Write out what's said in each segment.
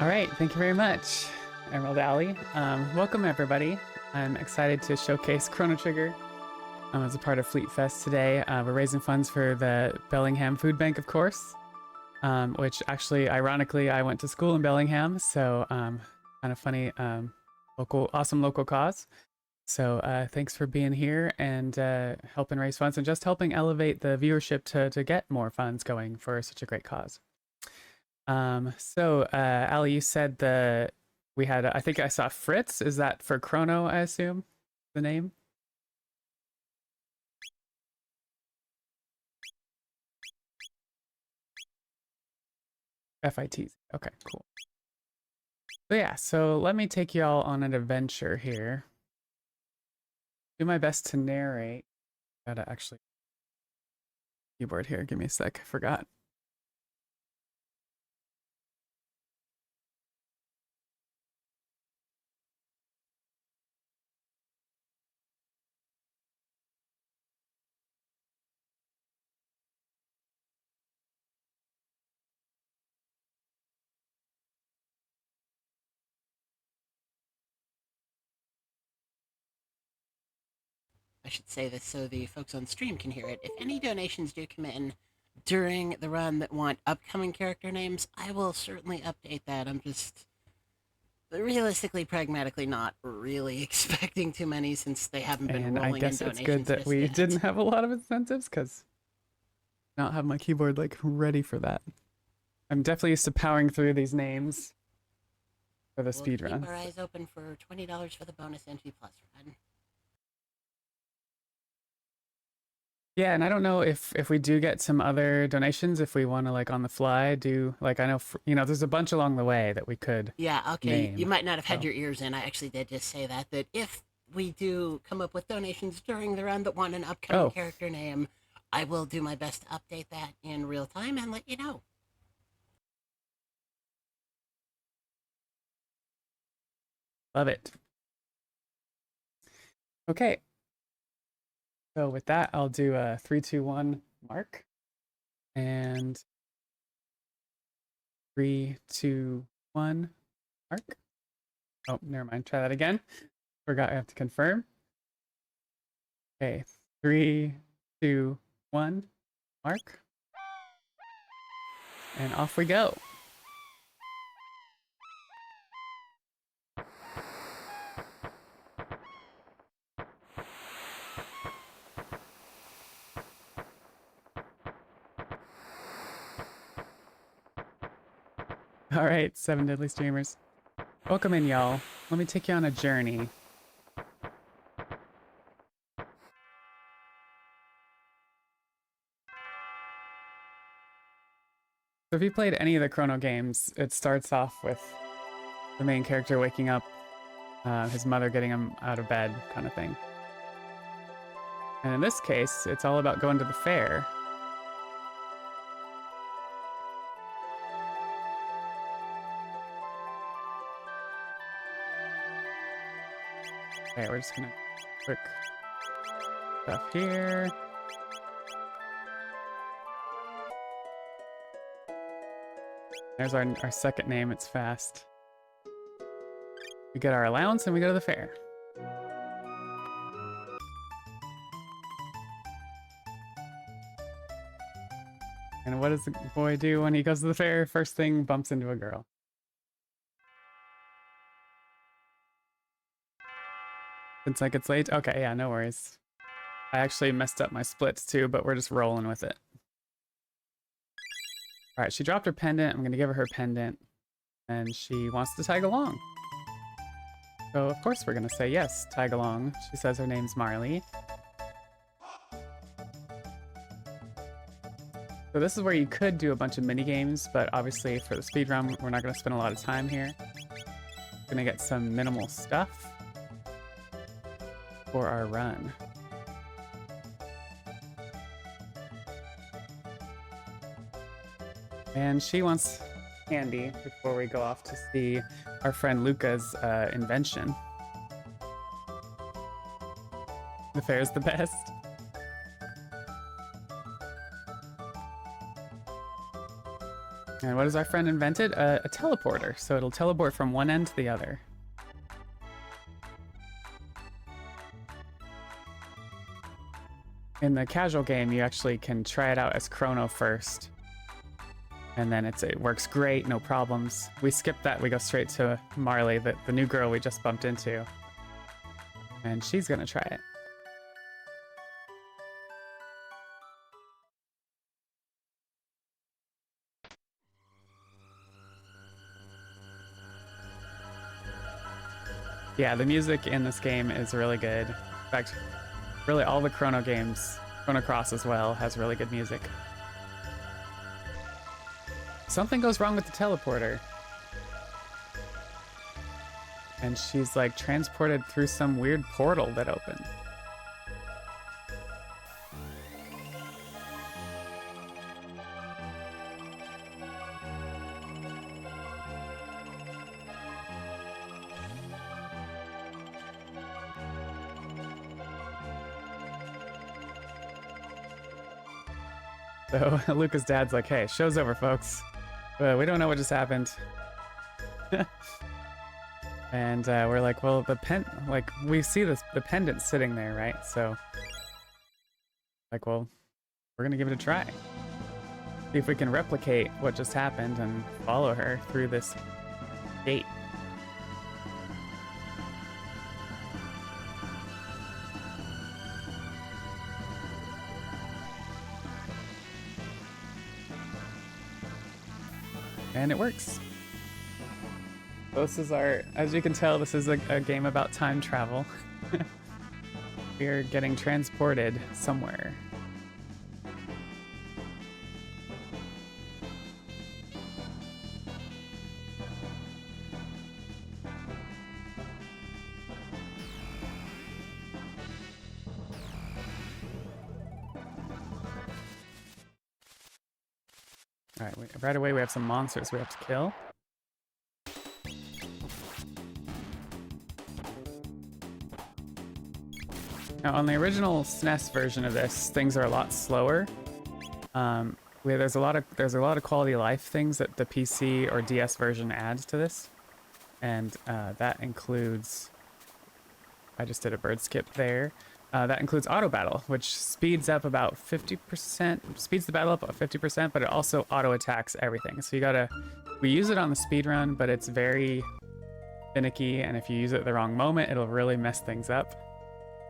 All right, thank you very much, Emerald Alley. Welcome, everybody. I'm excited to showcase Chrono Trigger as a part of Fleet Fest today. We're raising funds for the Bellingham Food Bank, of course, which actually, ironically, I went to school in Bellingham, so kind of funny, awesome local cause. So thanks for being here and helping raise funds and just helping elevate the viewership to get more funds going for such a great cause. Ali, you said we had, I think I saw Fritz. Is that for Chrono, I assume, the name? FIT. Okay, cool. So yeah, so let me take y'all on an adventure here. Do my best to narrate. Gotta actually keyboard here. Give me a sec. I forgot. I should say this so the folks on stream can hear it. If any donations do come in during the run that want upcoming character names, I will certainly update that. I'm just realistically, pragmatically not really expecting too many since they haven't been And I rolling in guess it's donations good that just we yet. didn't have a lot of incentives because I don't have my keyboard like ready for that. I'm definitely used to powering through these names for the We'll speed keep runs. our eyes open for $20 for the bonus entry plus run. Yeah, and I don't know if we do get some other donations, if we want to like on the fly do like I know there's a bunch along the way that we could Yeah, okay. You name. might not have had So your ears in. I actually did just say that if we do come up with donations during the run that want an upcoming oh, character name, I will do my best to update that in real time and let you know. love it. Okay. So with that, I'll do a 3, 2, 1 mark and 3, 2, 1 mark. Oh, never mind. Try that again. Forgot I have to confirm. Okay, 3, 2, 1 mark. And off we go. All right, 7 deadly streamers. Welcome in, y'all. Let me take you on a journey. So if you played any of the Chrono games, it starts off with the main character waking up, his mother getting him out of bed, kind of thing. And in this case, it's all about going to the fair. Okay, we're just gonna quick stuff here. There's our second name, it's fast. We get our allowance and we go to the fair. And what does the boy do when he goes to the fair? First thing, bumps into a girl. It's like it's late. Okay, yeah, no worries. I actually messed up my splits too, but we're just rolling with it. All right, she dropped her pendant. I'm gonna give her her pendant. And she wants to tag along. So of course we're gonna say yes, tag along. She says her name's Marley. So this is where you could do a bunch of mini games, but obviously for the speedrun, we're not gonna spend a lot of time here. Gonna get some minimal stuff for our run. And she wants candy before we go off to see our friend Luca's invention. The fair's the best. And what has our friend invented? A teleporter. So it'll teleport from one end to the other. In the casual game, you actually can try it out as Chrono first. And then it works great, no problems. We skip that, we go straight to Marley, the new girl we just bumped into. And she's gonna try it. Yeah, the music in this game is really good. In fact, really all the Chrono games, Chrono Cross as well, has really good music. Something goes wrong with the teleporter. And she's like transported through some weird portal that opened. So Luca's dad's like, hey, show's over, folks. We don't know what just happened. And we're like, well, we see the pendant sitting there, right? So, like, well, we're gonna give it a try. See if we can replicate what just happened and follow her through this gate. And it works. So this is as you can tell, this is a game about time travel. We're getting transported somewhere. All right, right away we have some monsters we have to kill. Now, on the original SNES version of this, things are a lot slower. There's a lot of quality of life things that the PC or DS version adds to this, and that includes. I just did a bird skip there. That includes auto battle, which speeds up about 50%. Speeds the battle up about 50%, but it also auto attacks everything. So we use it on the speed run, but it's very finicky, and if you use it at the wrong moment, it'll really mess things up.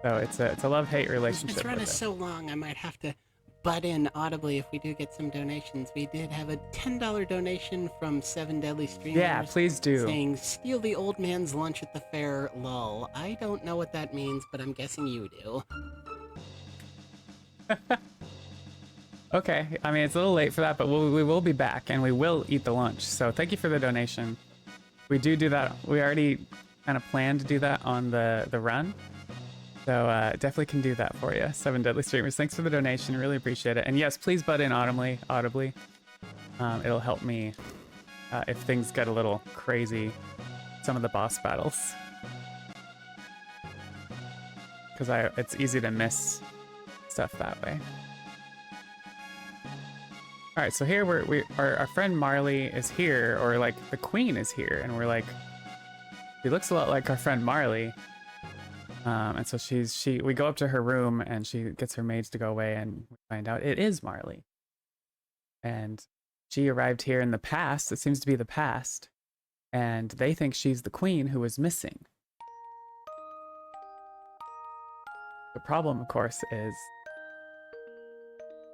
So it's a love-hate relationship. This run is so long, I might have to butt in audibly if we do get some donations. We did have a $10 donation from 7 Deadly Streamers. Yeah, please do. Saying, steal the old man's lunch at the fair, lol. I don't know what that means, but I'm guessing you do. Okay, I mean, it's a little late for that, but we will be back, and we will eat the lunch. So thank you for the donation. We do that. We already kind of planned to do that on the run. So definitely can do that for you. 7 Deadly Streamers, thanks for the donation. Really appreciate it. And yes, please butt in audibly. It'll help me if things get a little crazy. Some of the boss battles, because it's easy to miss stuff that way. All right, so here our friend Marley is here, or like the queen is here, and we're like, she looks a lot like our friend Marley. And so we go up to her room and she gets her maids to go away, and we find out it is Marley. And she arrived here in the past. It seems to be the past. And they think she's the queen who was missing. The problem, of course, is...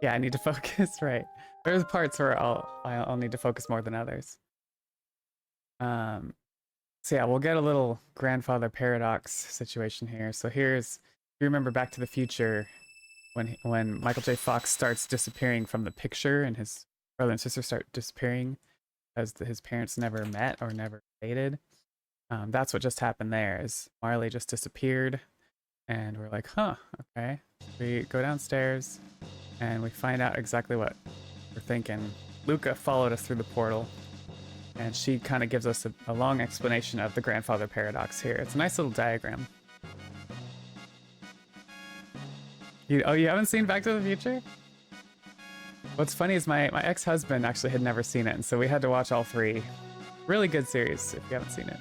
Yeah, I need to focus, right. There's parts where I'll need to focus more than others. So yeah, we'll get a little grandfather paradox situation here. So if you remember Back to the Future, when Michael J. Fox starts disappearing from the picture and his brother and sister start disappearing because his parents never met or never dated. That's what just happened there, is Marley just disappeared, and we're like, huh, okay. We go downstairs and we find out exactly what we're thinking. Luca followed us through the portal, and she kind of gives us a long explanation of the grandfather paradox here. It's a nice little diagram. You haven't seen Back to the Future? What's funny is my ex-husband actually had never seen it, and so we had to watch all three. Really good series if you haven't seen it.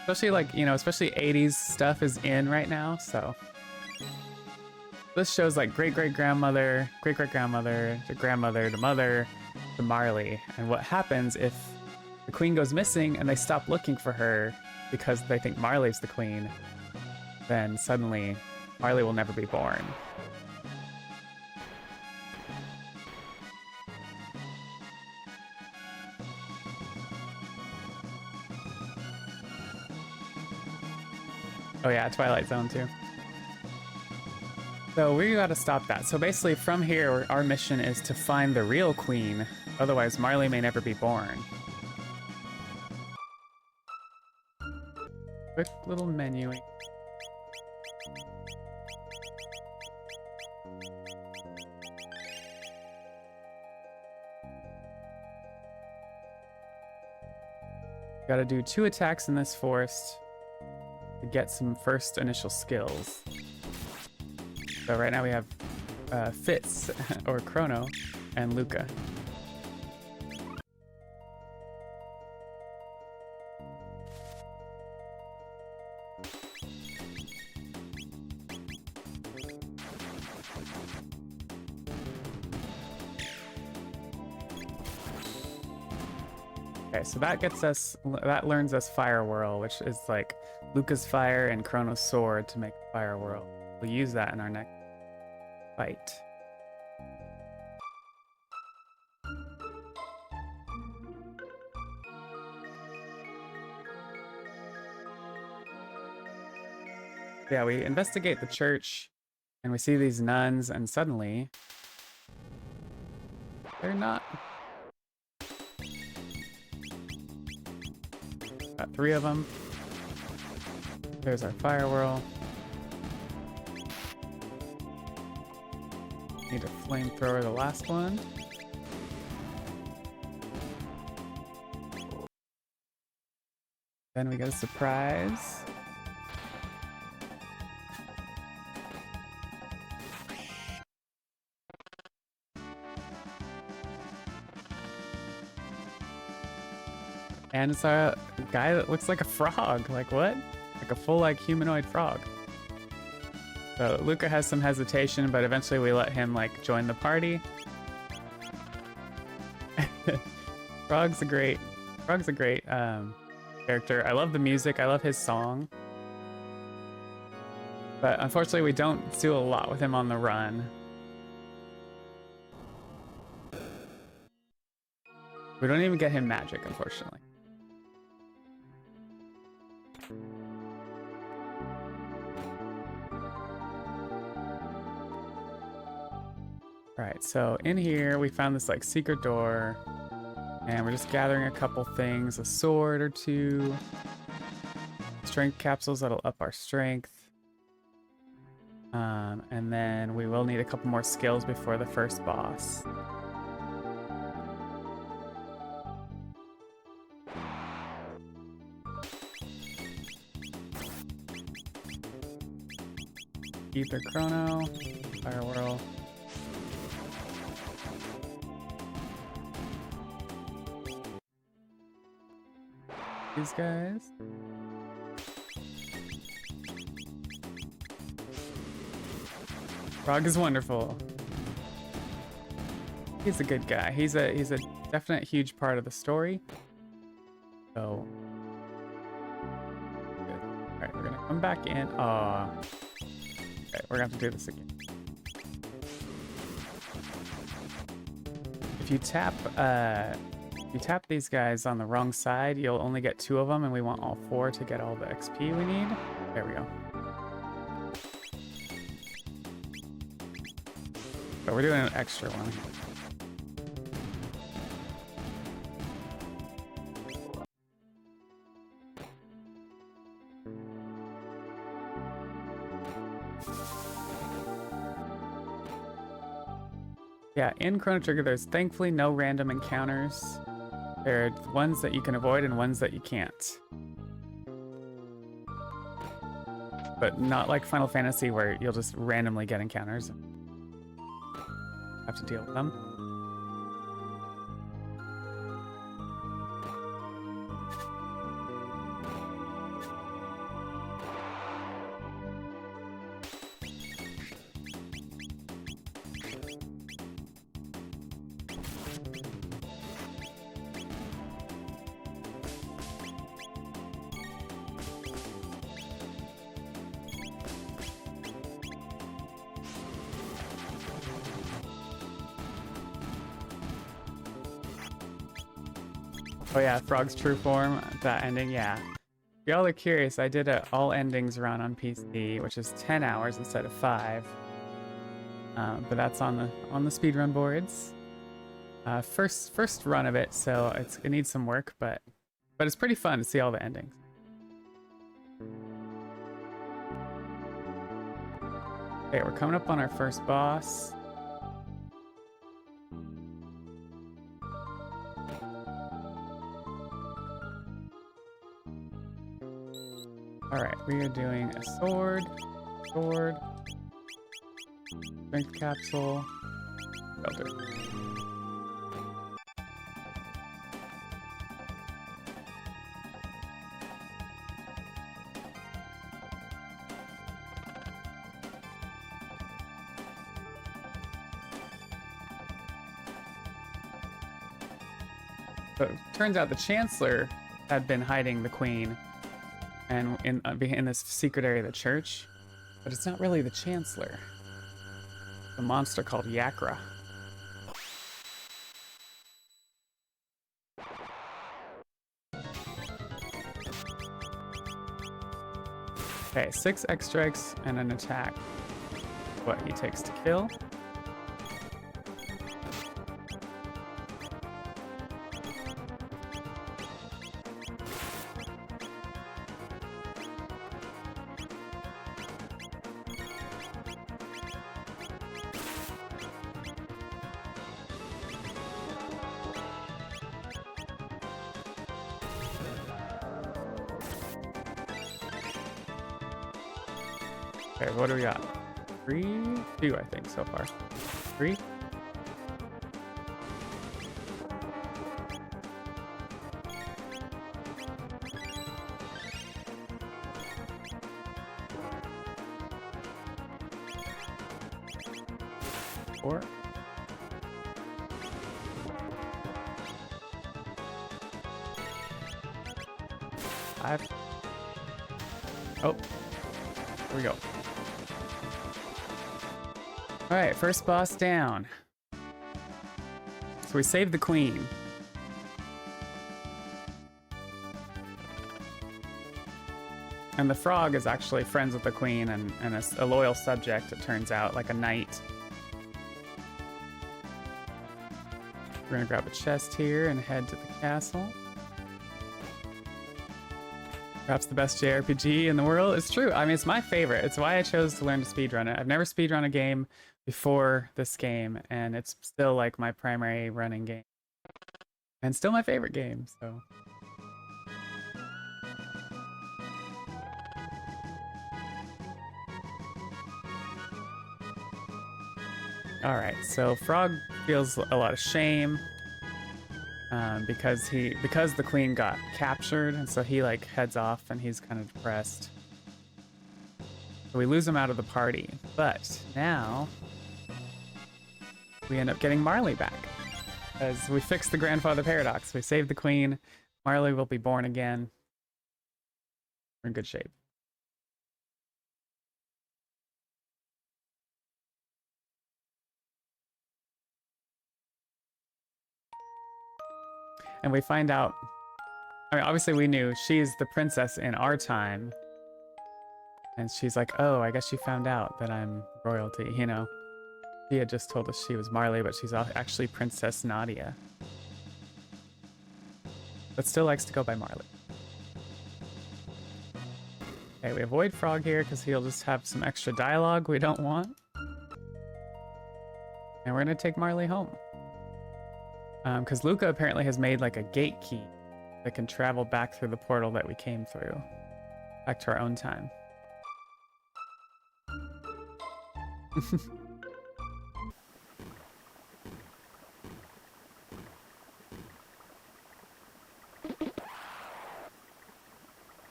Especially like, you know, especially 80s stuff is in right now, so. This shows like great-great-grandmother, great-great-grandmother, the grandmother, the mother, the Marley, and what happens if the queen goes missing and they stop looking for her because they think Marley's the queen, then suddenly Marley will never be born. Oh yeah, Twilight Zone too. So we gotta stop that. So basically from here, our mission is to find the real queen. Otherwise, Marley may never be born. Quick little menuing. Gotta do 2 attacks in this forest to get some first initial skills. So right now we have Fitz, or Chrono, and Luca. Okay, so that gets us, that learns us Fire Whirl, which is like Luca's fire and Chrono's sword to make Fire Whirl. We'll use that in our next fight. Yeah, we investigate the church and we see these nuns, and suddenly they're not. Got 3 of them. There's our Fire Whirl. Need to flamethrower the last one. Then we get a surprise. And it's a guy that looks like a frog. Like what? Like a full like humanoid frog. So Luca has some hesitation, but eventually we let him like join the party. Frog's a great character. I love the music. I love his song. But unfortunately we don't do a lot with him on the run. We don't even get him magic, unfortunately. Right, so in here we found this like secret door, and we're just gathering a couple things, a sword or 2, strength capsules that'll up our strength, and then we will need a couple more skills before the first boss. Ether Chrono, Fire Whirl. These guys. Frog is wonderful. He's a good guy. He's a definite huge part of the story. So good. Alright, we're gonna come back in. Aw. Okay, we're gonna have to do this again. If you tap these guys on the wrong side, you'll only get 2 of them, and we want all 4 to get all the XP we need. There we go. But we're doing an extra one. Yeah, in Chrono Trigger, there's thankfully no random encounters. There are ones that you can avoid and ones that you can't. But not like Final Fantasy where you'll just randomly get encounters and have to deal with them. Oh yeah, Frog's true form, that ending, yeah. If y'all are curious, I did a all endings run on PC, which is 10 hours instead of 5. But that's on the speedrun boards. First run of it, so it needs some work, but it's pretty fun to see all the endings. Okay, we're coming up on our first boss. Alright, we are doing a sword, strength capsule, shelter. But it turns out the Chancellor had been hiding the Queen and in this secret area of the church, but it's not really the Chancellor. It's a monster called Yakra. Okay, 6 X strikes and an attack. What he takes to kill. Okay, what do we got? 3, 2, I think, so far. 3. Four. 5. Oh, here we go. All right, first boss down. So we saved the Queen. And the frog is actually friends with the Queen and a loyal subject, it turns out, like a knight. We're gonna grab a chest here and head to the castle. Perhaps the best JRPG in the world. It's true. I mean, it's my favorite. It's why I chose to learn to speedrun it. I've never speedrun a game before this game, and it's still like my primary running game. And still my favorite game, so. Alright, so Frog feels a lot of shame. Because the Queen got captured, and so he like heads off and he's kind of depressed. So we lose him out of the party, but now we end up getting Marley back as we fixed the grandfather paradox. We saved the Queen. Marley will be born again. We're in good shape. And we find out, I mean, obviously we knew she's the princess in our time. And she's like, oh, I guess she found out that I'm royalty, you know. She had just told us she was Marley, but she's actually Princess Nadia. But still likes to go by Marley. Okay, we avoid Frog here because he'll just have some extra dialogue we don't want. And we're gonna take Marley home. Because Luca apparently has made like a gate key that can travel back through the portal that we came through. Back to our own time.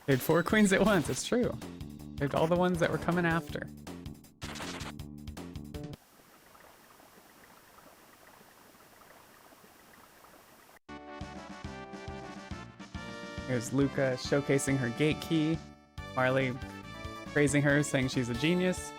Saved 4 queens at once, it's true. Saved all the ones that were coming after. Here's Luca showcasing her gate key. Marley praising her, saying she's a genius.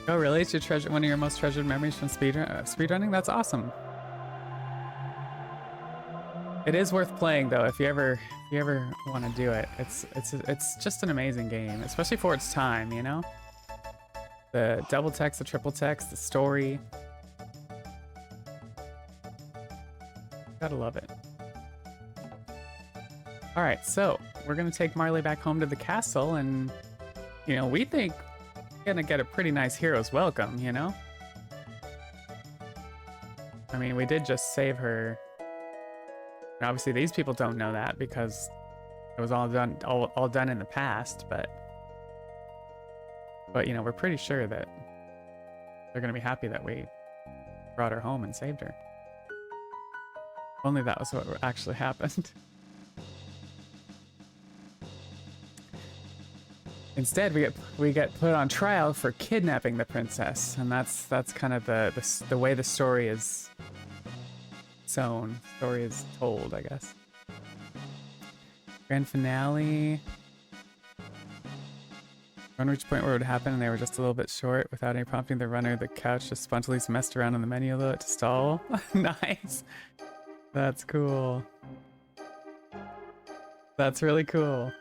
Oh, really? It's your treasure, one of your most treasured memories from speedrunning? That's awesome. It is worth playing though if you ever want to do it. It's just an amazing game, especially for its time, you know? The double text, the triple text, the story. Gotta love it. All right, so we're gonna take Marley back home to the castle, and you know, we think we're gonna get a pretty nice hero's welcome, you know? I mean, we did just save her. And obviously these people don't know that because it was all done in the past, but you know, we're pretty sure that they're gonna be happy that we brought her home and saved her. If only that was what actually happened. Instead, we get put on trial for kidnapping the princess, and that's kind of the way the story is sewn. Story is told, I guess. Grand finale. Run reached a point where it would happen, and they were just a little bit short. Without any prompting, the runner, the couch just spontaneously messed around on the menu a little bit to stall. Nice. That's cool. That's really cool.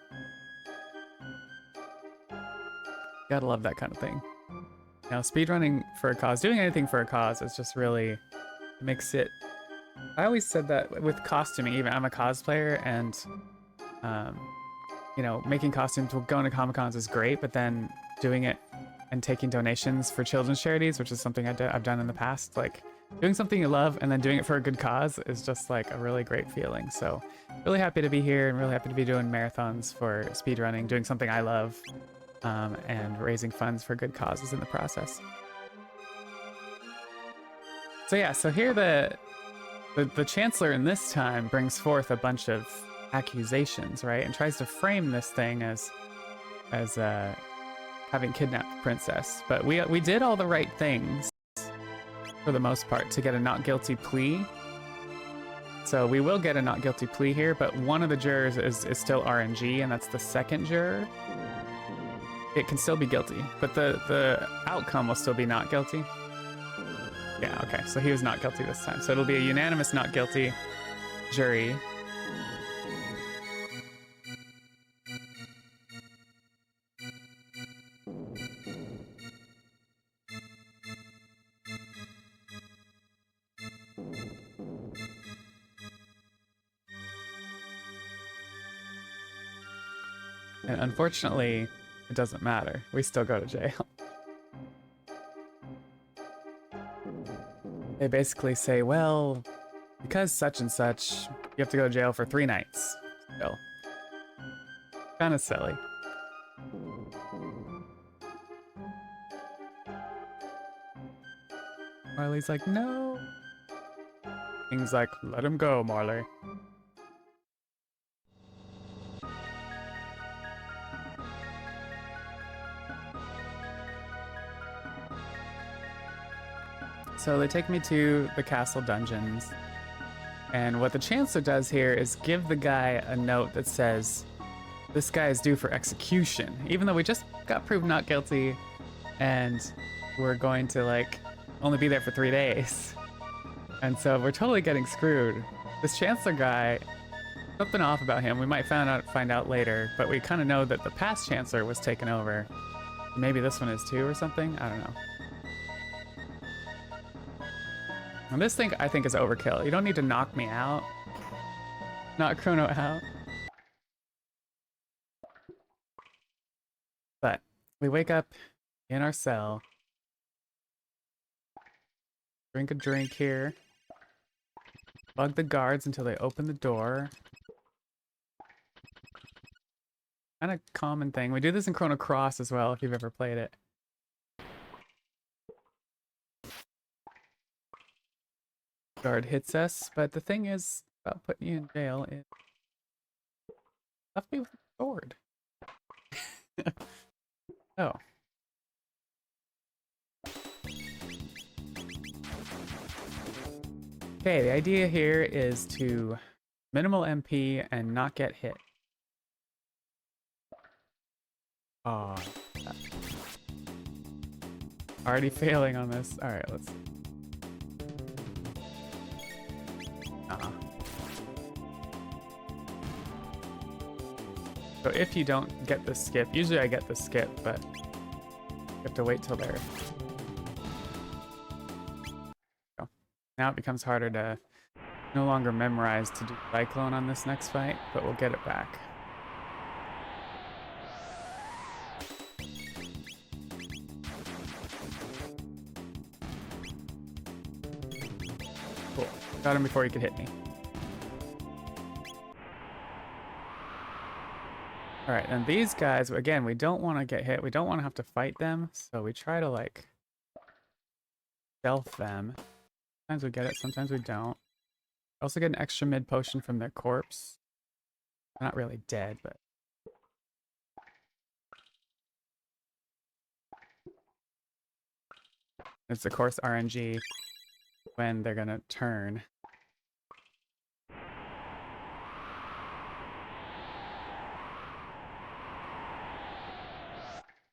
Gotta love that kind of thing. Now, speedrunning for a cause, doing anything for a cause is just really makes it. I always said that with costuming, even I'm a cosplayer, and you know, making costumes, going to Comic-Cons is great, but then doing it and taking donations for children's charities, which is something I've done in the past, like doing something you love and then doing it for a good cause is just like a really great feeling. So really happy to be here and really happy to be doing marathons for speedrunning, doing something I love. And raising funds for good causes in the process. So yeah, so here the Chancellor in this time brings forth a bunch of accusations, right, and tries to frame this thing as having kidnapped the princess. But we did all the right things for the most part to get a not guilty plea. So we will get a not guilty plea here, but one of the jurors is still RNG, and that's the second juror. It can still be guilty, but the outcome will still be not guilty. Yeah, okay, so he was not guilty this time. So it'll be a unanimous not guilty jury. And unfortunately, it doesn't matter. We still go to jail. They basically say, well, because such and such, you have to go to jail for 3 nights. Still. Kind of silly. Marley's like, no. King's like, let him go, Marley. So they take me to the castle dungeons, and what the Chancellor does here is give the guy a note that says, this guy is due for execution, even though we just got proved not guilty, and we're going to, like, only be there for 3 days. And so we're totally getting screwed. This Chancellor guy, something off about him, we might find out later, but we kind of know that the past Chancellor was taken over. Maybe this one is too or something? I don't know. And this thing, I think, is overkill. You don't need to knock me out. Knock Chrono out. But we wake up in our cell. Drink a drink here. Bug the guards until they open the door. Kind of common thing. We do this in Chrono Cross as well, if you've ever played it. Guard hits us, but the thing is about putting you in jail is left me with a sword. Oh. Okay, the idea here is to minimal MP and not get hit. Aw. Already failing on this. All right, let's. So if you don't get the skip, usually I get the skip, but you have to wait till they're. So now it becomes harder to no longer memorize to do Cyclone on this next fight, but we'll get it back. Cool. Got him before he could hit me. All right, and these guys, again, we don't want to get hit. We don't want to have to fight them, so we try to, like, stealth them. Sometimes we get it, sometimes we don't. Also get an extra mid potion from their corpse. They're not really dead, but... It's, of course, RNG when they're gonna turn.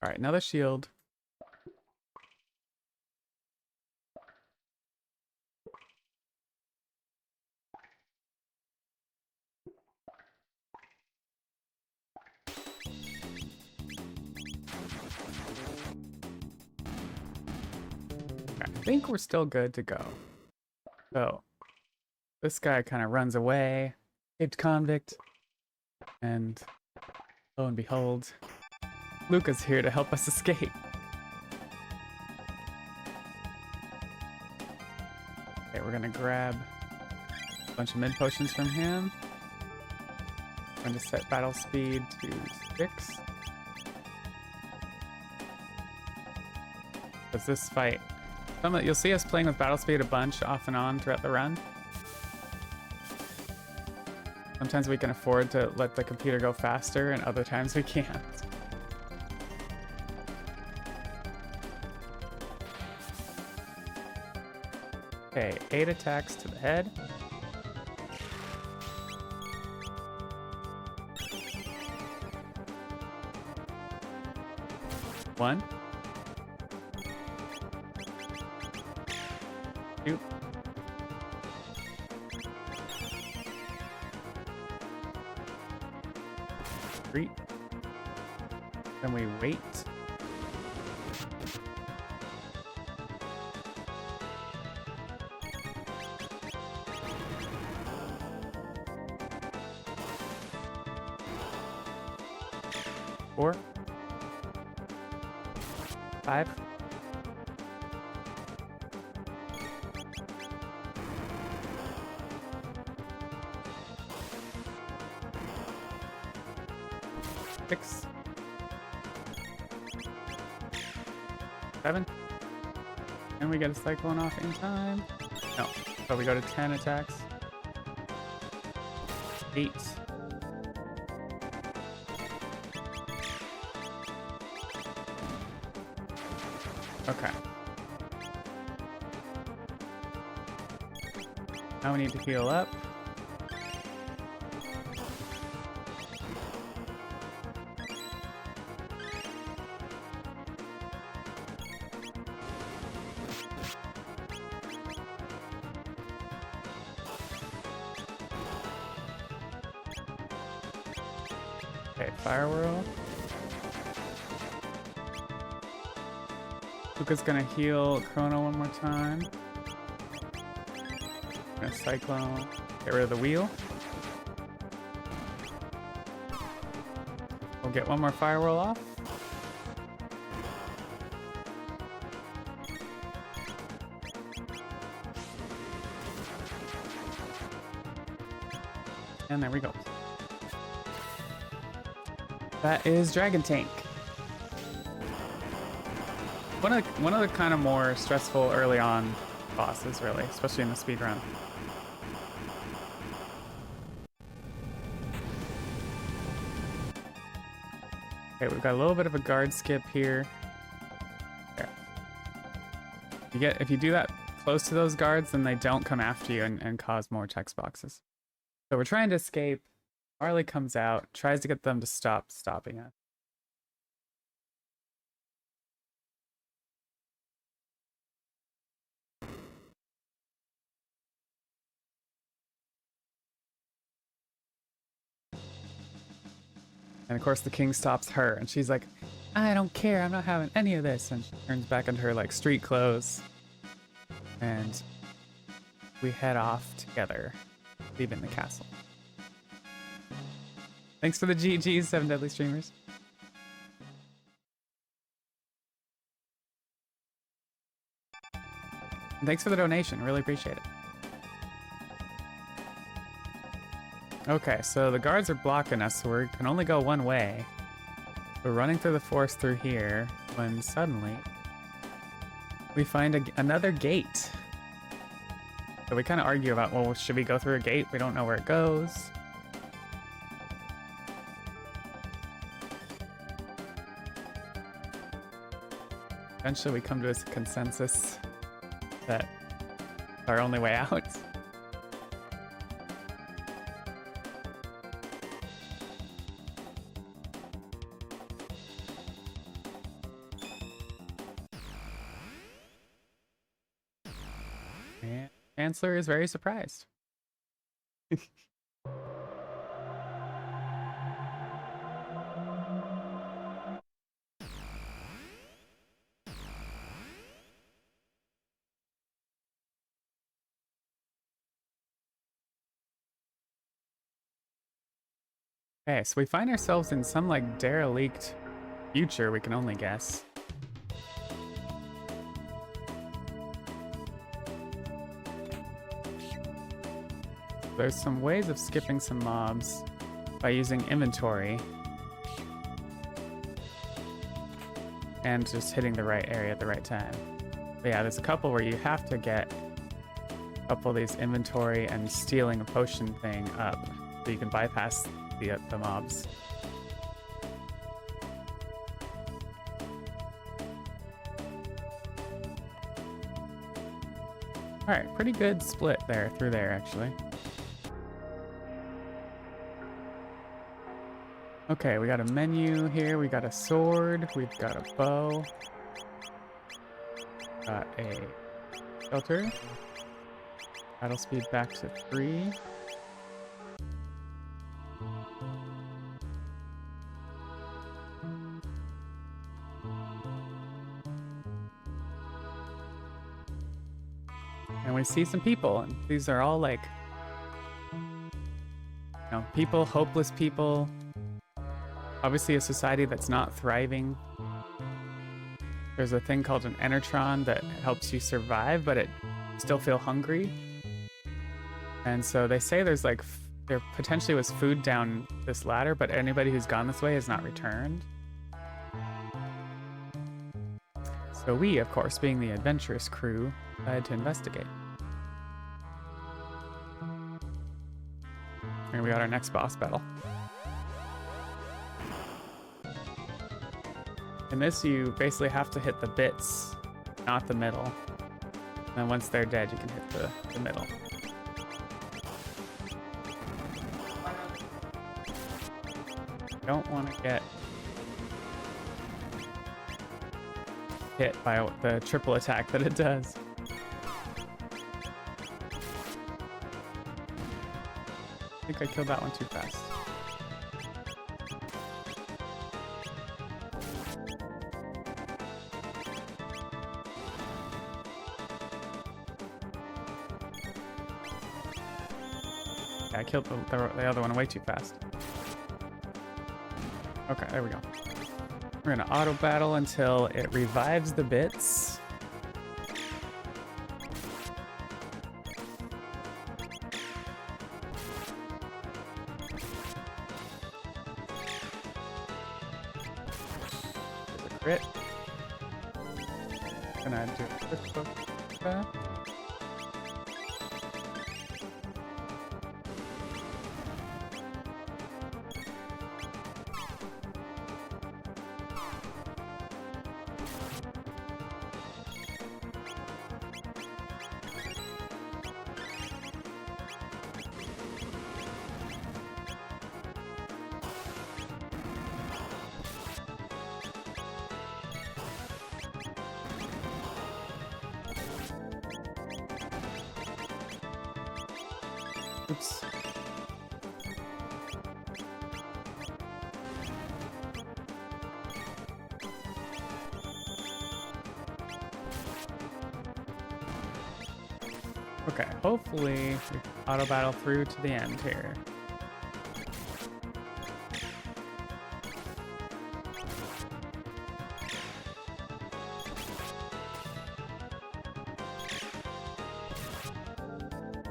Alright, another shield. I think we're still good to go. So, this guy kind of runs away, escaped convict, and lo and behold, Luca's here to help us escape. Okay, we're gonna grab a bunch of mid potions from him. I'm going to set battle speed to 6. Because this fight, you'll see us playing with battle speed a bunch off and on throughout the run. Sometimes we can afford to let the computer go faster, and other times we can't. Okay, 8 attacks to the head. One. 2. 3. Then we wait. 4. 5. 6. 7. And we get a cyclone off in time. No, so we go to 10 attacks. 8. Okay. Now we need to heal up. Okay, Fire Whirl. Luca's gonna heal Chrono one more time. Gonna Cyclone. Get rid of the wheel. We'll get one more Fire Whirl off. And there we go. That is Dragon Tank. One of the kind of more stressful early on bosses, really, especially in the speed run. Okay, we've got a little bit of a guard skip here. There. If you do that close to those guards, then they don't come after you and cause more text boxes. So we're trying to escape. Marley comes out, tries to get them to stop stopping us. And of course the king stops her and she's like, I don't care, I'm not having any of this. And she turns back into her like street clothes. And we head off together, leaving the castle. Thanks for the GGs, 7 Deadly Streamers. And thanks for the donation, really appreciate it. Okay, so the guards are blocking us, so we can only go one way. We're running through the forest through here, when suddenly we find another gate. So we kind of argue about, well, should we go through a gate? We don't know where it goes. Eventually we come to a consensus that it's our only way out. And Chancellor is very surprised. Okay, so we find ourselves in some like derelict future, we can only guess. There's some ways of skipping some mobs by using inventory and just hitting the right area at the right time. But yeah, there's a couple where you have to get a couple of these inventory and stealing a potion thing up so you can bypass the mobs. Alright, pretty good split there, through there actually. Okay, we got a menu here, we got a sword, we've got a bow. Got a shelter. Battle speed back to 3. And we see some people, and these are all like, you know, people, hopeless people. Obviously a society that's not thriving. There's a thing called an enertron that helps you survive, but it still feel hungry. And so they say there's like, there potentially was food down this ladder, but anybody who's gone this way has not returned. So we, of course, being the adventurous crew, decided to investigate. And we got our next boss battle. In this, you basically have to hit the bits, not the middle. And once they're dead, you can hit the middle. Don't want to get hit by the triple attack that it does. I think I killed that one too fast. I killed the other one way too fast. Okay, there we go. We're gonna auto battle until it revives the bits. There's a crit. Gonna do a quick focus. Oops. Okay, hopefully we can auto battle through to the end here.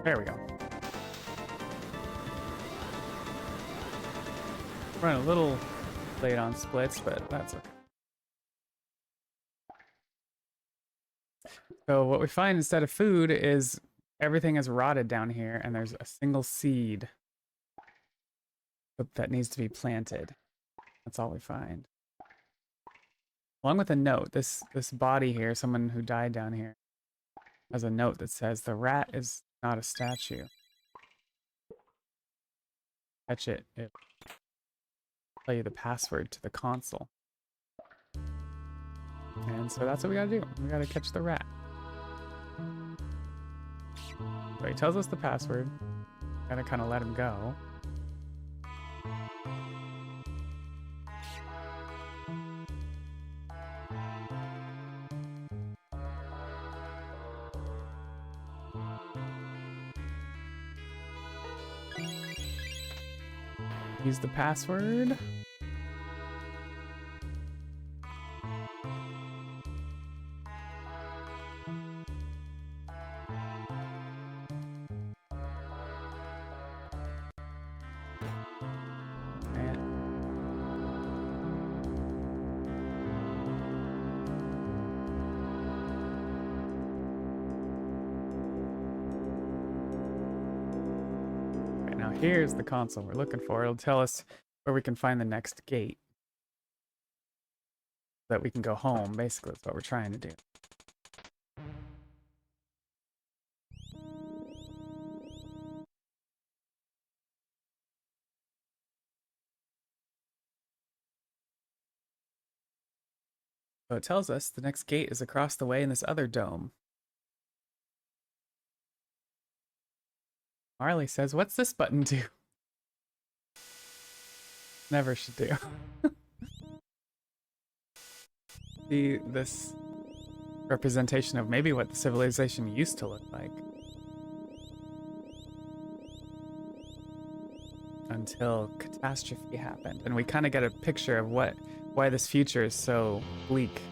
There we go. Running a little late on splits, but that's okay. So what we find instead of food is everything is rotted down here, and there's a single seed that needs to be planted. That's all we find. Along with a note, this body here, someone who died down here, has a note that says, "The rat is not a statue. Catch it. It will tell you the password to the console." And so that's what we gotta do. We gotta catch the rat. So he tells us the password. Gotta kind of let him go. Use the password. Here's the console we're looking for. It'll tell us where we can find the next gate. So that we can go home, basically, is what we're trying to do. So it tells us the next gate is across the way in this other dome. Marley says, "What's this button do?" Never should do. See this representation of maybe what the civilization used to look like. Until catastrophe happened. And we kind of get a picture of why this future is so bleak.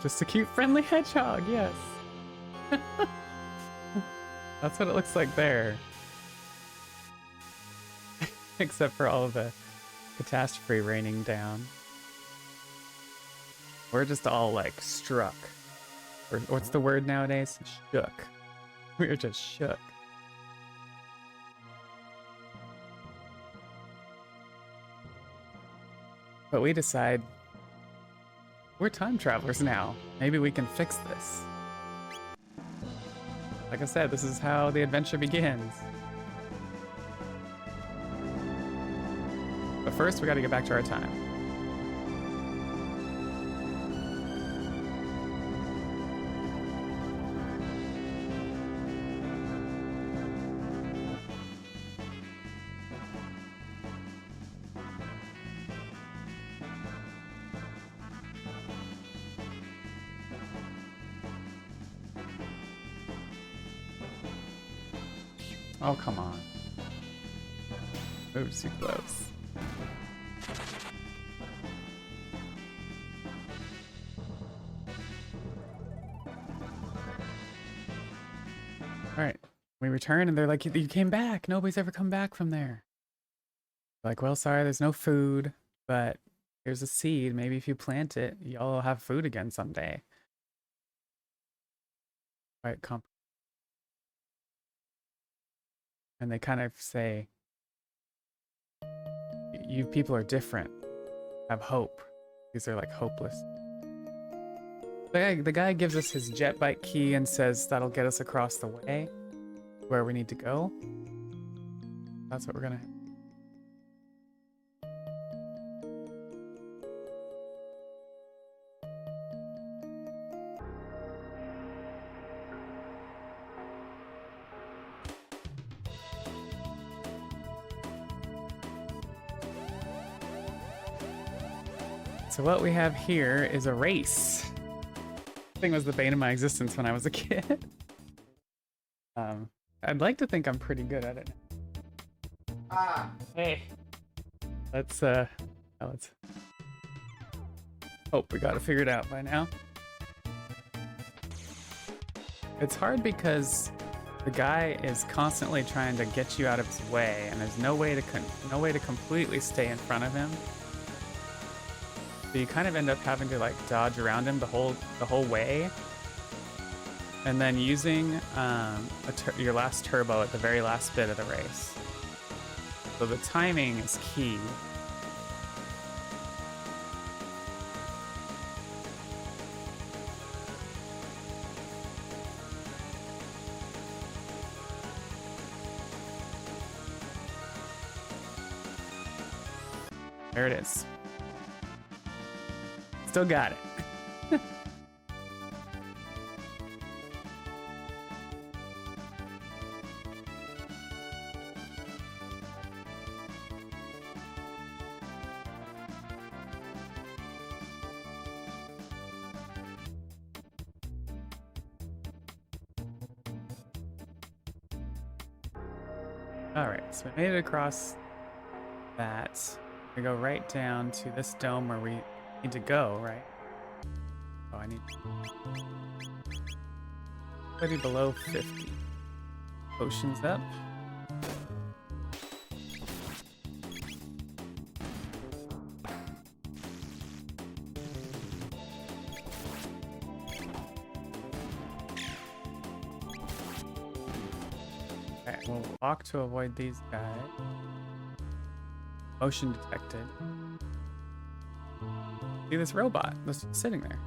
Just a cute, friendly hedgehog, yes. That's what it looks like there. Except for all of the catastrophe raining down. We're just all, like, struck. Or what's the word nowadays? Shook. We're just shook. But we decide we're time travelers now. Maybe we can fix this. Like I said, this is how the adventure begins. But first, we gotta get back to our time. Oh, come on. Move too close. Alright, we return and they're like, "You came back! Nobody's ever come back from there." Like, "Well, sorry, there's no food, but here's a seed. Maybe if you plant it, y'all will have food again someday." Quite and they kind of say, "You people are different. Have hope." These are like hopeless. The guy gives us his jet bike key and says that'll get us across the way where we need to go. That's what we're gonna. So what we have here is a race. This thing was the bane of my existence when I was a kid. I'd like to think I'm pretty good at it. Hey. Let's hope we got it figured out by now. It's hard because the guy is constantly trying to get you out of his way, and there's no way to completely stay in front of him. So you kind of end up having to like dodge around him the whole way, and then using your last turbo at the very last bit of the race. So the timing is key. There it is. Still got it. All right, so we made it across that. We go right down to this dome where we need to go, right? Oh, I need somebody below 50. Potions up. Okay, we'll walk to avoid these guys. Motion detected. See this robot that's sitting there.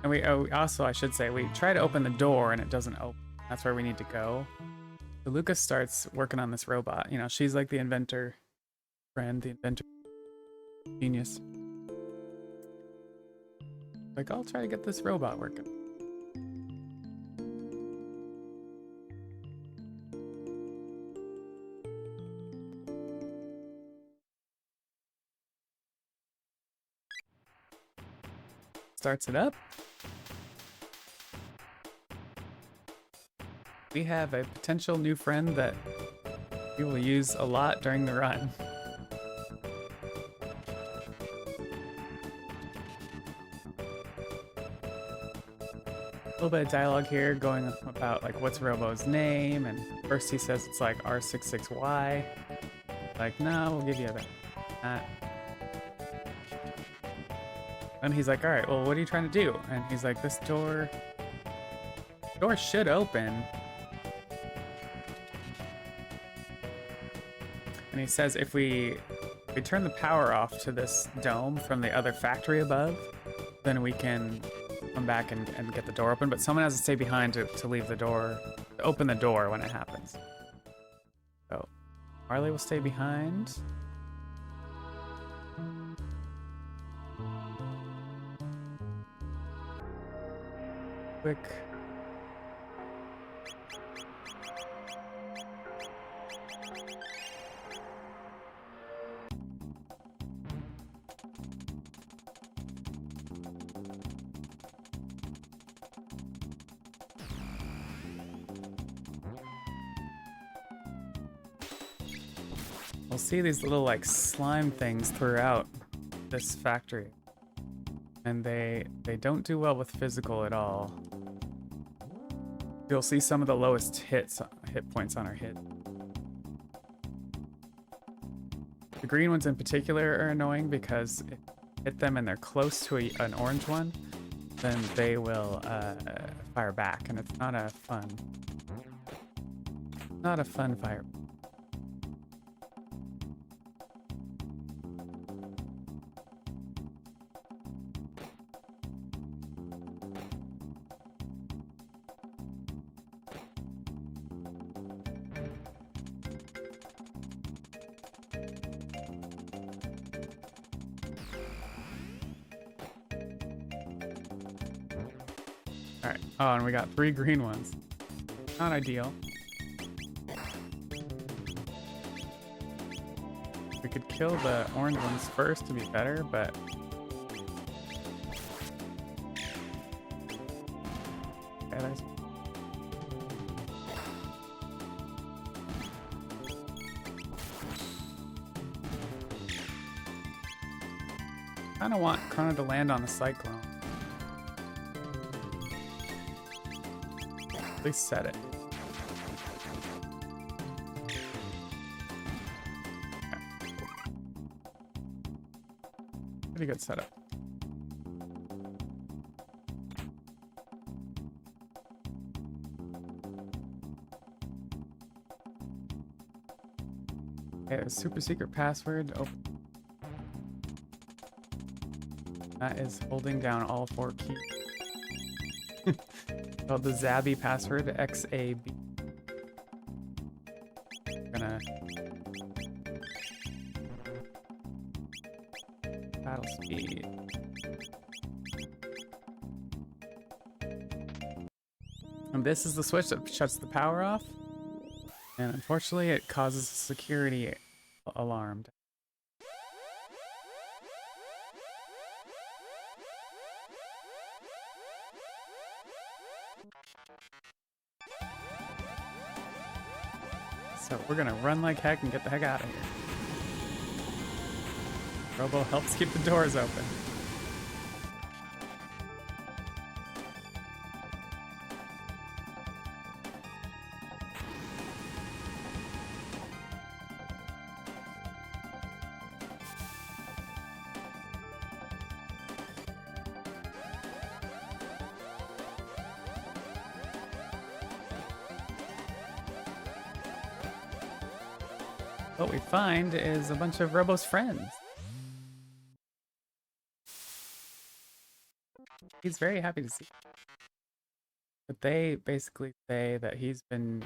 And we also, I should say, we try to open the door and it doesn't open. That's where we need to go. So Lucas starts working on this robot. You know, she's like the inventor friend, the inventor genius. Like, I'll try to get this robot working. Starts it up. We have a potential new friend that we will use a lot during the run. A little bit of dialogue here going about like what's Robo's name, and first he says it's like R66Y. Like, no, we'll give you that. And he's like, all right, well, what are you trying to do? And he's like, this door should open. And he says if we turn the power off to this dome from the other factory above, then we can come back and get the door open. But someone has to stay behind to leave the door, to open the door when it happens. So Marley will stay behind. Quick. We'll see these little like slime things throughout this factory. And they don't do well with physical at all. You'll see some of the lowest hit points on our hit. The green ones in particular are annoying because if you hit them and they're close to an orange one, then they will fire back, and it's not a fun fire. Alright. Oh, and we got 3 green ones. Not ideal. We could kill the orange ones first to be better, but Okay, there's... I kind of want Chrono to land on a cyclone. At least set it. Okay. Pretty good setup. Okay, super secret password. Oh. That is holding down all 4 keys. Called the Zabby password, XAB. Gonna battle speed. And this is the switch that shuts the power off. And unfortunately, it causes a security alarm. So we're gonna run like heck and get the heck out of here. Robo helps keep the doors open. What we find is a bunch of Robo's friends. He's very happy to see. But they basically say that he's been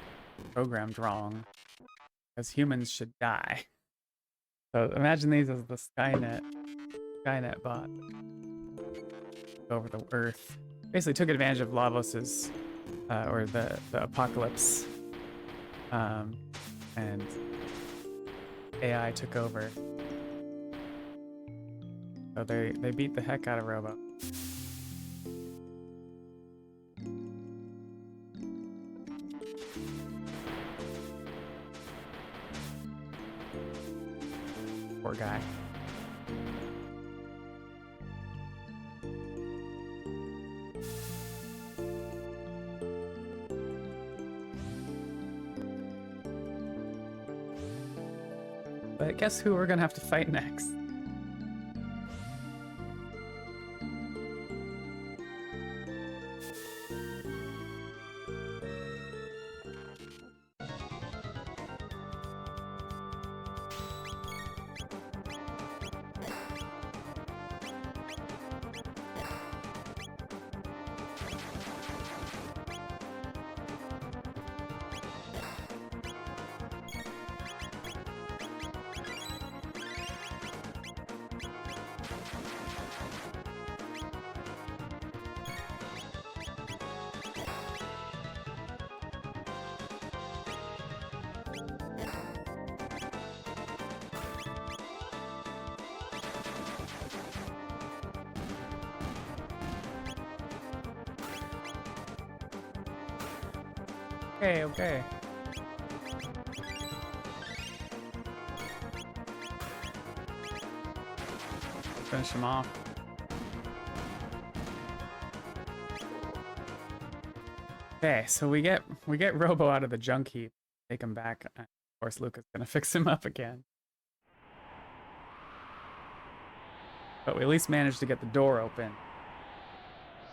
programmed wrong, because humans should die. So imagine these as the Skynet bot over the Earth. Basically took advantage of Lavos's, or the apocalypse, and AI took over. So they beat the heck out of Robo. Poor guy. But guess who we're gonna have to fight next? Okay. Finish him off. Okay, so we get Robo out of the junk heap, take him back. Of course, Luca's gonna fix him up again. But we at least managed to get the door open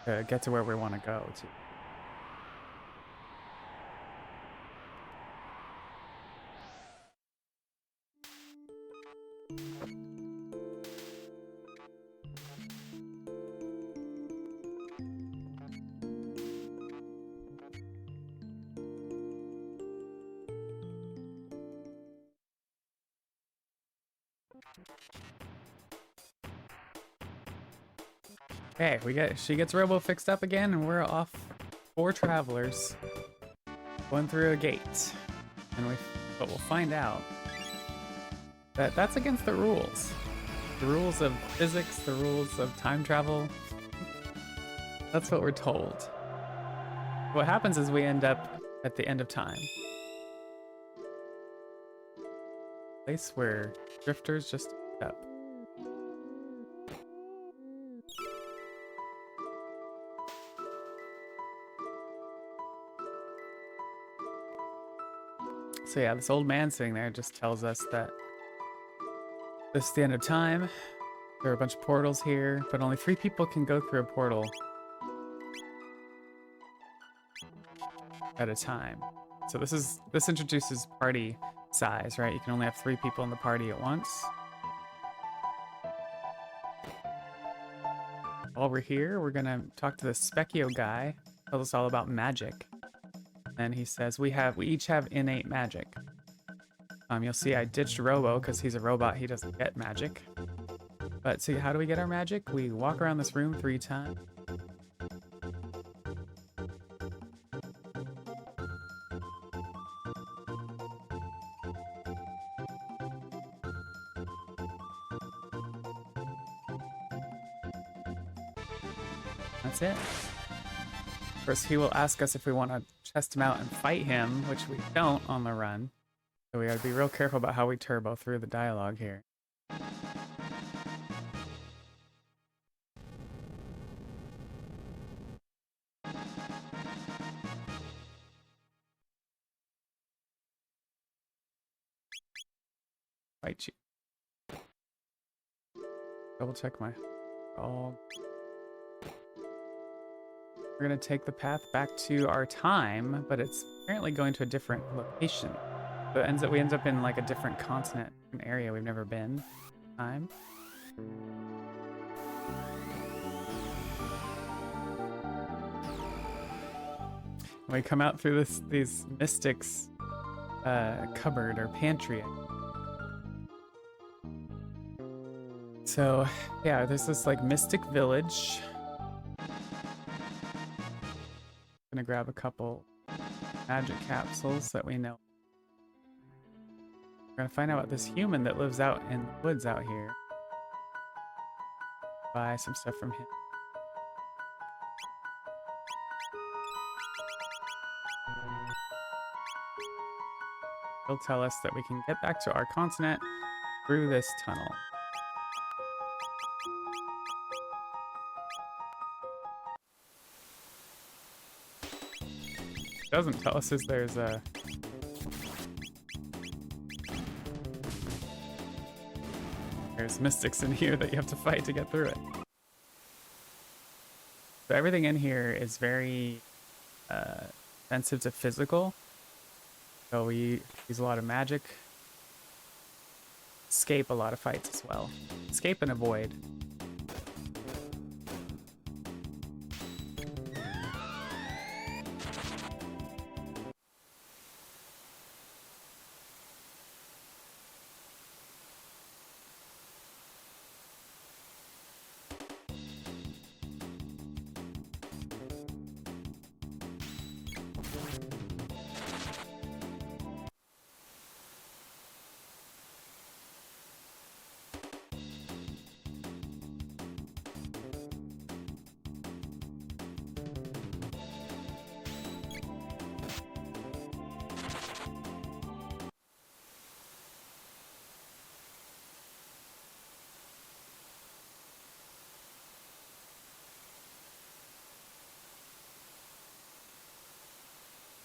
to get to where we want to go to. Okay, she gets Robo fixed up again, and we're off 4 travelers going through a gate. But we'll find out that that's against the rules. The rules of physics, the rules of time travel. That's what we're told. What happens is we end up at the end of time. Place where drifters just end up. So yeah, this old man sitting there just tells us that this is the end of time. There are a bunch of portals here, but only 3 people can go through a portal at a time. So this introduces party size, right? You can only have 3 people in the party at once. While we're here, we're gonna talk to the Specchio guy. Tells us all about magic. And he says we each have innate magic. You'll see I ditched Robo because he's a robot. He doesn't get magic. But see, how do we get our magic? We walk around this room 3 times. That's it. First, he will ask us if we want to chest him out and fight him, which we don't on the run. So we gotta be real careful about how we turbo through the dialogue here. Fight you. Double check my... Oh. We're gonna take the path back to our time, but it's apparently going to a different location. So it ends up, we end up in like a different continent, an area we've never been. Time. We come out through these mystics cupboard or pantry. So yeah, there's this like mystic village. Gonna grab a couple magic capsules that we know. We're gonna find out about this human that lives out in the woods out here. Buy some stuff from him. He'll tell us that we can get back to our continent through this tunnel. Doesn't tell us is there's mystics in here that you have to fight to get through it. So everything in here is very sensitive to physical. So we use a lot of magic. Escape a lot of fights as well. Escape and avoid.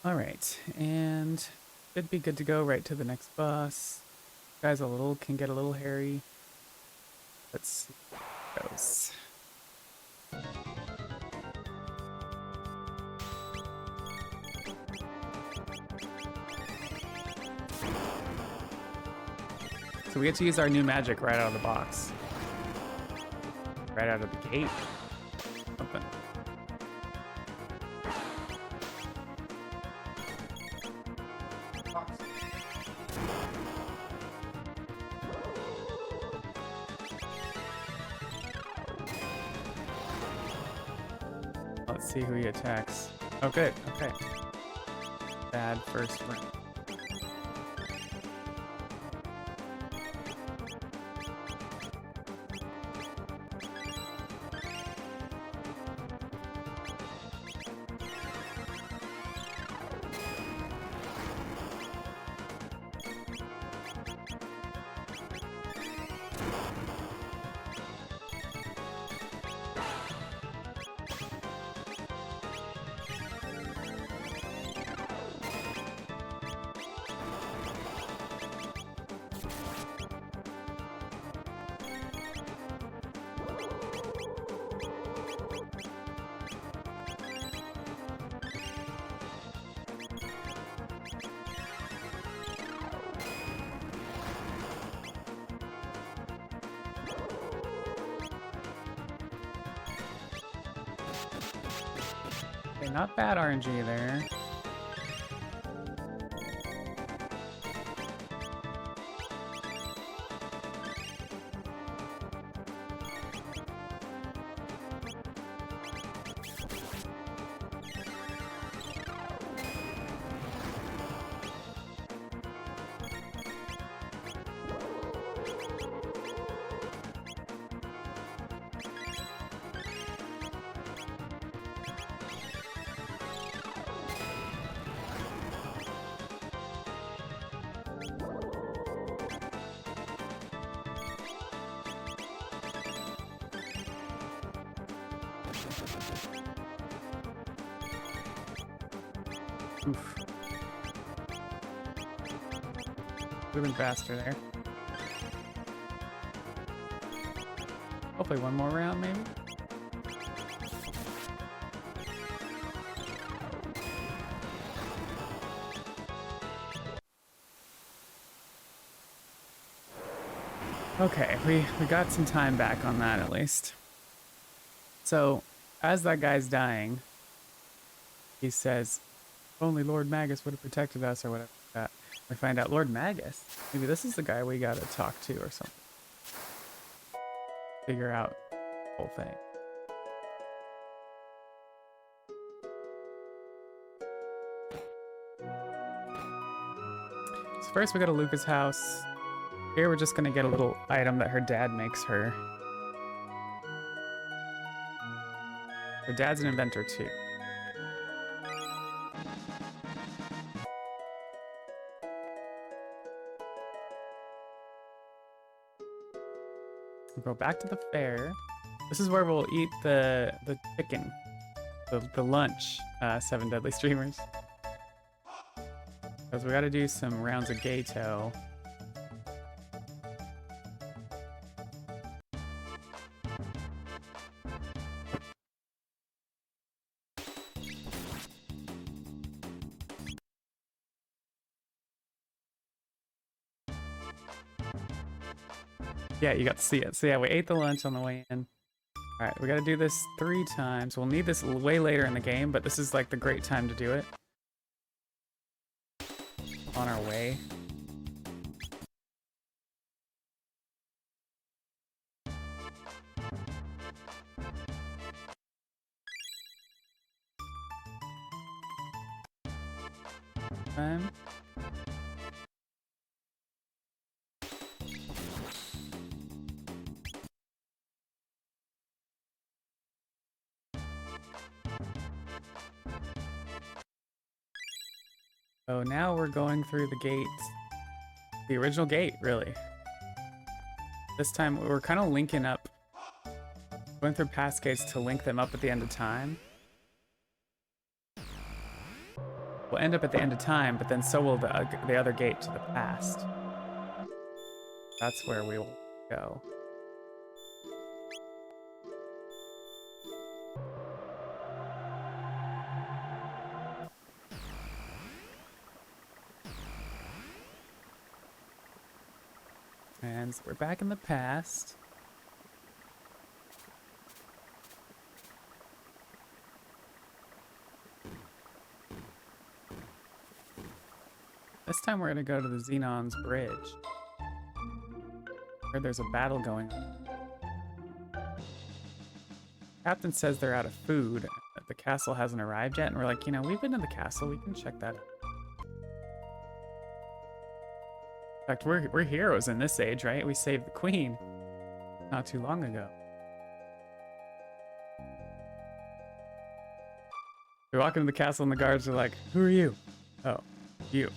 All right, and should be good to go right to the next boss. Guys, can get a little hairy. Let's see how it goes. So we get to use our new magic right out of the box. Right out of the gate. Something. Let's see who he attacks. Oh, good. Okay. Bad first round. Okay, not bad RNG there. Oof. Would have been faster there. Hopefully one more round, maybe? Okay, we got some time back on that at least. So, as that guy's dying, he says, only Lord Magus would have protected us or whatever like that. We find out Lord Magus, maybe this is the guy we gotta talk to or something. Figure out the whole thing. So first we go to Luca's house. Here we're just gonna get a little item that her dad makes her. Her dad's an inventor too. We'll go back to the fair. This is where we'll eat the chicken, the lunch, 7 Deadly Streamers. Because we gotta do some rounds of Gato. Yeah, you got to see it. So yeah, we ate the lunch on the way in. All right, we got to do this 3 times. We'll need this way later in the game, but this is like the great time to do it. On our way. Time. So now we're going through the gates. The original gate, really. This time we're kind of linking up. Going through past gates to link them up at the end of time. We'll end up at the end of time, but then so will the other gate to the past. That's where we will go. And so we're back in the past. This time we're gonna go to the Xenon's bridge. Where there's a battle going on. Captain says they're out of food. The castle hasn't arrived yet, and we're like, you know, we've been to the castle. We can check that out. In fact, we're heroes in this age, right? We saved the queen not too long ago. We walk into the castle, and the guards are like, "Who are you?" Oh, you.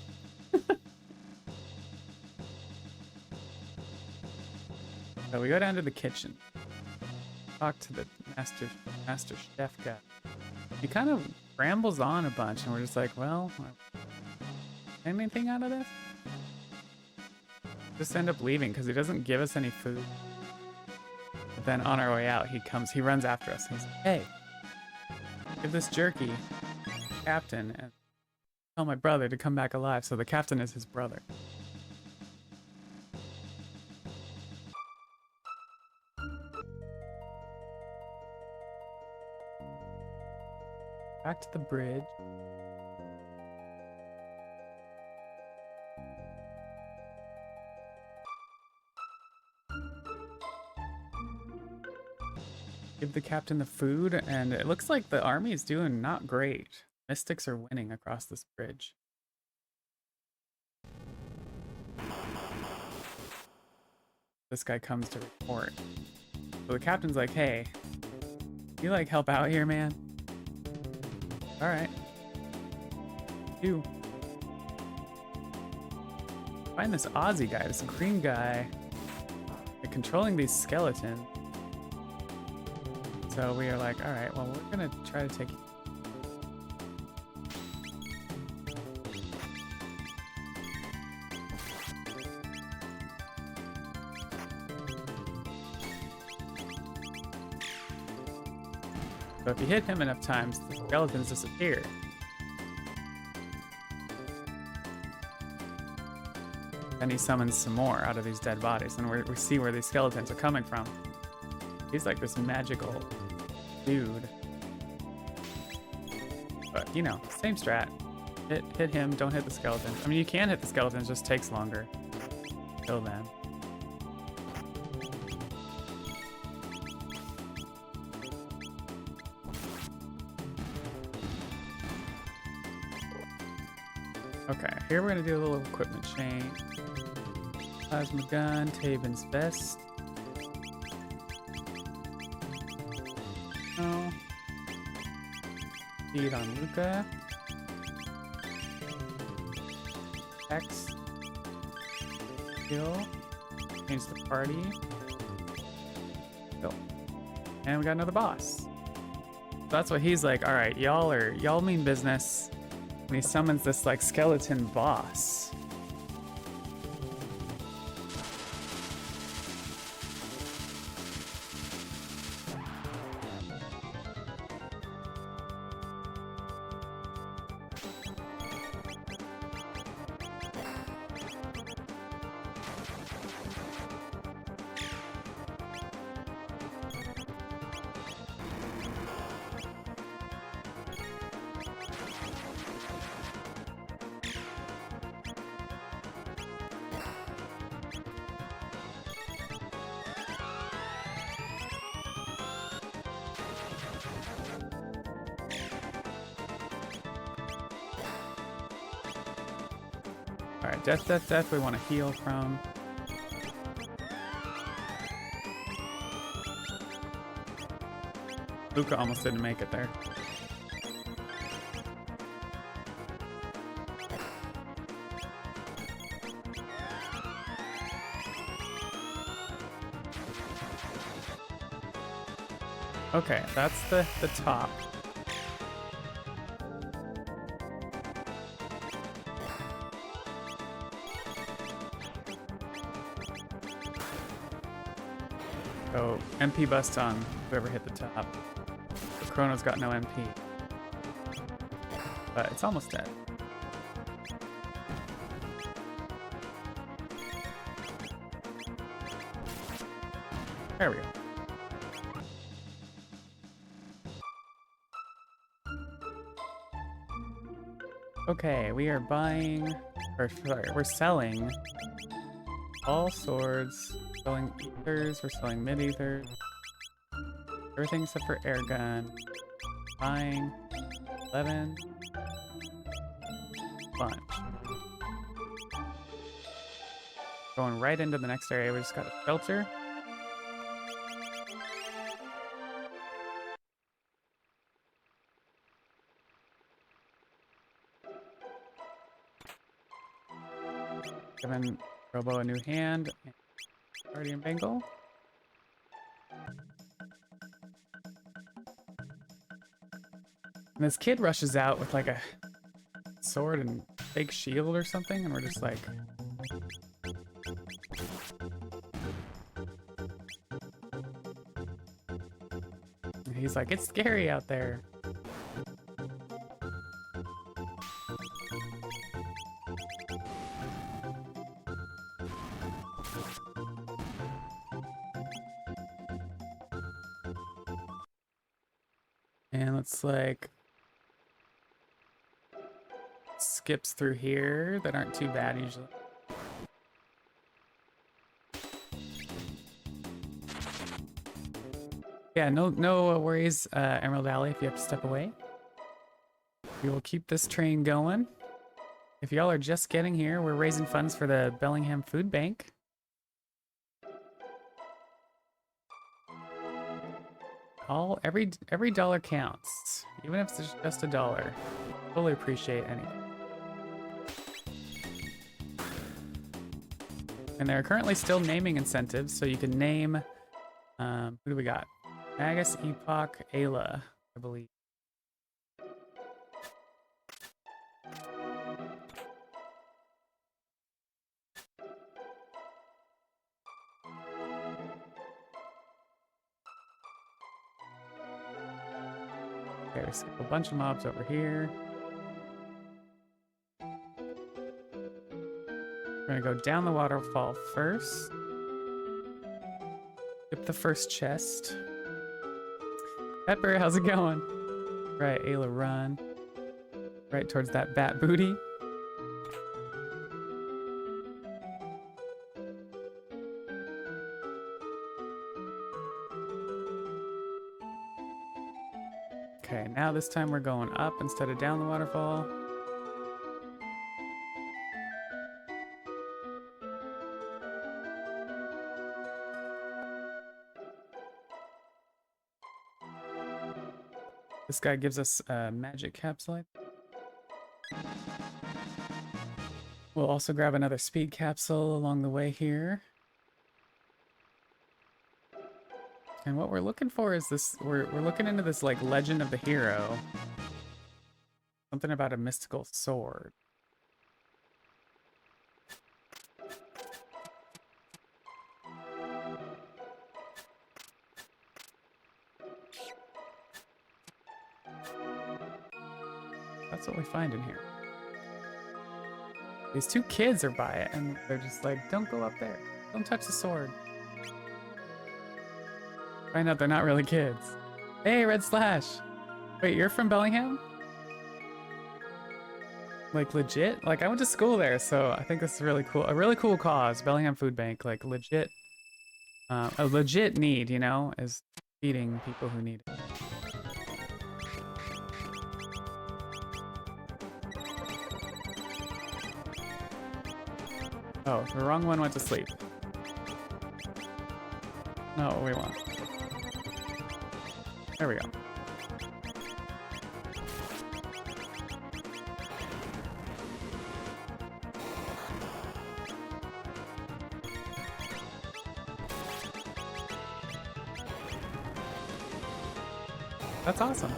So we go down to the kitchen. Talk to the master chef guy. He kind of rambles on a bunch, and we're just like, well, anything out of this? Just end up leaving because he doesn't give us any food. But then on our way out, he runs after us. He's like, hey, give this jerky to the captain and tell my brother to come back alive. So the captain is his brother. Back to the bridge. Give the captain the food, and it looks like the army is doing not great. Mystics are winning across this bridge. This guy comes to report. So the captain's like, hey, you like help out here, man? All right. You. Find this Aussie guy, this green guy, controlling these skeletons. So we are like, all right, well, we're gonna try to take. So if you hit him enough times, the skeletons disappear. Then he summons some more out of these dead bodies, and we see where these skeletons are coming from. He's like this magical dude. But, you know, same strat. Hit him, don't hit the skeletons. I mean, you can hit the skeletons, just takes longer. Kill them. Okay, here we're gonna do a little equipment change. Plasma gun, Taven's vest. Oh. Feed on Luca. X. Kill. Change the party. Kill. And we got another boss. So that's what he's like, alright, y'all mean business. And he summons this like skeleton boss. Alright, death we want to heal from. Luca almost didn't make it there. Okay, that's the top. So MP bust on whoever hit the top. The Chrono's got no MP. But it's almost dead. There we go. Okay, we are buying, or sorry, we're selling all swords, selling ethers, we're selling mid-ethers, everything except for air gun, buying 11, bunch. Going right into the next area, we just got a shelter. Giving Robo a new hand. Guardian Bangle. And this kid rushes out with like a sword and fake shield or something, and we're just like... And he's like, it's scary out there. And let's like skips through here that aren't too bad usually. Yeah, no worries, Emerald Alley, if you have to step away. We will keep this train going. If y'all are just getting here, we're raising funds for the Bellingham Food Bank. Every dollar counts, even if it's just $1. Totally appreciate anything. And there are currently still naming incentives, so you can name. Who do we got? Magus, Epoch, Ayla, I believe. Okay, we skip a bunch of mobs over here. We're gonna go down the waterfall first. Skip the first chest. Pepper, how's it going? Right, Ayla, run. Right towards that bat booty. Okay, now this time we're going up instead of down the waterfall. This guy gives us a magic capsule. We'll also grab another speed capsule along the way here. And what we're looking for is this, we're looking into this like legend of the hero. Something about a mystical sword. That's what we find in here. These two kids are by it and they're just like, don't go up there. Don't touch the sword. Find out they're not really kids. Hey, Red Slash. Wait, you're from Bellingham? Like legit? Like I went to school there, so I think this is really cool. A really cool cause, Bellingham Food Bank, like legit, a legit need, you know, is feeding people who need it. Oh, the wrong one went to sleep. Not what we want. There we go. That's awesome.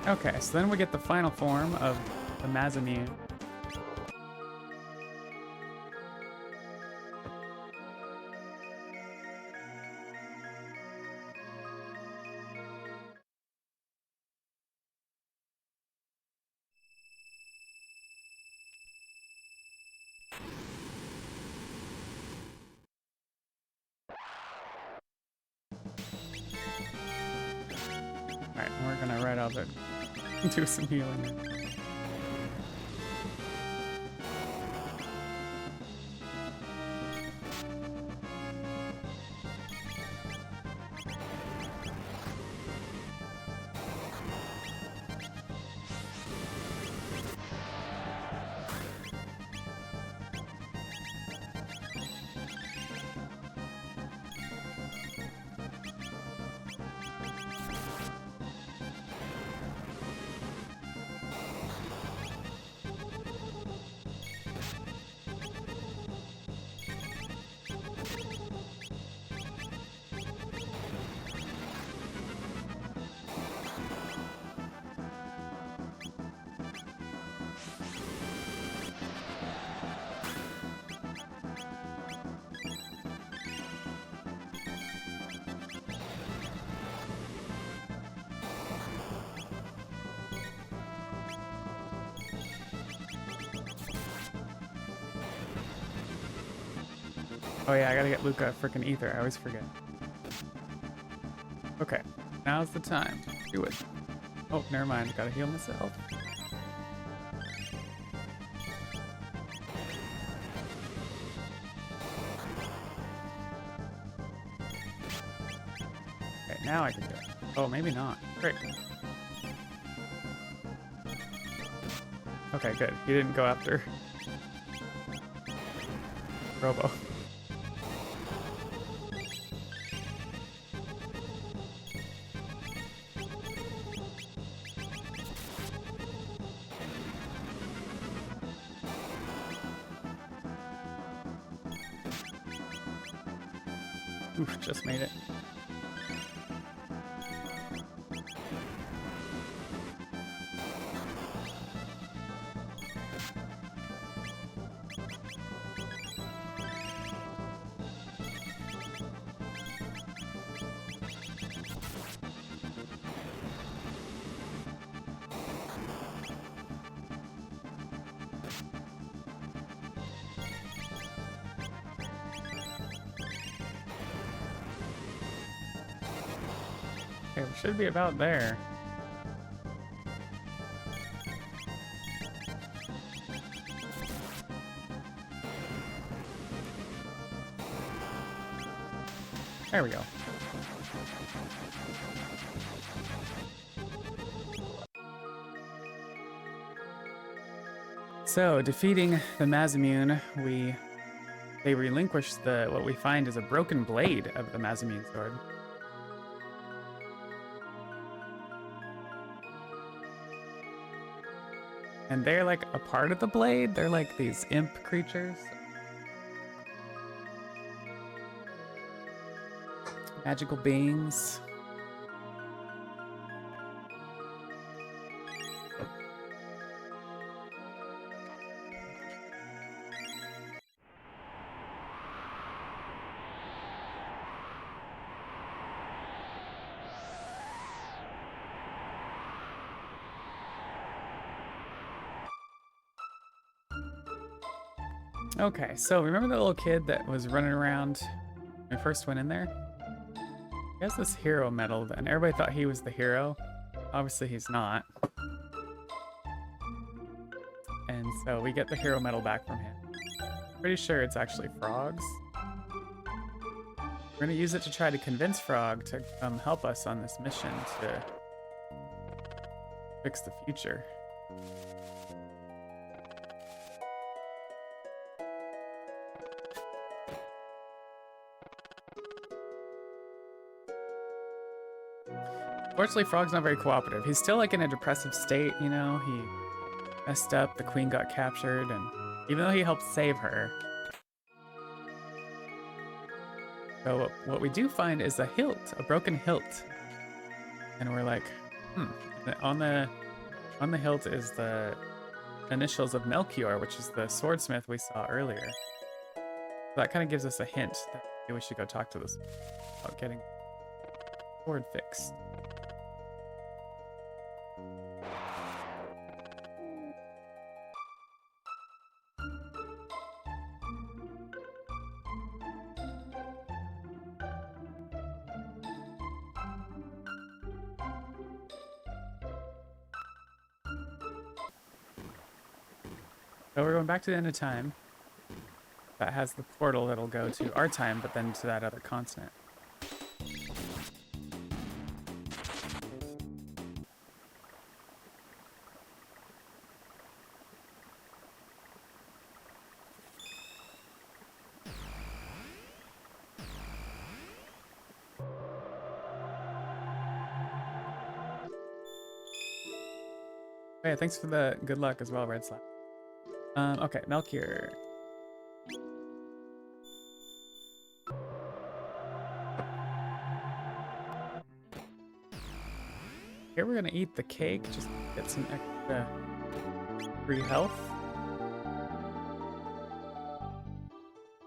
Okay, so then we get the final form of the Masamune. Alright, we're gonna ride out there. Do some healing. Oh yeah, I gotta get Luca a freaking ether. I always forget. Okay. Now's the time. Do it. Oh, never mind. Gotta heal myself. Okay, now I can do it. Oh, maybe not. Great. Okay, good. He didn't go after Robo. Oof, just made it. Okay, we should be about there. There we go. So, defeating the Mazimune, they relinquish what we find is a broken blade of the Mazimune sword. And they're like a part of the blade. They're like these imp creatures. Magical beings. Okay, so remember the little kid that was running around when we first went in there? He has this hero medal, and everybody thought he was the hero. Obviously, he's not. And so we get the hero medal back from him. Pretty sure it's actually Frog's. We're gonna use it to try to convince Frog to come help us on this mission to fix the future. Fortunately, Frog's not very cooperative. He's still like in a depressive state, you know? He messed up, the queen got captured, and even though he helped save her. So what we do find is a hilt, a broken hilt. And we're like, on the hilt is the initials of Melchior, which is the swordsmith we saw earlier. So that kind of gives us a hint that maybe we should go talk to this about getting the sword fixed. So we're going back to the end of time. That has the portal that'll go to our time, but then to that other continent. Oh yeah, thanks for the good luck as well, Red Slap. Okay, Melchior. Here we're gonna eat the cake, just get some extra free health.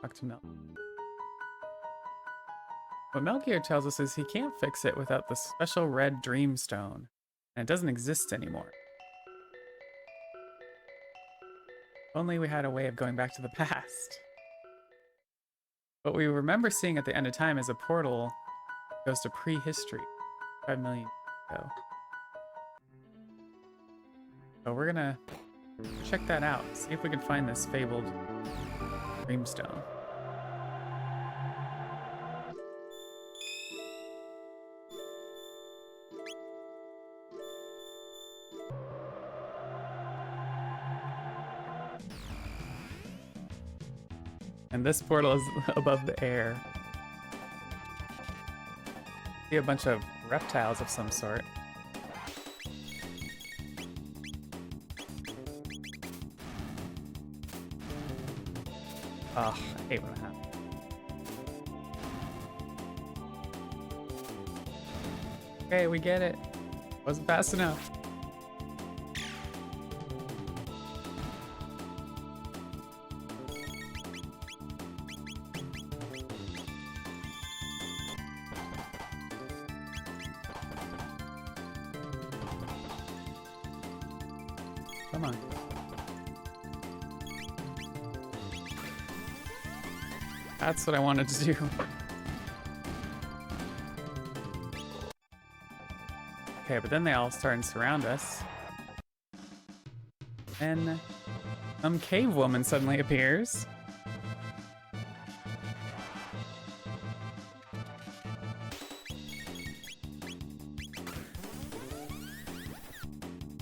Talk to Mel. What Melchior tells us is he can't fix it without the special red dreamstone, and it doesn't exist anymore. If only we had a way of going back to the past. What we remember seeing at the end of time is a portal that goes to prehistory. 5 million ago. So we're gonna check that out. See if we can find this fabled dreamstone. And this portal is above the air. See a bunch of reptiles of some sort. Ugh, I hate when that happens. Okay, we get it. Wasn't fast enough. Come on. That's what I wanted to do. Okay, but then they all start and surround us. Then some cave woman suddenly appears.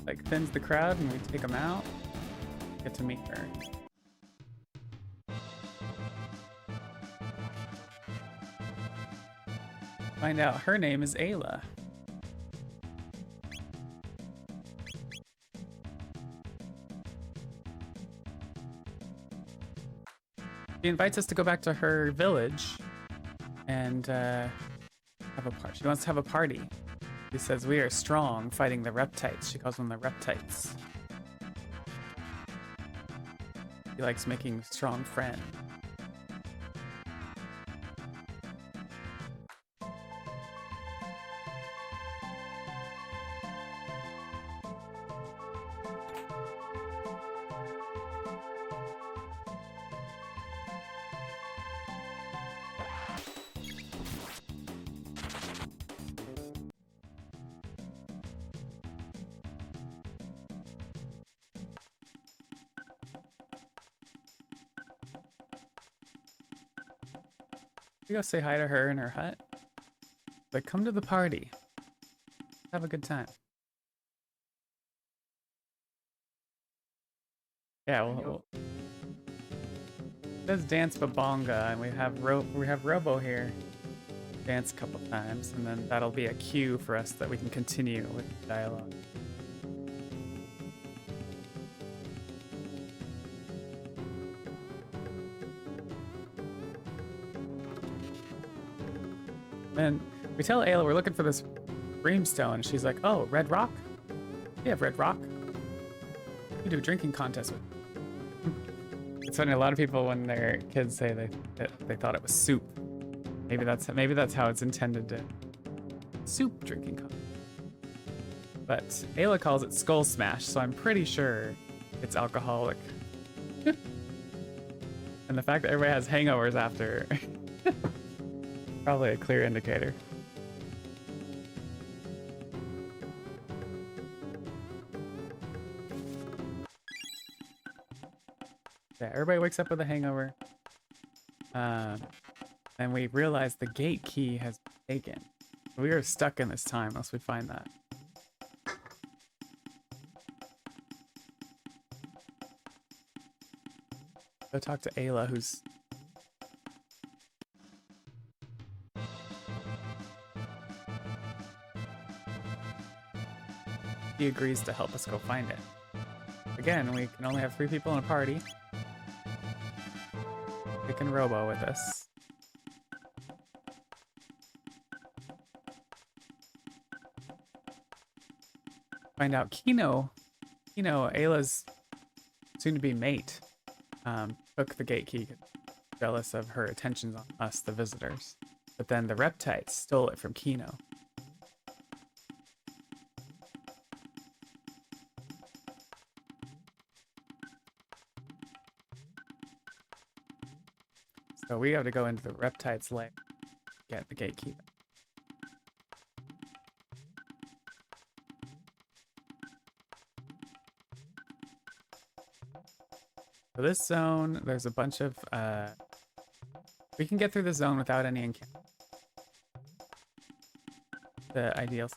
Like thins the crowd and we take them out. Get to meet her. Find out her name is Ayla. She invites us to go back to her village and have a party. She wants to have a party. She says we are strong fighting the reptites. She calls them the reptites. She likes making strong friends. We go say hi to her in her hut. Like, come to the party. Have a good time. Yeah, it says dance babonga, and we have Robo here. Dance a couple times, and then that'll be a cue for us that we can continue with the dialogue. And we tell Ayla we're looking for this brimstone, and she's like, oh, red rock? We have red rock. We do a drinking contest with it. It's funny, a lot of people when their kids say they thought it was soup. Maybe that's how it's intended to soup drinking contest. But Ayla calls it skull smash, so I'm pretty sure it's alcoholic. And the fact that everybody has hangovers after probably a clear indicator. Yeah, everybody wakes up with a hangover. And we realize the gate key has been taken. We are stuck in this time unless we find that. Go talk to Ayla, who's... He agrees to help us go find it. Again, we can only have 3 people in a party. Pick and Robo with us. Find out Kino, Ayla's soon-to-be mate, took the gate key, jealous of her attentions on us, the visitors. But then the reptites stole it from Kino. So we have to go into the reptites' lair, get the gatekeeper. So this zone, there's a bunch of we can get through the zone without any the ideals.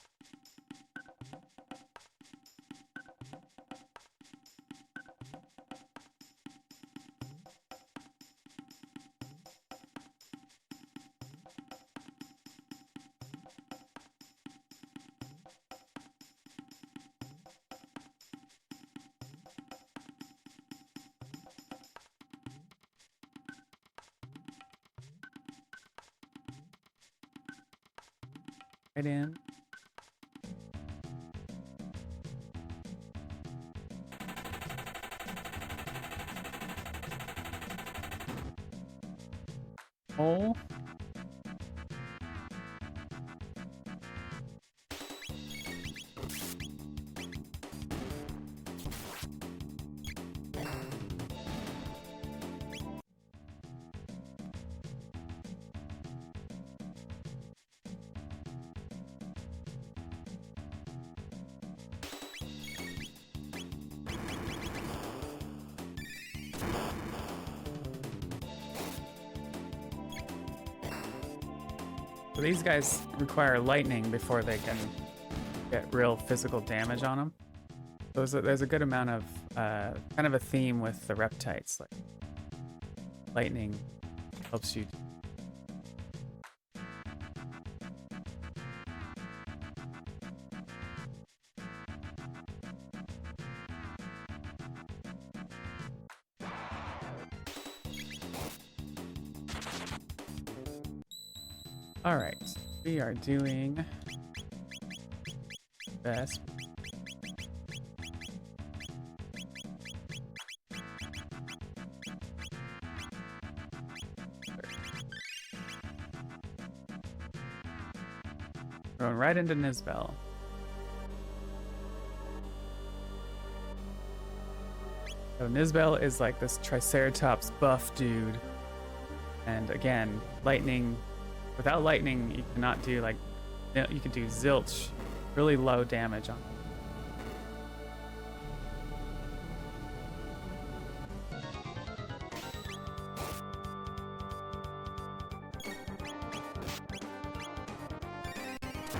Right in. Oh. So these guys require lightning before they can get real physical damage on them. So there's a good amount of kind of a theme with the reptites. Like lightning helps you. All right, we are doing best. Going right into Nizbel. So Nizbel is like this Triceratops buff dude. And again, lightning. Without lightning, you cannot do like, you can do zilch, really low damage on it.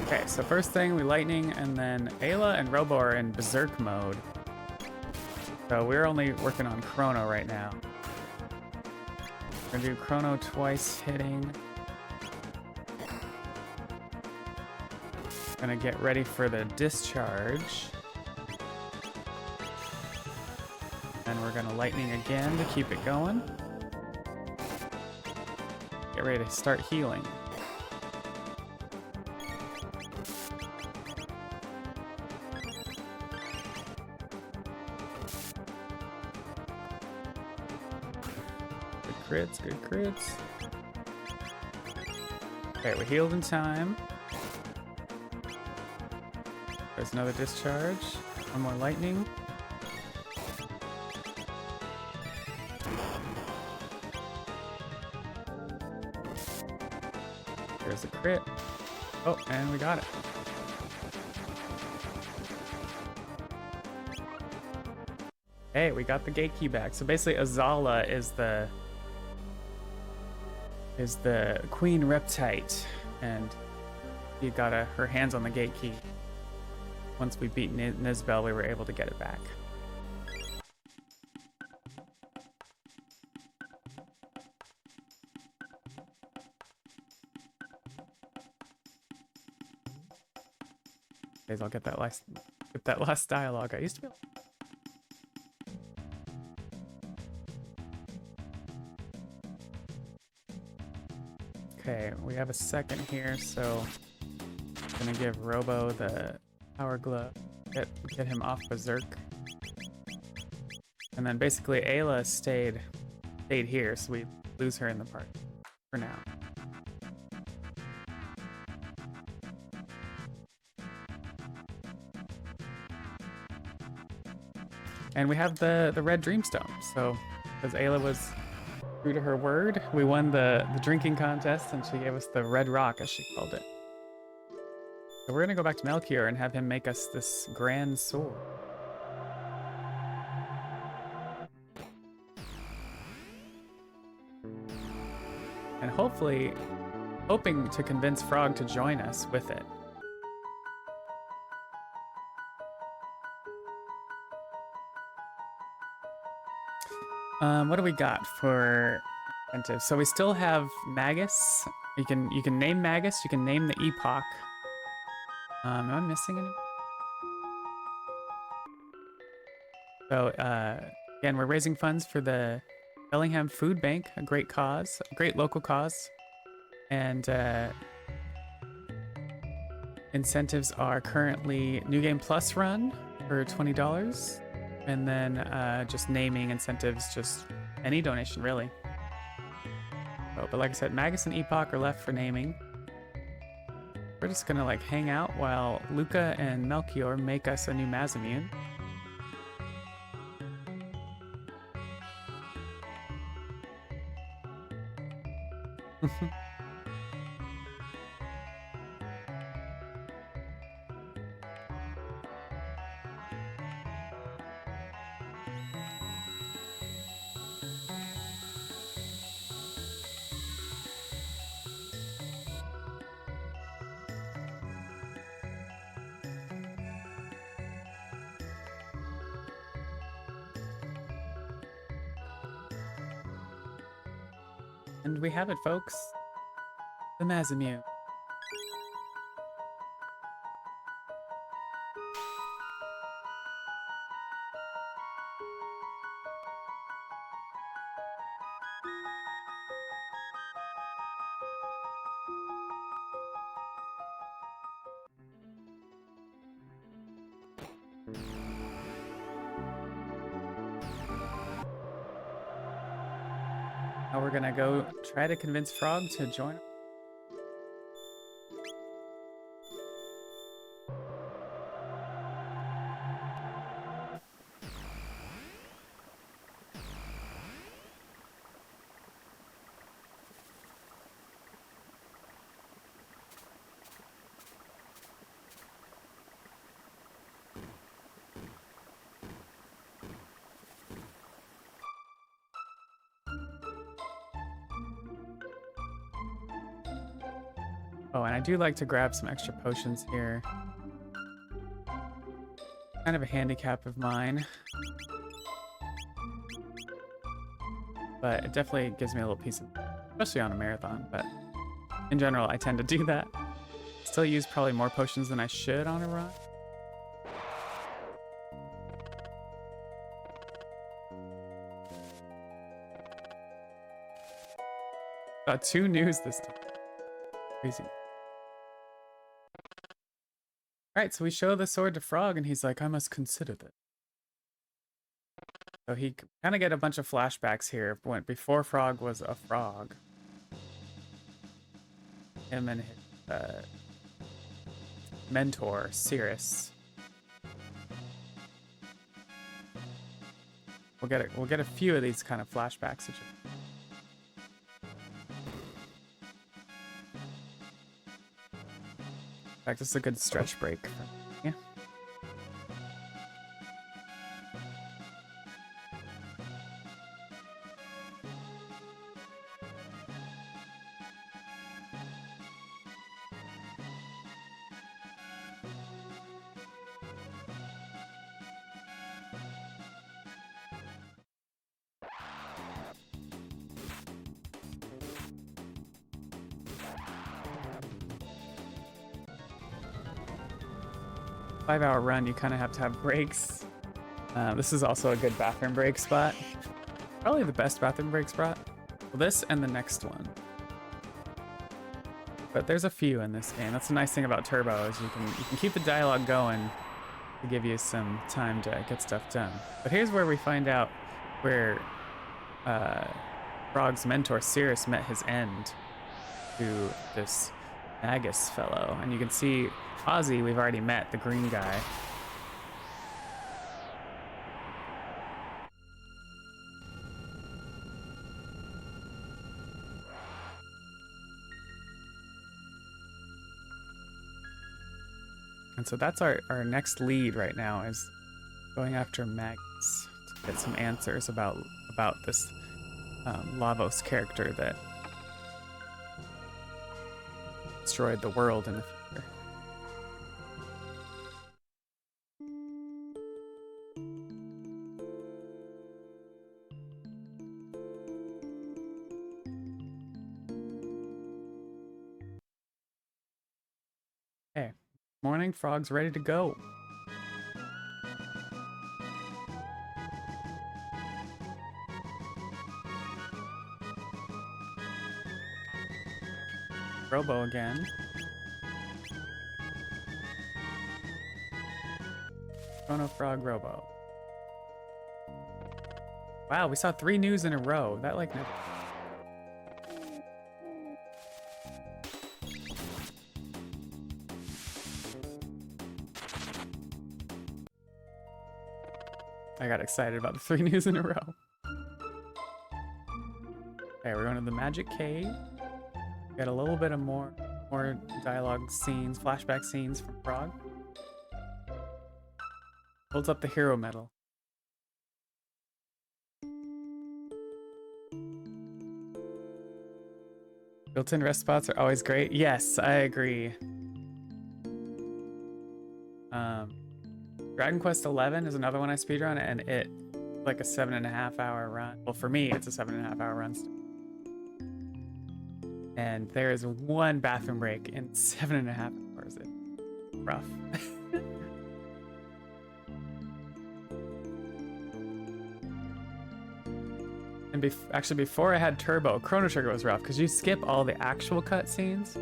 Okay, so first thing we lightning, and then Ayla and Robo are in berserk mode. So we're only working on Chrono right now. We're gonna do Chrono twice hitting. Gonna get ready for the discharge. And we're gonna lightning again to keep it going. Get ready to start healing. Good crits, good crits. Okay, we healed in time. There's another discharge. One more lightning. There's a crit. Oh, and we got it. Hey, we got the gate key back. So basically Azala is the queen reptite, and you got her hands on the gate key. Once we beat Nizbel, we were able to get it back. Guys, I'll get that last dialogue. I used to be. Okay, we have a second here, so I'm gonna give Robo the Power Glove, get him off Berserk. And then basically Ayla stayed here, so we lose her in the party for now. And we have the Red Dreamstone, so because Ayla was true to her word, we won the drinking contest, and she gave us the Red Rock, as she called it. So we're gonna go back to Melchior and have him make us this grand sword. and hopefully hoping to convince Frog to join us with it. What do we got for incentives? So we still have Magus. You can name Magus. You can name the epoch. Am I missing any? So again, we're raising funds for the Bellingham Food Bank, a great cause, a great local cause, and incentives are currently New Game Plus run for $20. And then just naming incentives, just any donation, really. Oh, but like I said, Magus and Epoch are left for naming. We're just gonna like hang out while Luca and Melchior make us a new Mazimune. And we have it, folks. The Mazimune. Now we're gonna go try to convince Frog to join. Oh, and I do like to grab some extra potions here. Kind of a handicap of mine. But it definitely gives me a little piece of, especially on a marathon, but in general, I tend to do that. Still use probably more potions than I should on a run. Got 2 news this time. Crazy. Alright, so we show the sword to Frog, and he's like, I must consider this. So he kind of get a bunch of flashbacks here when before Frog was a frog. Him and his mentor, Cirrus. We'll get a few of these kind of flashbacks. In fact, this is a good stretch break. Yeah. Five-hour run, you kind of have to have breaks. This is also a good bathroom break spot. Probably the best bathroom break spot. Well, this and the next one. But there's a few in this game. That's the nice thing about Turbo is you can keep the dialogue going to give you some time to get stuff done. But here's where we find out where Frog's mentor Cirrus met his end to this Magus fellow, and you can see Ozzy we've already met, the green guy. And so that's our next lead right now, is going after Magus to get some answers about this Lavos character that destroyed the world in the future. Okay, morning, frog's ready to go. Robo again. Chrono Frog Robo. Wow, we saw 3 news in a row. That like never. I got excited about the 3 news in a row. Okay, we're going to the Magic Cave. Got a little bit of more dialogue scenes, flashback scenes from Frog. Holds up the hero medal. Built-in rest spots are always great. Yes, I agree. Dragon Quest XI is another one I speedrun, and it like a 7.5 hour run. Well, for me, it's a 7.5 hour run. And there is one bathroom break in 7.5 hours. It's rough. And actually, before I had Turbo, Chrono Trigger was rough because you skip all the actual cutscenes.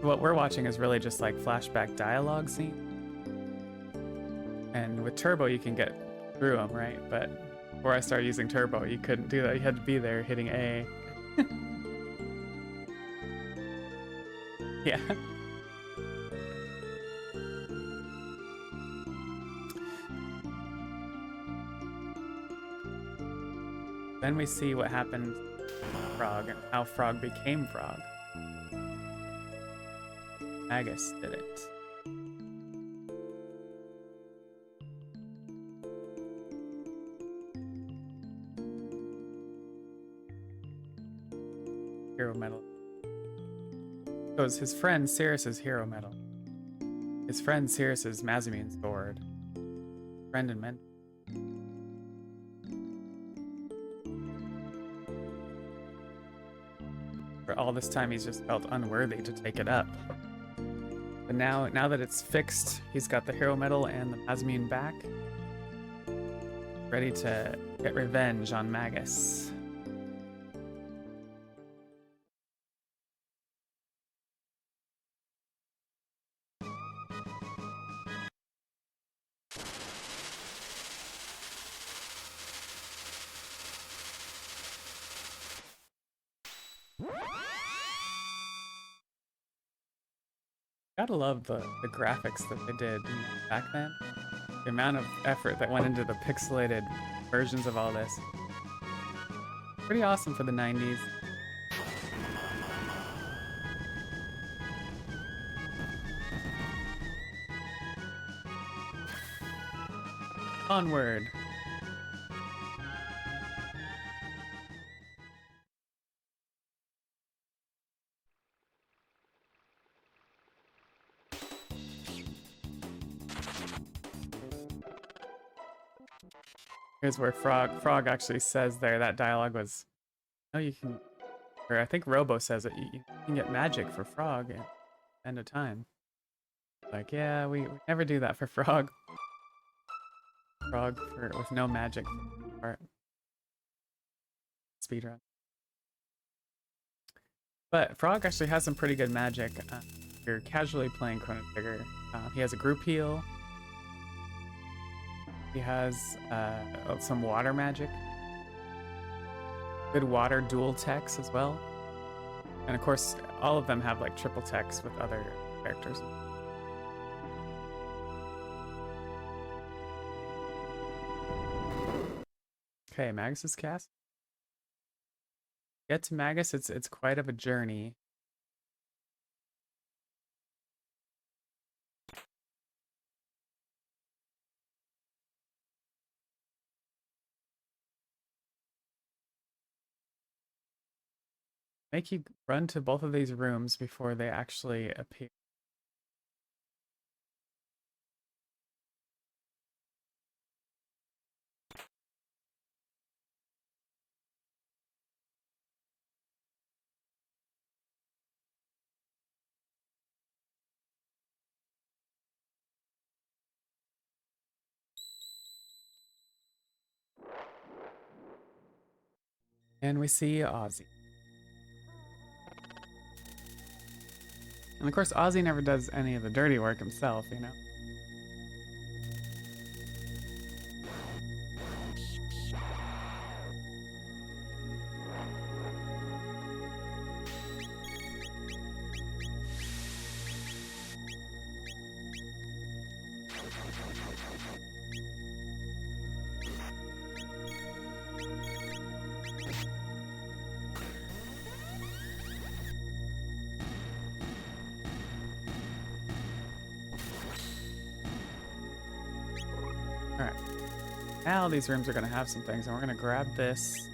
What we're watching is really just like flashback dialogue scenes. And with Turbo, you can get through them, right? But before I started using Turbo, you couldn't do that. You had to be there hitting A. Yeah. Then we see what happened to Frog and how Frog became Frog. Magus did it. Hero medal. So it's his friend Cirrus's hero medal. His friend Cirrus's Mazamune's sword. Friend and mentor. For all this time, he's just felt unworthy to take it up. But now that it's fixed, he's got the hero medal and the Mazamune back. Ready to get revenge on Magus. Gotta love the graphics that they did back then. The amount of effort that went into the pixelated versions of all this. Pretty awesome for the 90s. Onward. Here's where Frog actually says there that dialogue was, oh, you can, or I think Robo says it, you can get magic for Frog at the end of time. Like, yeah, we never do that for Frog. Frog with no magic part. Speedrun. But Frog actually has some pretty good magic. If you're casually playing Chrono Trigger, he has a group heal. He has some water magic. Good water dual techs as well. And of course, all of them have like triple techs with other characters. Okay, Magus's cast. Get to Magus, it's quite of a journey. make you run to both of these rooms before they actually appear. And we see Ozzy. And of course, Ozzy never does any of the dirty work himself, you know? Alright. Now these rooms are going to have some things, and we're going to grab this.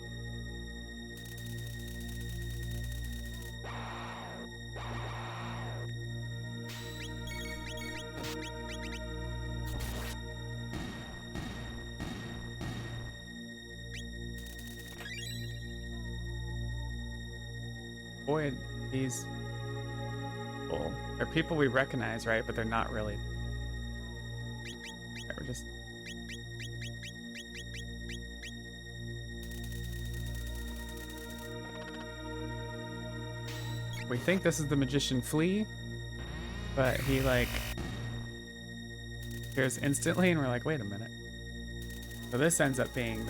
Boy, these people. They're people we recognize, right? But they're not really. Okay, we're just. We think this is the magician Flea, but he like appears instantly, and we're like, wait a minute. So this ends up being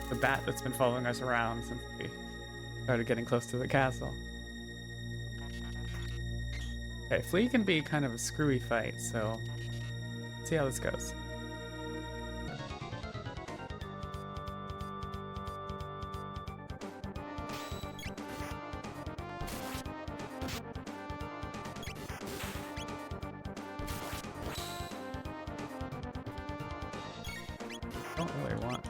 the bat that's been following us around since we started getting close to the castle. Okay, Flea can be kind of a screwy fight, so let's see how this goes. Don't really want.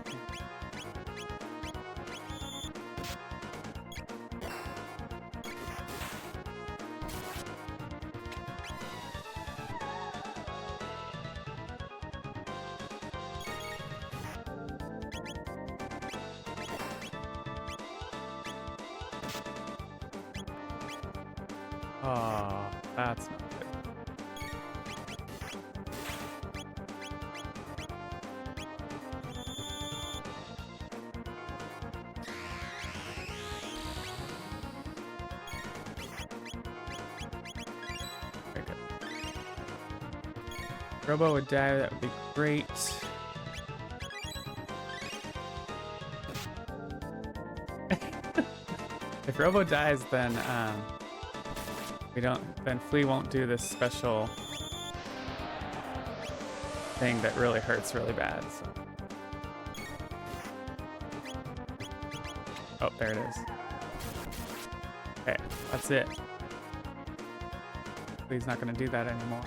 Oh, that's not good. Okay, good. Robo would die, that would be great. If Robo dies, then then Flea won't do this special thing that really hurts really bad. So. Oh, there it is. Okay, that's it. Flea's not gonna do that anymore.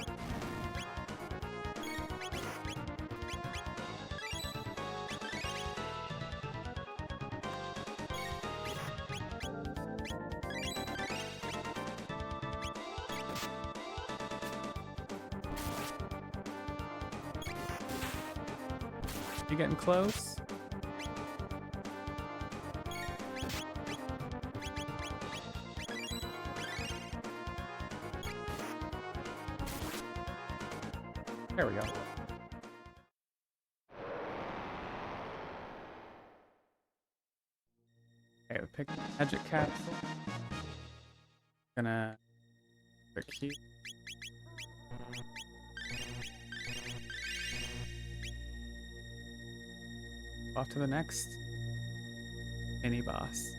You getting close? There we go. Okay, we pick the magic capsule. Gonna click here. Off to the next mini boss.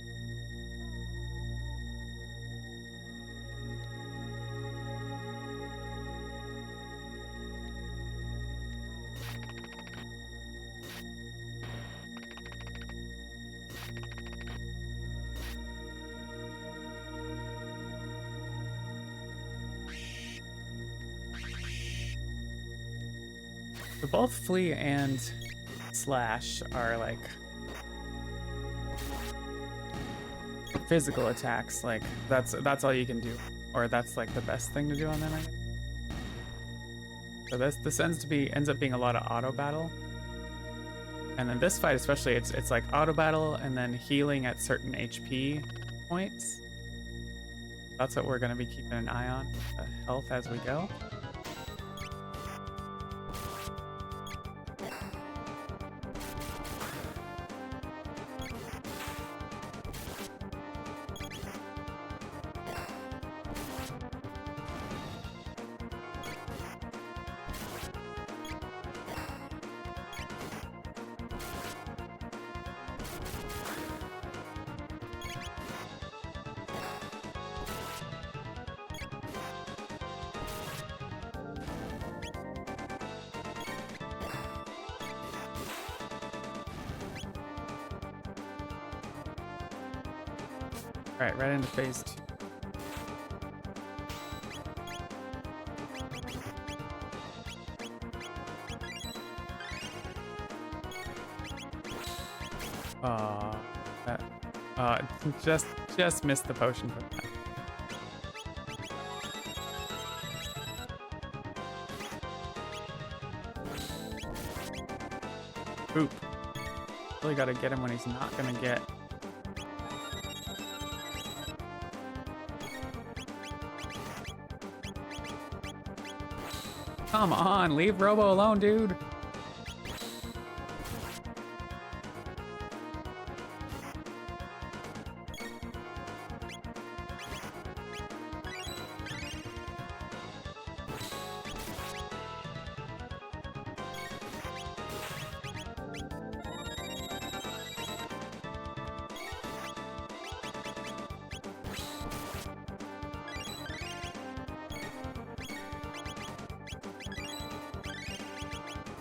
So both Flea and Slash are like physical attacks, like that's all you can do, or that's like the best thing to do on them, I guess. So this ends up being a lot of auto battle. And then this fight especially, it's like auto battle and then healing at certain HP points. That's what we're gonna be keeping an eye on, health as we go. All right, right into phase 2. Just missed the potion for that. Oop. Really gotta get him when he's not gonna get. Come on, leave Robo alone, dude.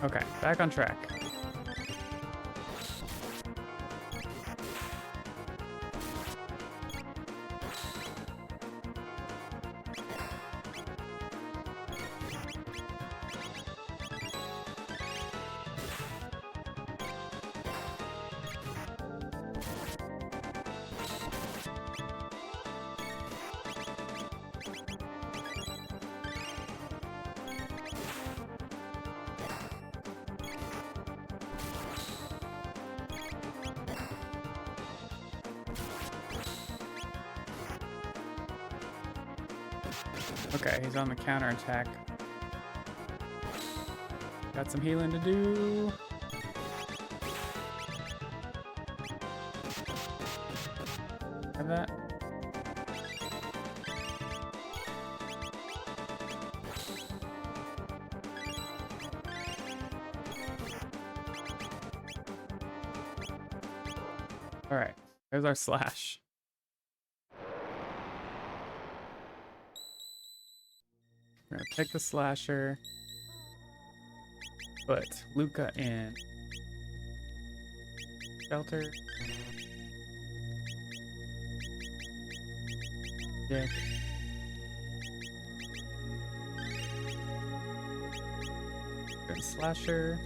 Okay, back on track. Okay, he's on the counterattack. Got some healing to do. Have that. All right, there's our slash. We're gonna pick the slasher, put Luca in shelter, Dick, good slasher,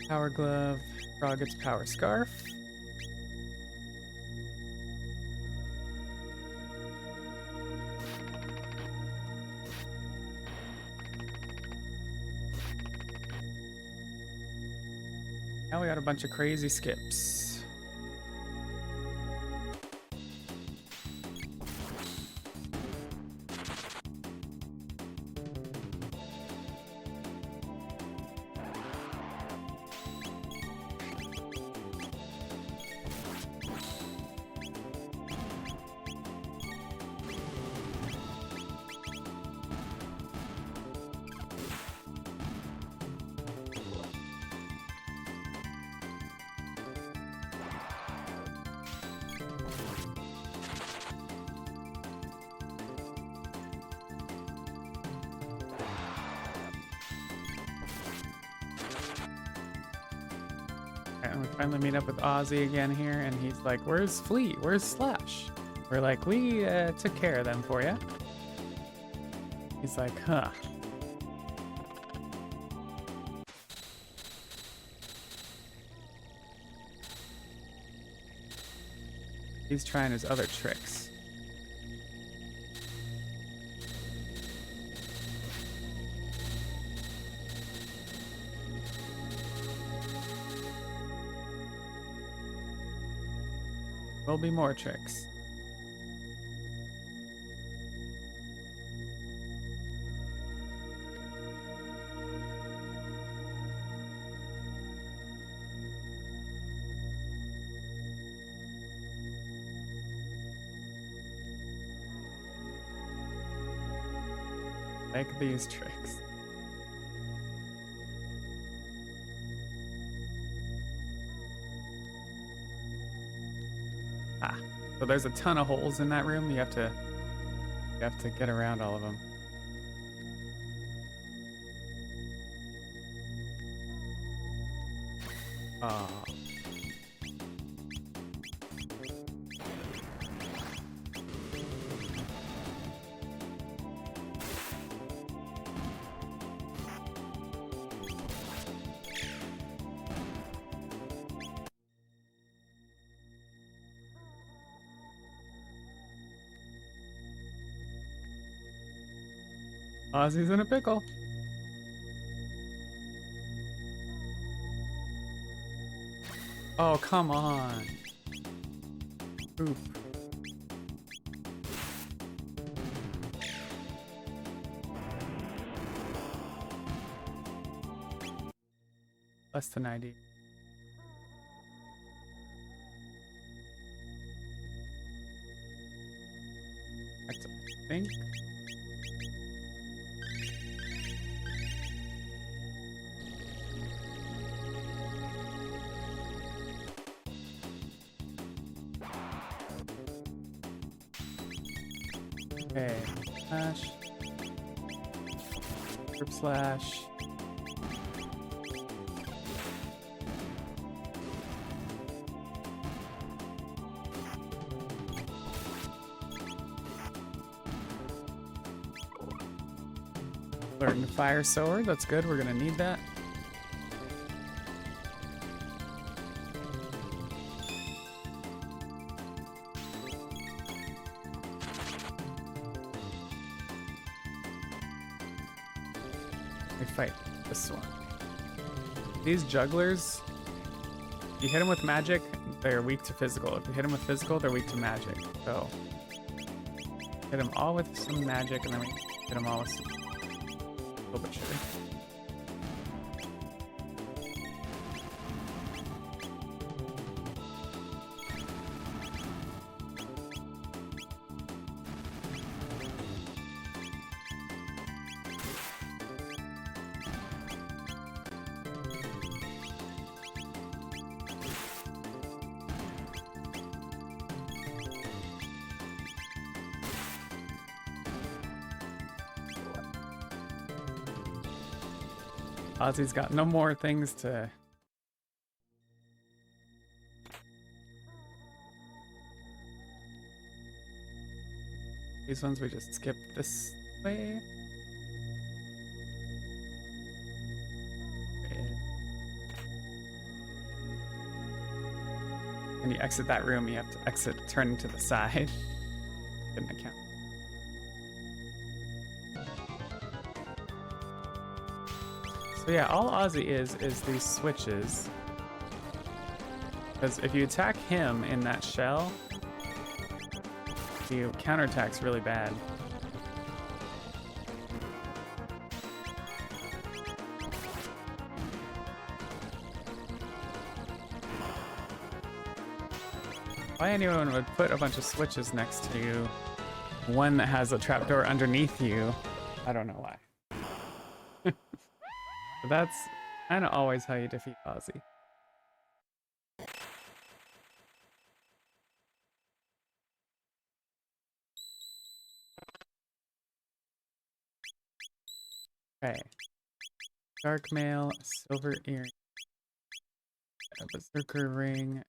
power glove, Frog gets power scarf. Now we got a bunch of crazy skips. And we finally meet up with Ozzy again here, and he's like, where's Fleet? Where's Slash? We're like, we took care of them for you. He's like, huh. He's trying his other tricks. There'll be more tricks. Like these tricks. Ah, so there's a ton of holes in that room. You have to get around all of them. Oh. Ozzy's in a pickle. Oh, come on. Oop. Less than 90. That's, I think. Okay, slash, group slash. Learn fire sword, that's good, we're gonna need that. Fight this one. These jugglers, you hit them with magic, they're weak to physical. If you hit them with physical, they're weak to magic. So hit them all with some magic, and then we hit them all with some a little bit sugar. Ozzy's got no more things to... These ones we just skip this way. When you exit that room, you have to exit, turn to the side. Didn't account. So yeah, all Ozzy is these switches. Because if you attack him in that shell, the counterattack's really bad. Why anyone would put a bunch of switches next to you, one that has a trapdoor underneath you, I don't know why. But that's kind of always how you defeat Ozzy. Okay. Dark mail, a silver earring, a berserker ring.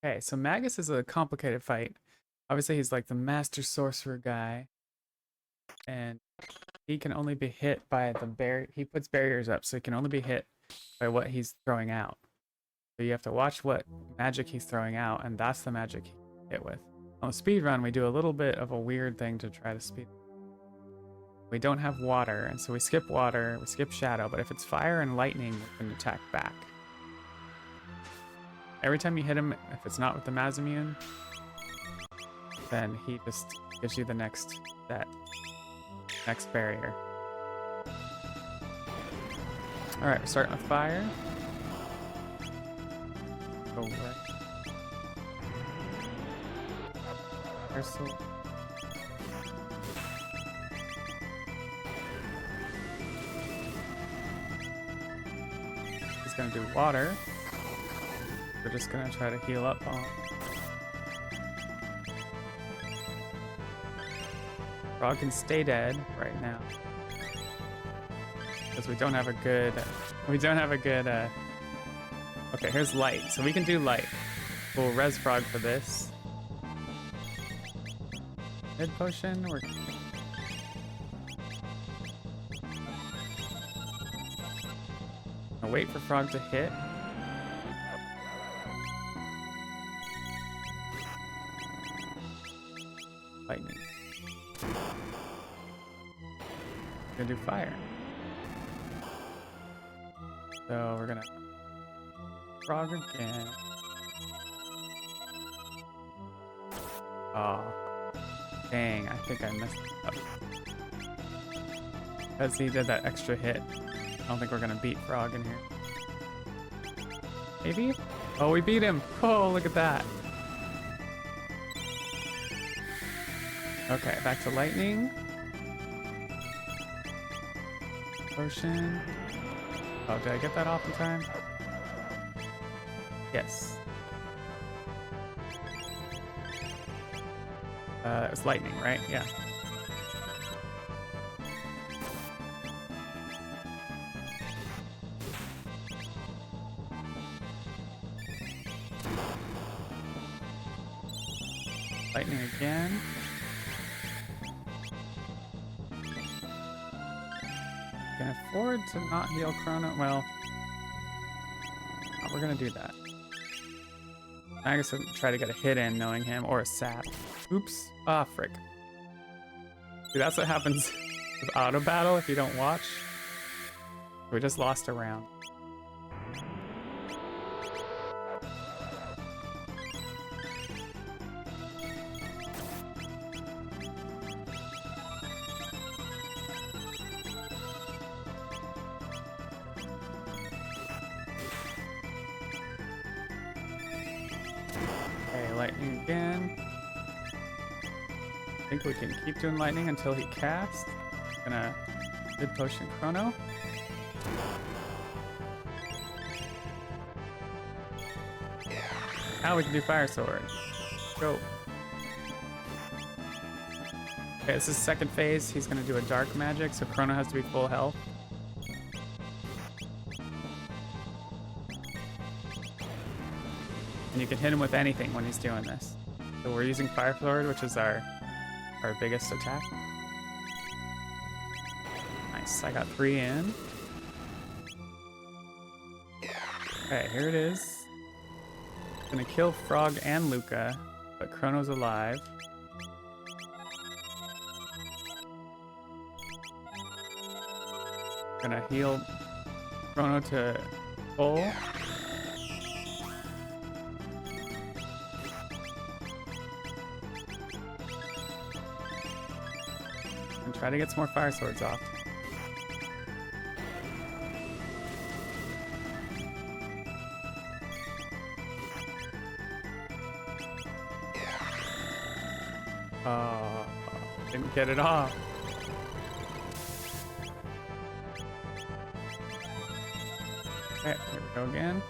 Okay, so Magus is a complicated fight. Obviously, he's like the master sorcerer guy, and he can only be hit by the he puts barriers up, so he can only be hit by what he's throwing out. So you have to watch what magic he's throwing out, and that's the magic he hit with. On a speed run, we do a little bit of a weird thing to try to speed. We don't have water, and so we skip water, we skip shadow, but if it's fire and lightning, we can attack back. Every time you hit him, if it's not with the Mazimmune, then he just gives you the next barrier. Alright, we're starting with fire. Go right. Fire sword. He's gonna do water. We're just gonna try to heal up on. Frog can stay dead right now because we don't have a good. Okay, here's light, so we can do light. We'll res frog for this. Mid potion. I'll wait for frog to hit. Lightning. Gonna do fire. So we're gonna frog again. Oh, dang! I think I messed it up because he did that extra hit. I don't think we're gonna beat frog in here. Maybe? Oh, we beat him! Oh, look at that! Okay, back to lightning. Potion. Oh, did I get that off in time? Yes. It's lightning, right? Yeah. Lightning again. Can afford to not heal Chrono. Well, we're gonna do that. I guess I'll try to get a hit in knowing him, or a sap. Oops. Ah, frick. See, that's what happens with auto battle if you don't watch. We just lost a round. Okay, lightning again. I think we can keep doing lightning until he casts. Gonna mid potion Chrono. Now we can do fire sword. Go. Okay, this is second phase. He's gonna do a dark magic, so Chrono has to be full health. And you can hit him with anything when he's doing this. So we're using fire sword, which is our biggest attack. Nice, I got 3 in. Okay, here it is. Gonna kill Frog and Luca, but Chrono's alive. Gonna heal Chrono to full. And try to get some more fire swords off. Oh, didn't get it off. Okay, here we go again.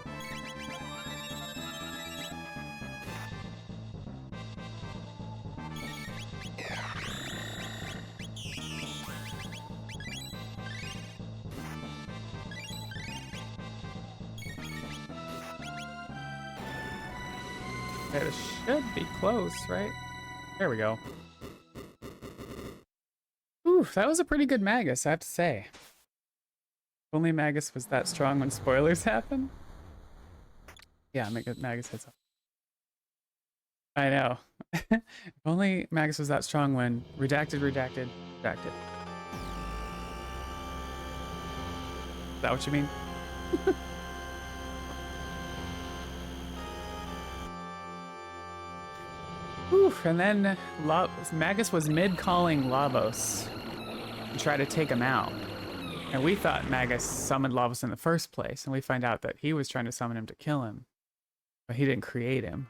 Okay, this should be close, right? There we go. Ooh, that was a pretty good Magus, I have to say. If only Magus was that strong when spoilers happen. Yeah, Magus hits up. I know. If only Magus was that strong when redacted. Is that what you mean? Oof, and then Magus was mid-calling Lavos to try to take him out. And we thought Magus summoned Lavos in the first place, and we find out that he was trying to summon him to kill him, but he didn't create him.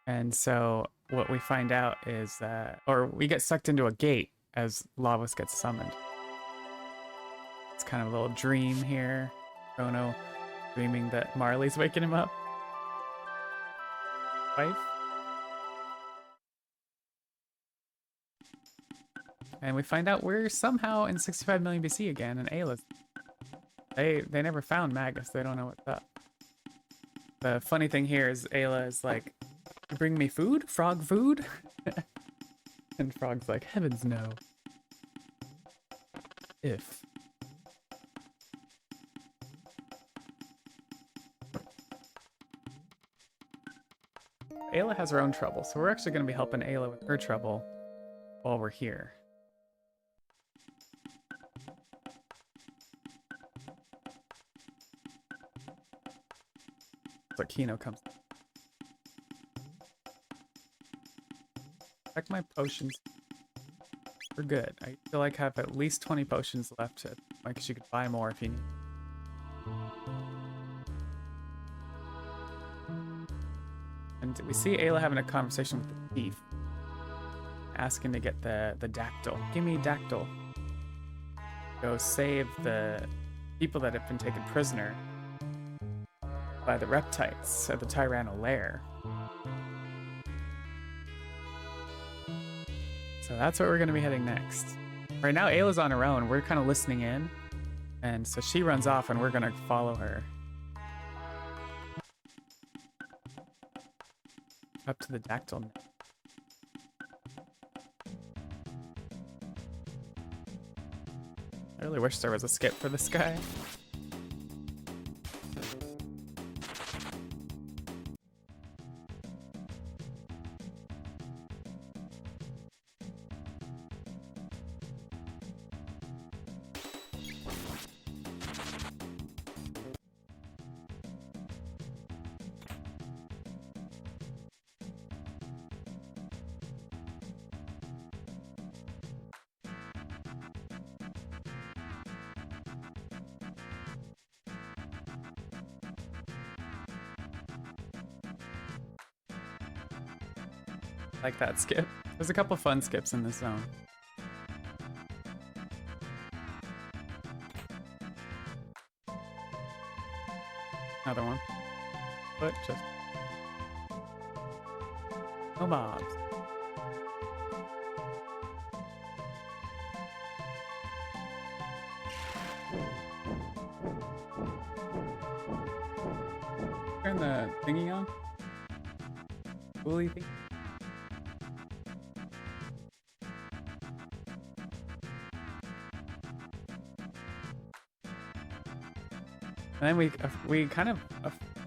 And so what we find out is that, or we get sucked into a gate as Lavos gets summoned. It's kind of a little dream here. Chrono dreaming that Marley's waking him up. Wife. And we find out we're somehow in 65 million BC again, and Ayla's. They never found Magus. They don't know what's up. The funny thing here is Ayla is like, "You bring me food? Frog food?" And Frog's like, "Heavens no. If." Ayla has her own trouble, so we're actually going to be helping Ayla with her trouble while we're here. So Kino comes. Check my potions. We're good. I feel like I have at least 20 potions left, because you could buy more if you need. And we see Ayla having a conversation with the thief, asking to get the dactyl. Give me dactyl. Go save the people that have been taken prisoner by the reptites at the Tyranno lair. So that's where we're going to be heading next. Right now, Ayla's on her own. We're kind of listening in. And so she runs off and we're going to follow her. Up to the dactyl. I really wish there was a skip for this guy. Like that skip. There's a couple fun skips in this zone. Another one. But just no mobs. Turn the thingy on. Woolly thing. And then we kind of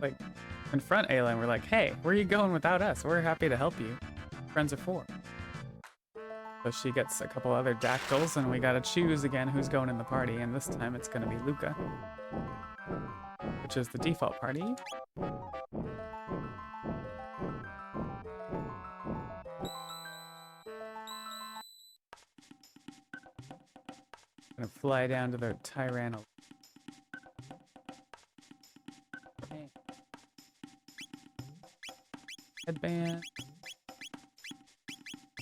like confront Ayla and we're like, "Hey, where are you going without us? We're happy to help you. Friends are for." So she gets a couple other dactyls and we gotta choose again who's going in the party, and this time it's gonna be Luca, which is the default party. Gonna fly down to the Tyranno. Headband,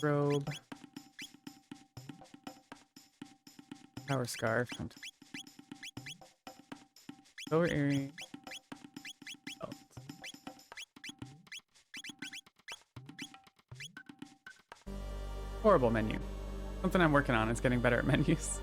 robe, power scarf, silver earring, belt. Horrible menu. Something I'm working on is getting better at menus.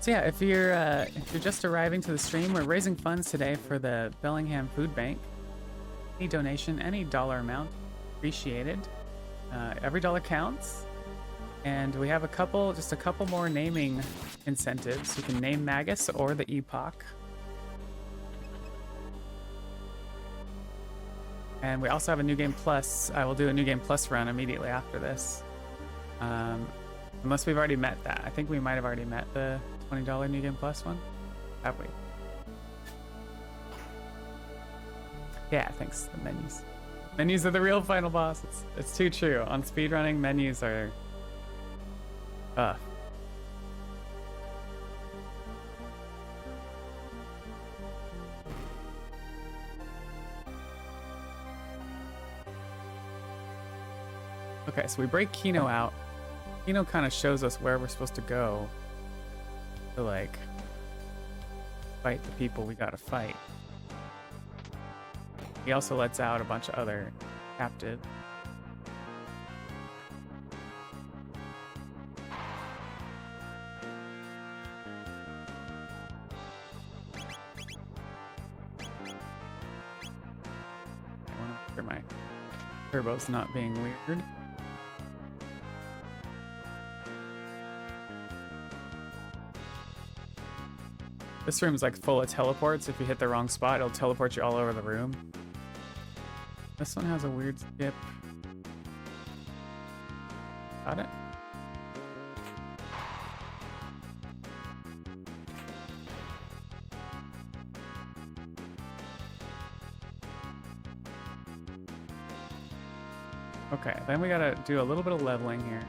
So yeah, if you're just arriving to the stream, we're raising funds today for the Bellingham Food Bank. Any donation, any dollar amount, appreciated. Every dollar counts. And we have just a couple more naming incentives. You can name Magus or the Epoch. And we also have a New Game Plus. I will do a New Game Plus run immediately after this. Unless we've already met that. I think we might have already met the $20 New Game Plus one. Have we? Yeah, thanks. The menus. Menus are the real final boss. It's too true. On speedrunning, menus are... Okay, so we break Kino out. Kino kind of shows us where we're supposed to go to, like, fight the people we gotta fight. He also lets out a bunch of other captives. I want to make sure my turbo's not being weird. This room's like full of teleports. If you hit the wrong spot, it'll teleport you all over the room. This one has a weird skip. Got it? Okay, then we gotta do a little bit of leveling here.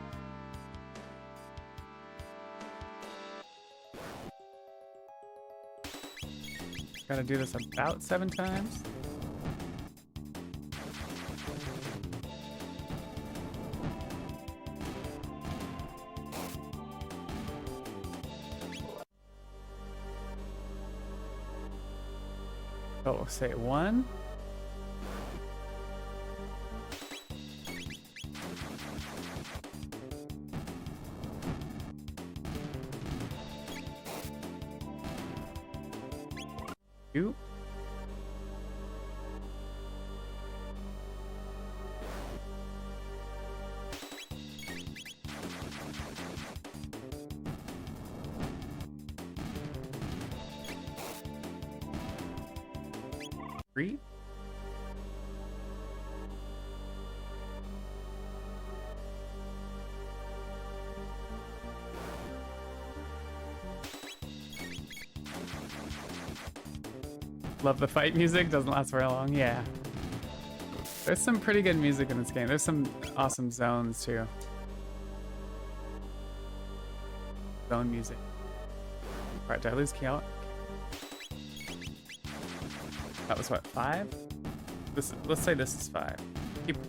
Gotta do this about 7 times. Oh, say 1. Two. Three. Love the fight music, doesn't last very long, yeah. There's some pretty good music in this game. There's some awesome zones too. Zone music. Alright, did I lose Kiel? That was what, 5? Let's say this is 5.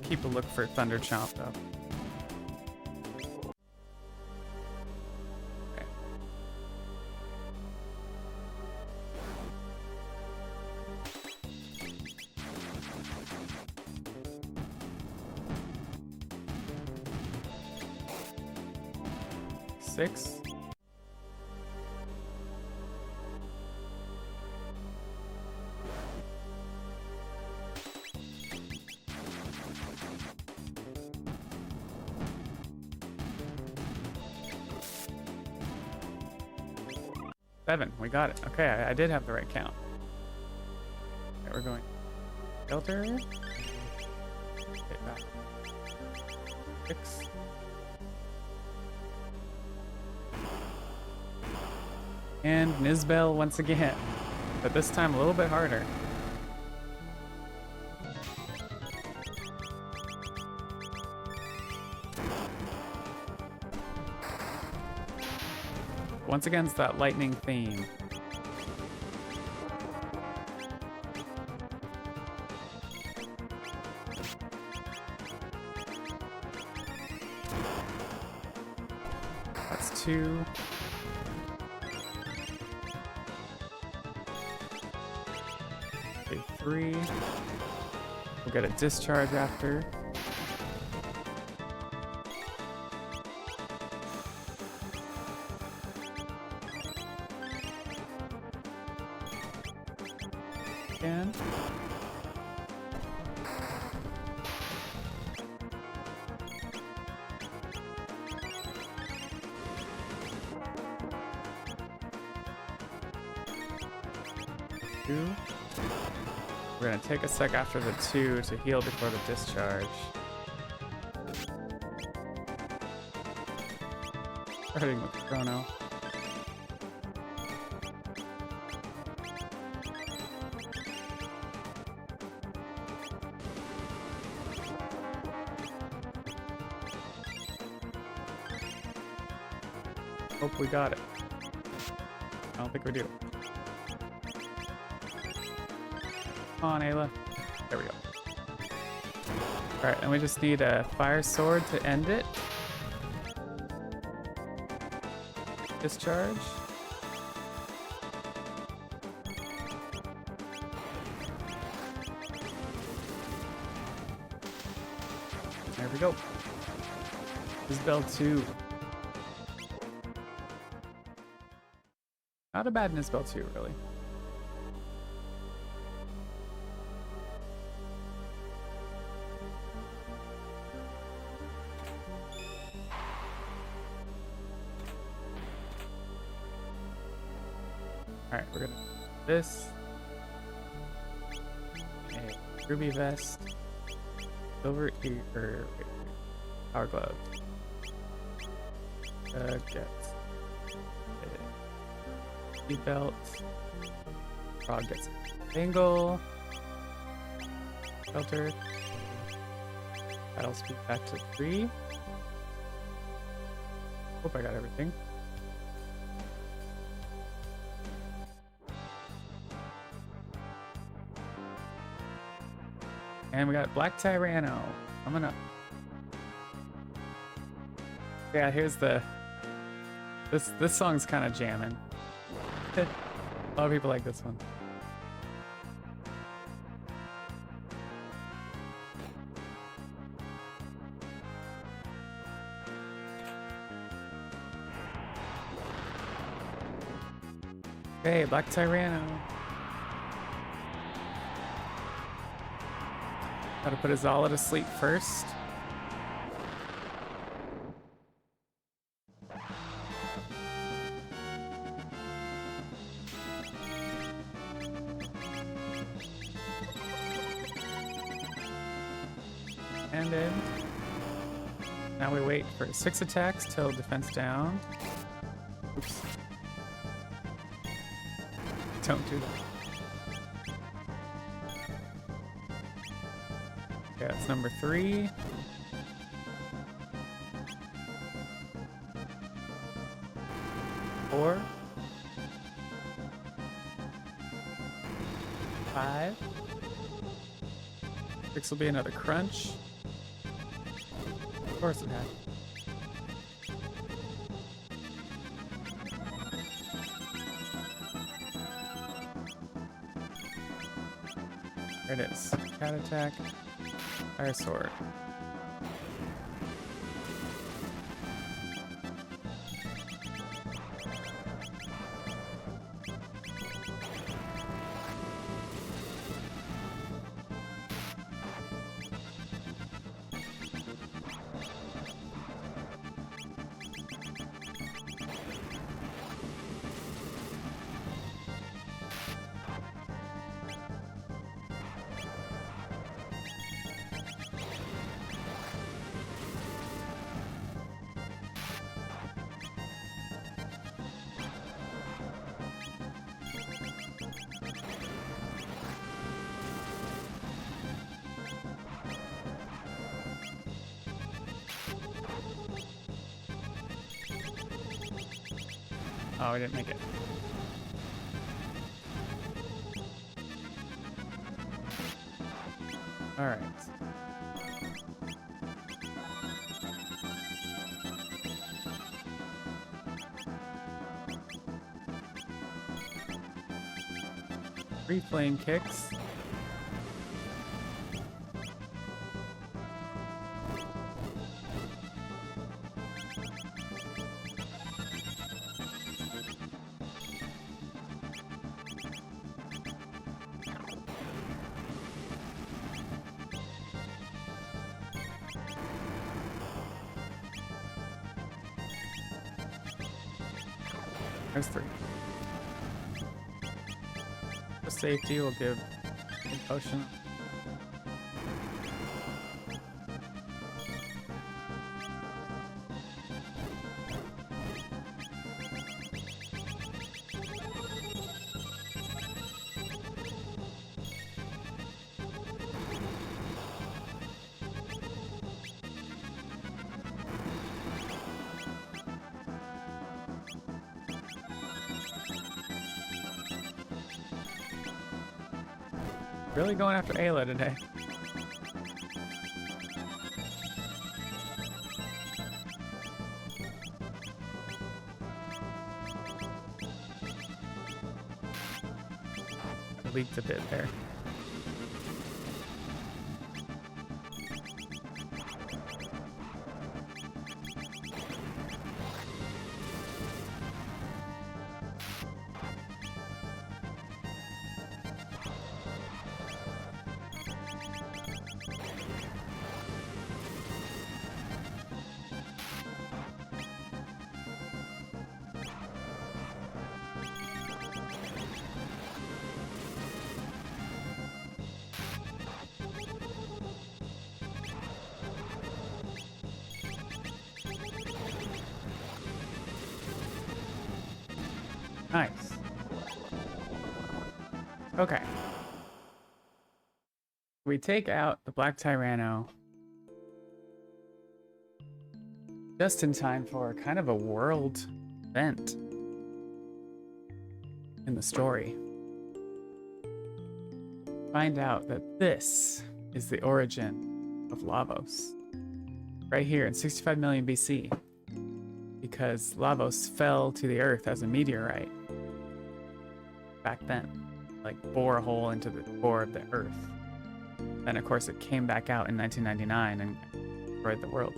Keep a look for Thunder Chomp though. Okay. Six. Seven, we got it. Okay, I did have the right count. Okay, we're going shelter. Okay, back. 6. And Nizbel once again, but this time a little bit harder. Once again, it's that lightning theme. That's 2. Okay, 3. We'll get a discharge after. can. Two. We're gonna take a sec after the 2 to heal before the discharge. Starting with Chrono. Hope we got it. I don't think we do. Come on, Ayla. There we go. Alright, and we just need a fire sword to end it. Discharge. There we go. This is Bell 2. Not a bad Nisbel 2, really. Alright, we're gonna do this. A ruby vest. Silver ear. Power glove. Get. Seat belt. Frog gets angle. Shelter. Battle speed back to 3. Hope I got everything. And we got Black Tyranno coming up. Yeah, here's the... This song's kind of jamming. A lot of people like this one. Okay, Black Tyranno. Gotta put Azala to sleep first. And in. Now we wait for 6 attacks till defense down. Oops. Don't do that. Okay, that's number 3. Four. 5. 6 will be another crunch. Of course it had. There it is. Cat attack. Fire sword. Oh, we didn't make it. All right. Three flame kicks. There's 3. For safety, we'll give a potion. Really going after Ayla today. I leaked a bit there. Nice. Okay. We take out the Black Tyranno just in time for kind of a world event in the story. Find out that this is the origin of Lavos. Right here in 65 million BC. Because Lavos fell to the earth as a meteorite back then, like bore a hole into the core of the earth. Then of course it came back out in 1999 and destroyed the world.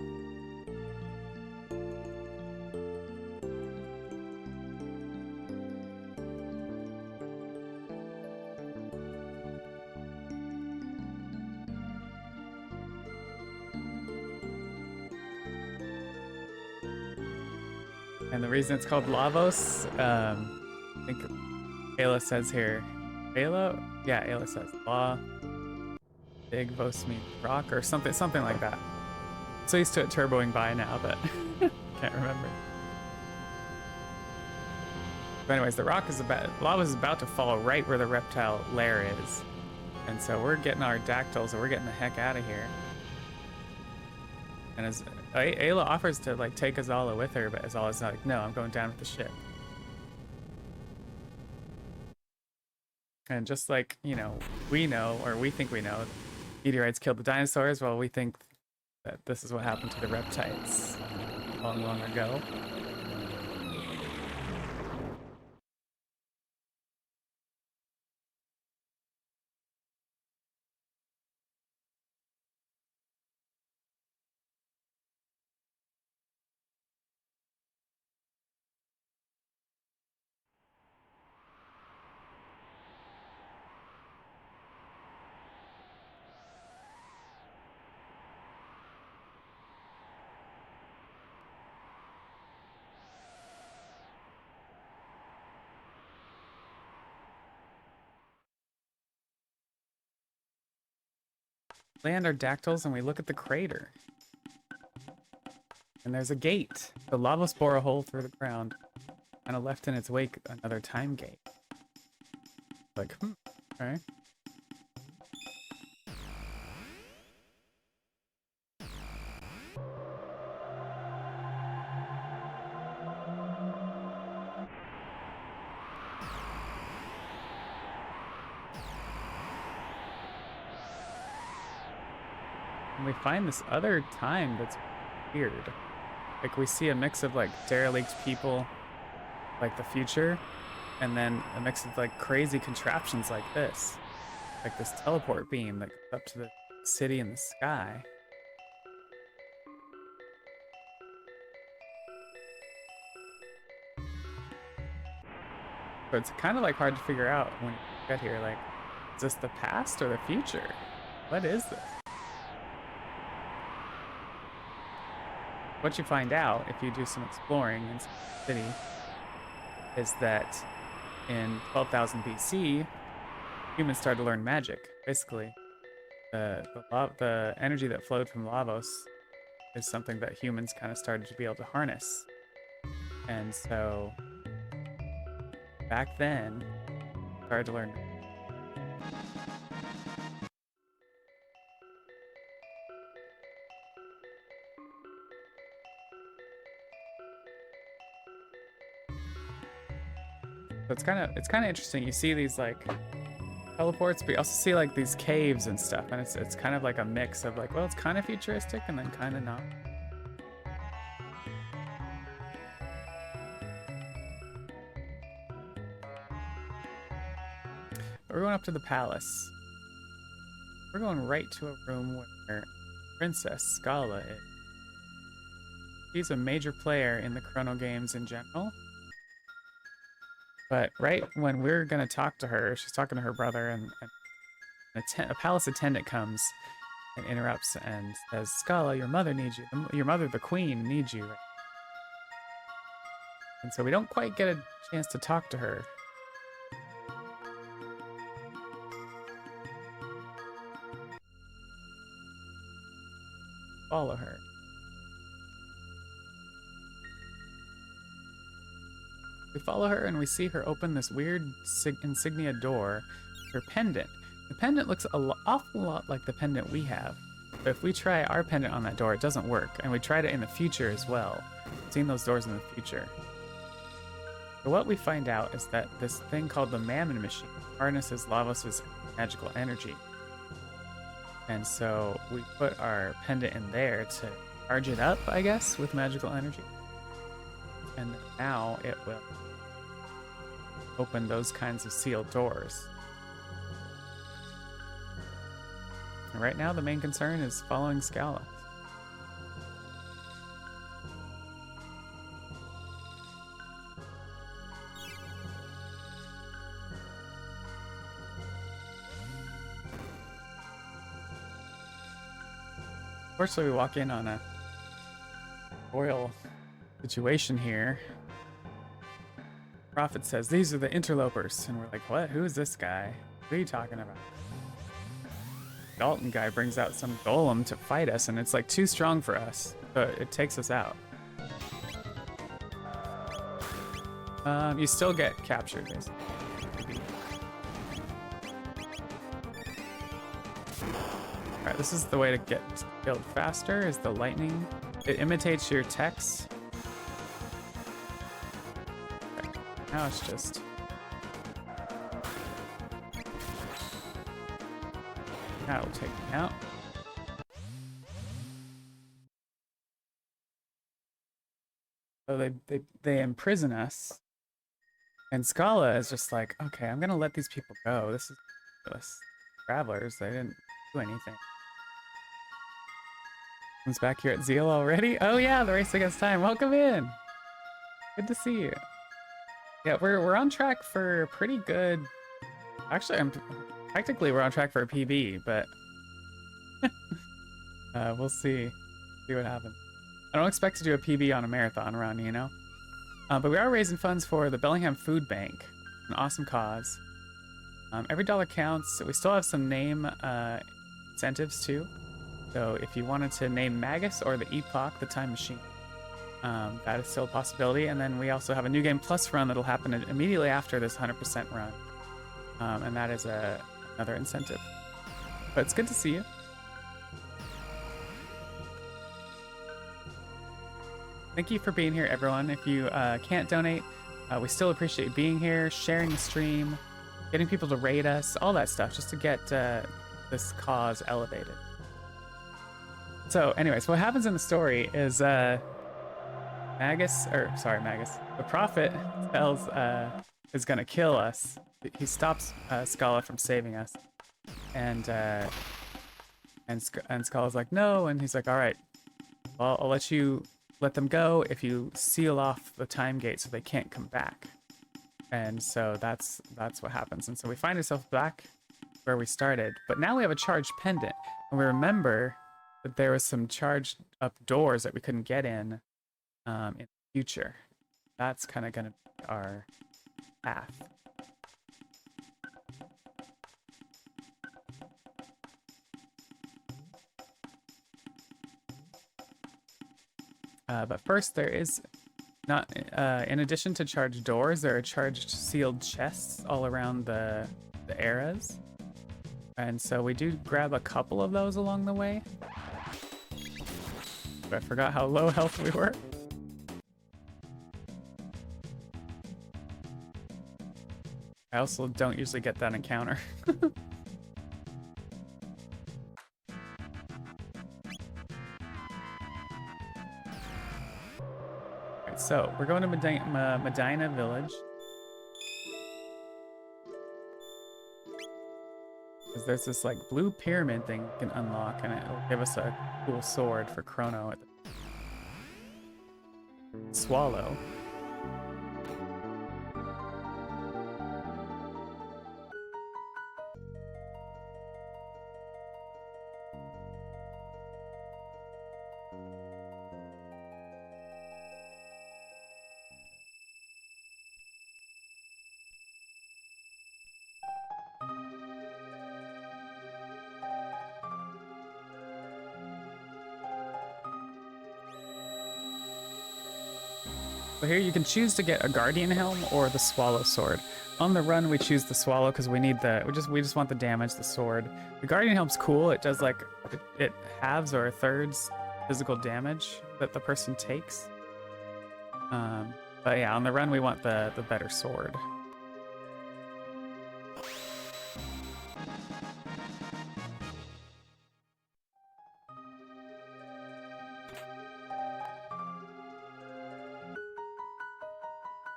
And the reason it's called Lavos, I think Ayla says here, Ayla? Yeah, Ayla says La, Big Vos means rock or something like that. So used to it turboing by now, but can't remember. But anyways, the rock is Lavos is about to fall right where the reptile lair is. And so we're getting our dactyls, or we're getting the heck out of here. And as Ayla offers to like take Azala with her, but Azala's like, no, I'm going down with the ship. And just like, you know, we know, or we think we know, meteorites killed the dinosaurs, well, we think that this is what happened to the reptiles long, long ago. Land our dactyls and we look at the crater. And there's a gate. The Lavos bore a hole through the ground and left in its wake another time gate. Like, alright. And we find this other time that's weird. Like we see a mix of like derelict people, like the future, and then a mix of like crazy contraptions like this. Like this teleport beam that goes up to the city in the sky. But it's kind of like hard to figure out when you get here, like, is this the past or the future? What is this? What you find out if you do some exploring in the city is that in 12,000 BC, humans started to learn magic. Basically, the energy that flowed from Lavos is something that humans kind of started to be able to harness. And so back then, started to learn. So it's kind of interesting. You see these like teleports, but you also see like these caves and stuff, and it's kind of like a mix of like, well, it's kind of futuristic and then kind of not. But we're going up to the palace. We're going right to a room where Princess Scala is. She's a major player in the Chrono games in general. But right when we're gonna talk to her, she's talking to her brother, and a palace attendant comes and interrupts and says, "Scala, your mother needs you. Your mother, the queen, needs you." And so we don't quite get a chance to talk to her. Follow her. We follow her and we see her open this weird insignia door. Her pendant. The pendant looks an awful lot like the pendant we have. But if we try our pendant on that door, it doesn't work. And we tried it in the future as well. Seen those doors in the future. So what we find out is that this thing called the Mammon Machine harnesses Lavos' magical energy. And so we put our pendant in there to charge it up, I guess, with magical energy. And now it will open those kinds of sealed doors. And right now, the main concern is following Scala. Unfortunately, we walk in on a royal situation here. Prophet says, "These are the interlopers." And we're like, "What? Who is this guy? What are you talking about?" Dalton guy brings out some golem to fight us, and it's like too strong for us. So it takes us out. You still get captured, basically. Alright, this is the way to get killed faster, is the lightning. It imitates your text. Okay. Now it's just... That'll take me out. So they imprison us. And Scala is just like, okay, I'm gonna let these people go. This is ridiculous. Travelers, they didn't do anything. Comes back here at Zeal already? Oh yeah, the race against time. Welcome in. Good to see you. Yeah, we're on track for a pretty good. Actually, technically we're on track for a PB, but we'll see what happens. I don't expect to do a PB on a marathon run, you know. But we are raising funds for the Bellingham Food Bank, an awesome cause. Every dollar counts. We still have some name incentives too. So if you wanted to name Magus or the Epoch, the Time Machine, that is still a possibility. And then we also have a New Game Plus run that'll happen immediately after this 100% run. And that is another incentive. But it's good to see you. Thank you for being here, everyone. If you can't donate, we still appreciate being here, sharing the stream, getting people to rate us, all that stuff, just to get this cause elevated. So anyways, what happens in the story is the Prophet tells is gonna kill us. He stops Scala from saving us, and Scala's like, no, and he's like, all right, well, I'll let them go if you seal off the time gate so they can't come back. And so that's what happens. And so we find ourselves back where we started, but now we have a charged pendant, and we remember that there was some charged up doors that we couldn't get in the future. That's kind of going to be our path. But first, there is not, in addition to charged doors, there are charged sealed chests all around the eras. And so we do grab a couple of those along the way. But I forgot how low health we were. I also don't usually get that encounter. Alright, so we're going to Medina Village. Because there's this like blue pyramid thing we can unlock, and it'll give us a cool sword for Chrono. Swallow. So here you can choose to get a guardian helm or the swallow sword. On the run we choose the swallow because we need we just want the damage, the sword. The guardian helm's cool. It does like it halves or thirds physical damage that the person takes. But yeah, on the run we want the better sword.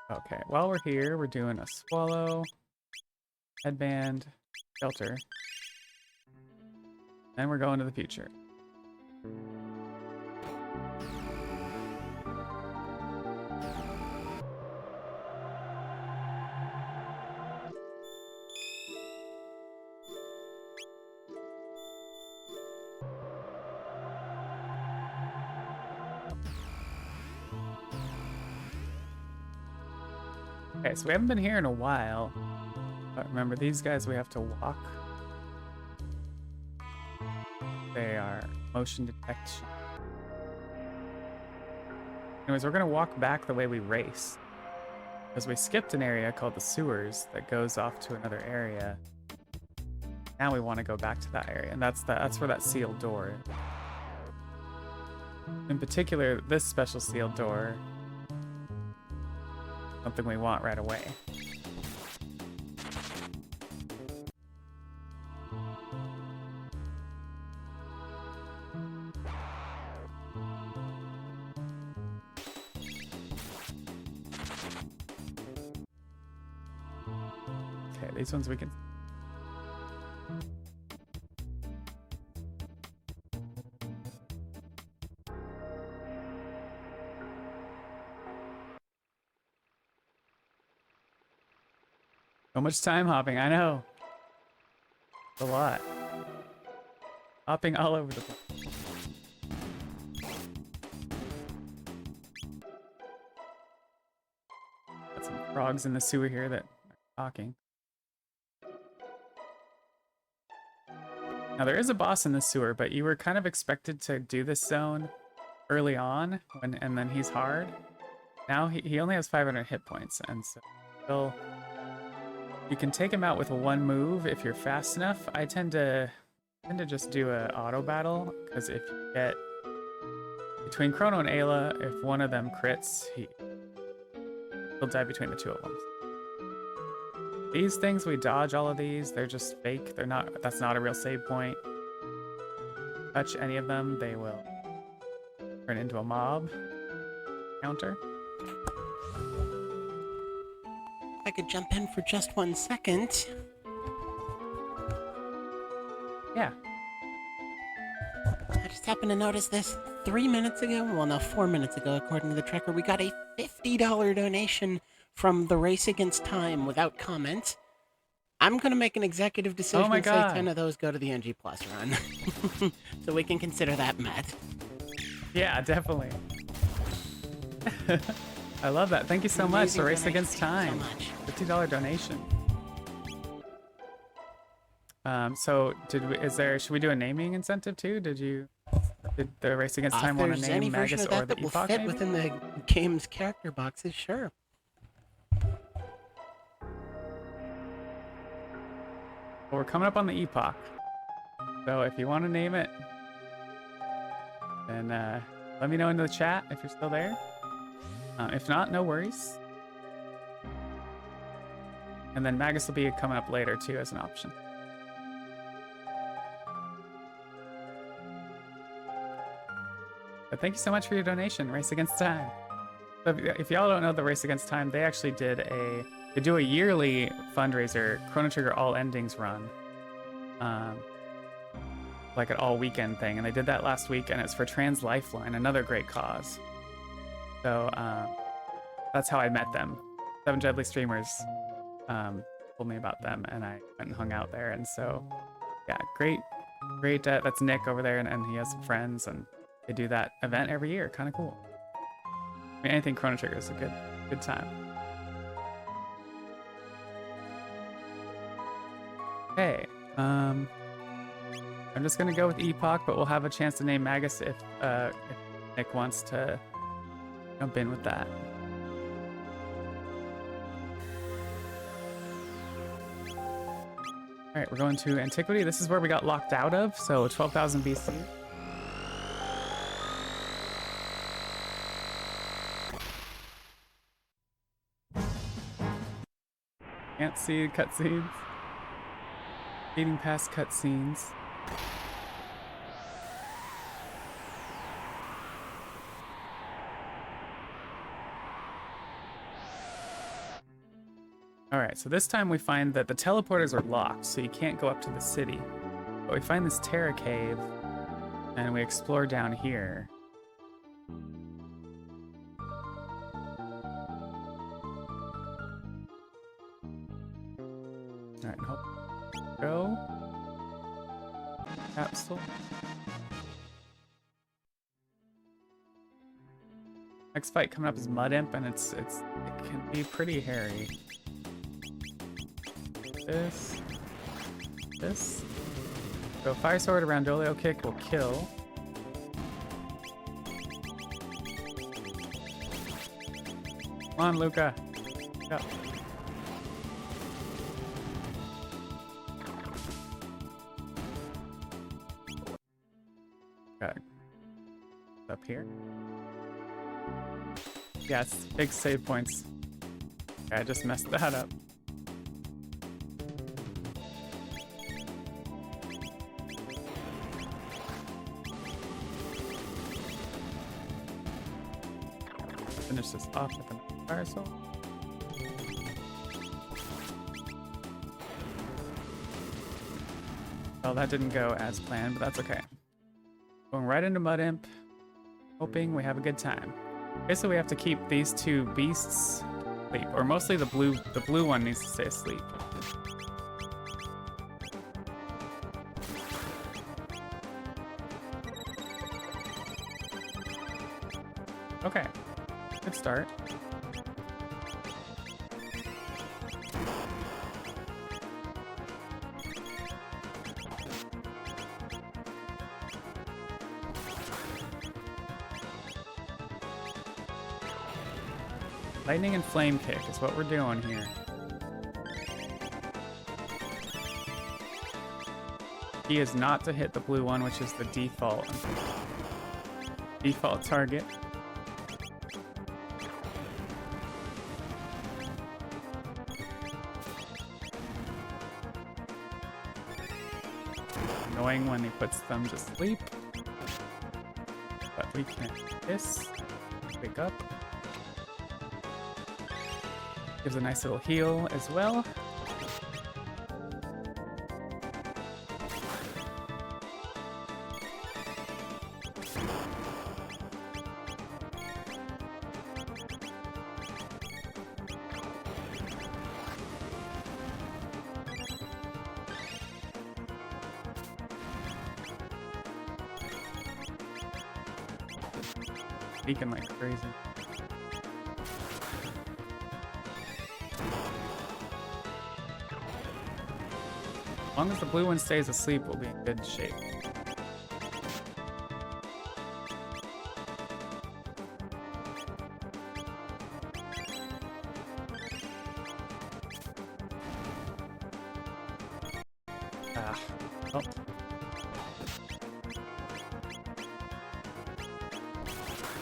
Okay, while we're here, we're doing a swallow, headband, shelter. Then we're going to the future. Okay, so we haven't been here in a while, but remember these guys we have to walk. They are motion detection. Anyways, we're gonna walk back the way we race, because we skipped an area called the sewers that goes off to another area. Now we want to go back to that area, and that's where that sealed door is. In particular, this special sealed door. Something we want right away. Okay, these ones we can. So much time hopping, I know. It's a lot. Hopping all over the place. Got some frogs in the sewer here that are talking. Now there is a boss in the sewer, but you were kind of expected to do this zone early on, and then he's hard. Now he only has 500 hit points, and so you can take him out with one move if you're fast enough. I tend to just do a auto battle, because if you get between Chrono and Ayla, if one of them crits, he'll die between the two of them. These things, we dodge all of these. They're just fake. They're not. That's not a real save point. Touch any of them, they will turn into a mob counter. I could jump in for just 1 second. Yeah. I just happened to notice this 3 minutes ago. Well, no, 4 minutes ago, according to the tracker. We got a $50 donation from the Race Against Time without comment. I'm going to make an executive decision and say 10 of those go to the NG Plus run. So we can consider that met. Yeah, definitely. I love that. Thank you so much. Amazing The Race donation. Against Time. Thank you so much. $50 donation. So should we do a naming incentive too? Did the Race Against Time want to If there's name any version Magus of that or the that will Epoch fit maybe? within the game's character boxes, sure. Well, we're coming up on the Epoch. So if you want to name it, then let me know in the chat if you're still there. If not, no worries. And then Magus will be coming up later too as an option. But thank you so much for your donation, Race Against Time. So if y'all don't know the Race Against Time, they actually they do a yearly fundraiser, Chrono Trigger All Endings run. Like an all weekend thing. And they did that last week, and it's for Trans Lifeline, another great cause. So that's how I met them. 7 Deadly Streamers told me about them, and I went and hung out there. And so, yeah, great. That's Nick over there, and he has some friends, and they do that event every year. Kind of cool. I mean, anything Chrono Trigger is a good time. Okay. I'm just gonna go with Epoch, but we'll have a chance to name Magus if Nick wants to jump in with that. All right, we're going to Antiquity. This is where we got locked out of, so 12,000 BC. Can't see cutscenes. Speeding past cutscenes. Alright, so this time we find that the teleporters are locked, so you can't go up to the city. But we find this Terra Cave, and we explore down here. Alright, go. Capsule. Next fight coming up is Mud Imp, and it can be pretty hairy. This. So Fire Sword around Dolio Kick will kill. Come on, Luca. Go. Okay. Up here. Yes, big save points. Okay, I just messed that up. Finish this off with a Fire Soul. Well, that didn't go as planned, but that's okay. Going right into Mud Imp, hoping we have a good time. Basically, we have to keep these two beasts asleep, or mostly the blue one needs to stay asleep. Okay, good start. Lightning and Flame Kick is what we're doing here. Key is not to hit the blue one, which is the default target. Annoying when he puts them to sleep. But we can kiss. Wake up. Gives a nice little heal as well. Beacon like crazy. As long as the blue one stays asleep, we'll be in good shape. Ah. Oh.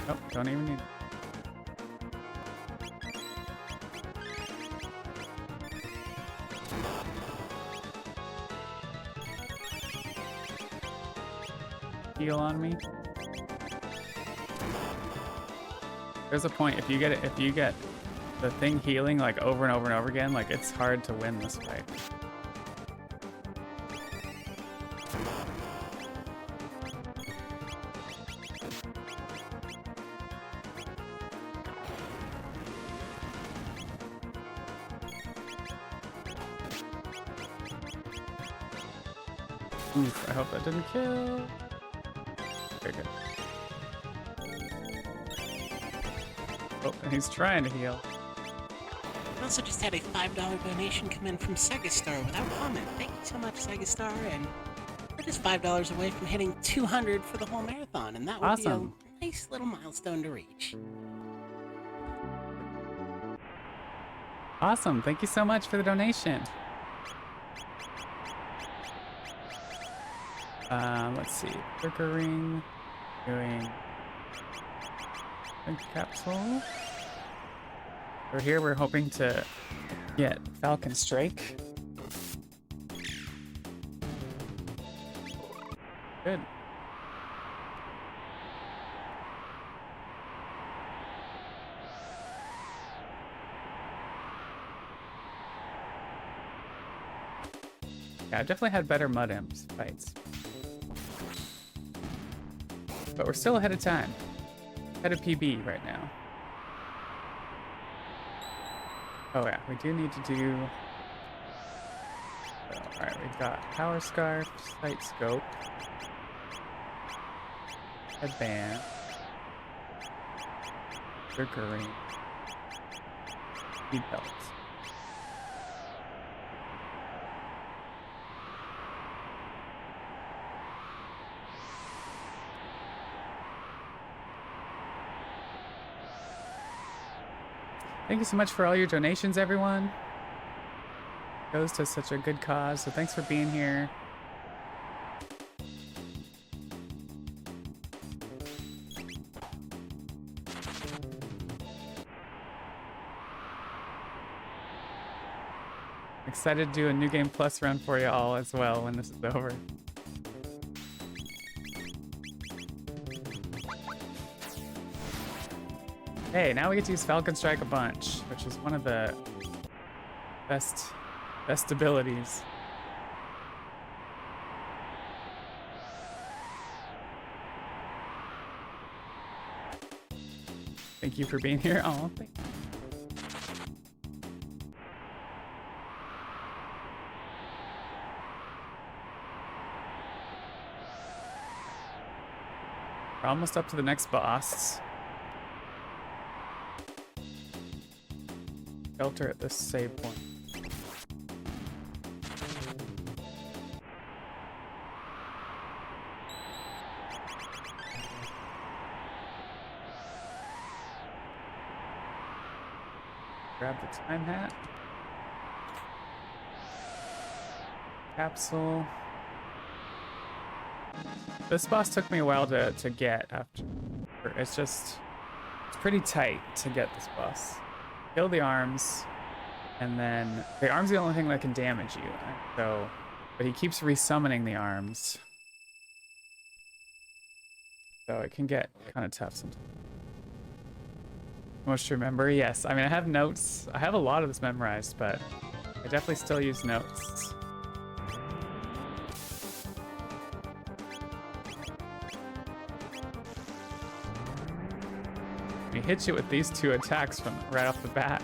Nope, don't even need it. Heal on me. There's a point if you get the thing healing like over and over and over again, like it's hard to win this fight. Oof, I hope that didn't kill. Very good. Oh, and he's trying to heal. I also just had a $5 donation come in from Segastar without comment. Thank you so much, Segastar, and we're just $5 away from hitting 200 for the whole marathon, and that would Awesome. be a nice little milestone to reach. Awesome. Thank you so much for the donation. Let's see. Trigger ring. Doing a capsule. Over here, we're hoping to get Falcon Strike. Good. Yeah, I've definitely had better Mud Imps fights. But we're still ahead of time. Ahead of PB right now. Oh yeah, we do need to do... So, alright, we've got Power Scarf, Sight Scope, Headband, Trigger ring, Speed Belt. Thank you so much for all your donations, everyone. It goes to such a good cause, so thanks for being here. Excited to do a New Game Plus run for you all as well when this is over. Hey, now we get to use Falcon Strike a bunch, which is one of the best abilities. Thank you for being here. Oh, thank you. We're almost up to the next boss. Shelter at this save point. Grab the time hat. Capsule. This boss took me a while to get after. It's pretty tight to get this boss. Kill the arms, and then the arm's the only thing that can damage you. So, but he keeps resummoning the arms, so it can get kind of tough sometimes. Most remember, yes. I mean, I have notes. I have a lot of this memorized, but I definitely still use notes. He hits you with these two attacks from right off the bat.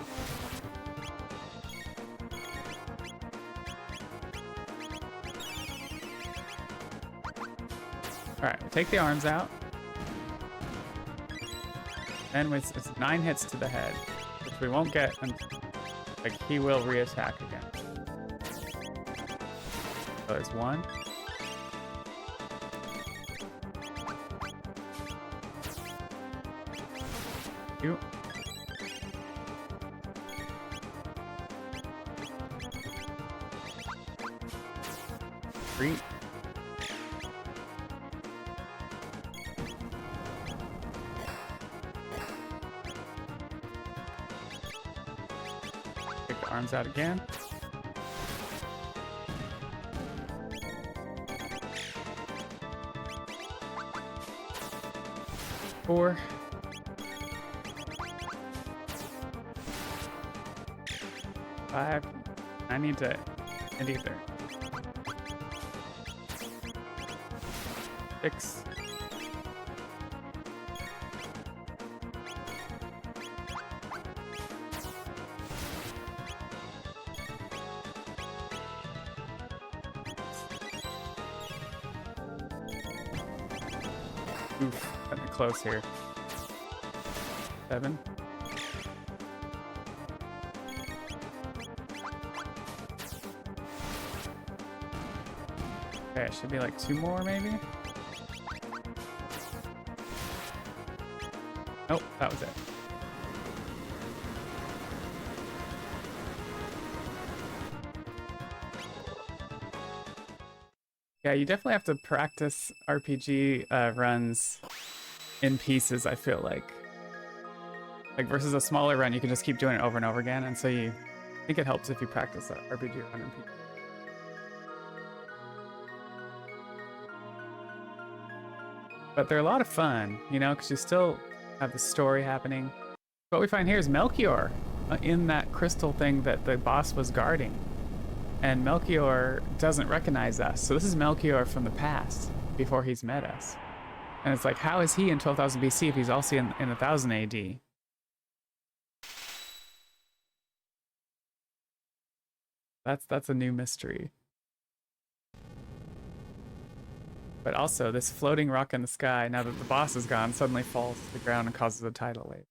Alright, we'll take the arms out. Then it's 9 hits to the head, which we won't get until, like, he will re-attack again. So there's 1. 2. 3. 'Take the arms out again. 4. 5. I need to end either. 6. 'Cutting it close here. 7. Okay, it should be like 2 more maybe? Nope, that was it. Yeah, you definitely have to practice RPG runs in pieces, I feel like. Like versus a smaller run, you can just keep doing it over and over again, and so I think it helps if you practice that RPG run in pieces. But they're a lot of fun, you know, because you still have the story happening. What we find here is Melchior in that crystal thing that the boss was guarding. And Melchior doesn't recognize us. So this is Melchior from the past, before he's met us. And it's like, how is he in 12,000 BC if he's also in 1000 AD? That's a new mystery. But also, this floating rock in the sky, now that the boss is gone, suddenly falls to the ground and causes a tidal wave.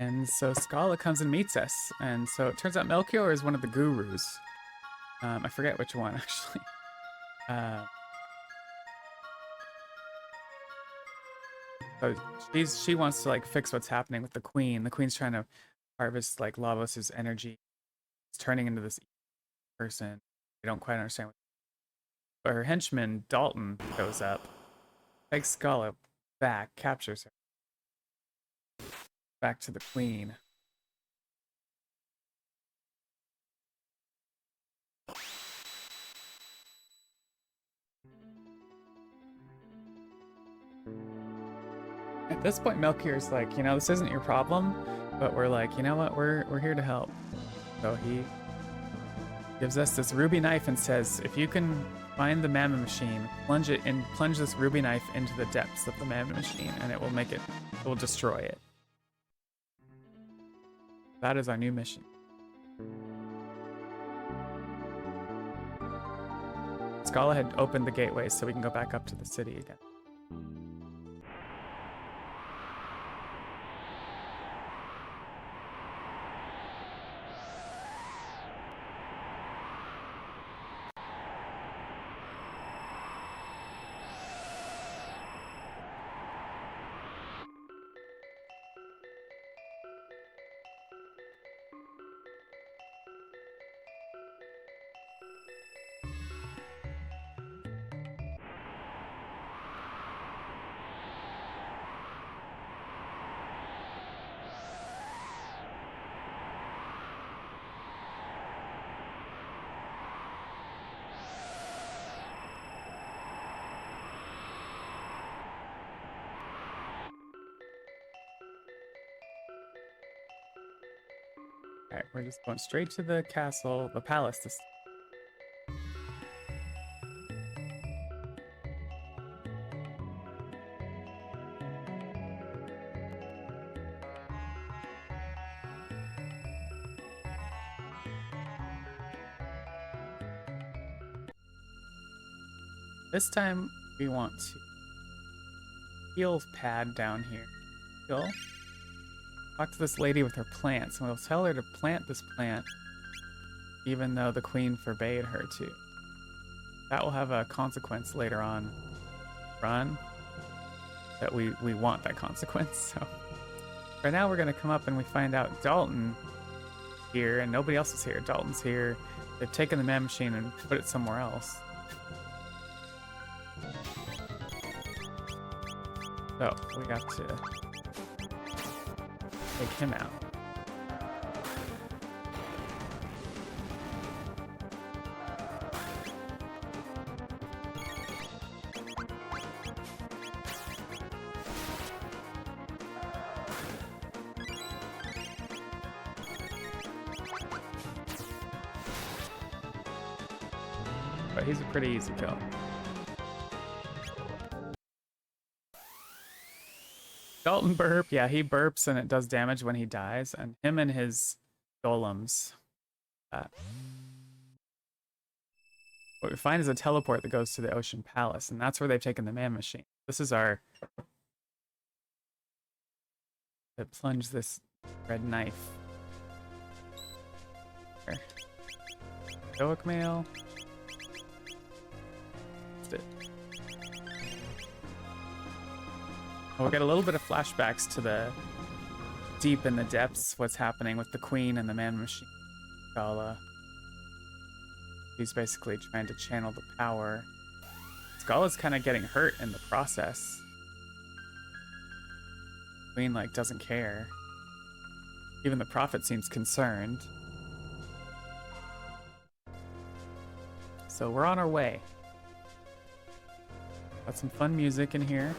And so Scala comes and meets us. And so it turns out Melchior is one of the gurus. I forget which one, actually. So she wants to like fix what's happening with the queen. The queen's trying to harvest like Lavos' energy. It's turning into this person. They don't quite understand what. But her henchman, Dalton, shows up, takes Scala back, captures her. Back to the queen. At this point, Melchior's like, you know, this isn't your problem, but we're like, you know what, we're here to help. So he gives us this ruby knife and says, if you can find the mammoth machine, plunge this ruby knife into the depths of the mammoth machine, and it will destroy it. That is our new mission. Scala had opened the gateways so we can go back up to the city again. Alright, we're just going straight to the castle, the palace this time. This time we want to heal pad down here. Heal. Talk to this lady with her plants, and we'll tell her to plant this plant even though the queen forbade her to. That will have a consequence later on. Run. That we want that consequence, so. Right now we're gonna come up and we find out Dalton here, and nobody else is here. Dalton's here. They've taken the man machine and put it somewhere else. So we got to take him out. But he's a pretty easy kill. Dalton burp. Yeah, he burps and it does damage when he dies. And him and his golems. What we find is a teleport that goes to the Ocean Palace. And that's where they've taken the man machine. This is our... to plunge this red knife. Here. Stoic mail. It. We'll get a little bit of flashbacks to the deep in the depths, what's happening with the queen and the man machine. Scala. He's basically trying to channel the power. Scala's kind of getting hurt in the process. Queen, like, doesn't care. Even the prophet seems concerned. So we're on our way. Got some fun music in here.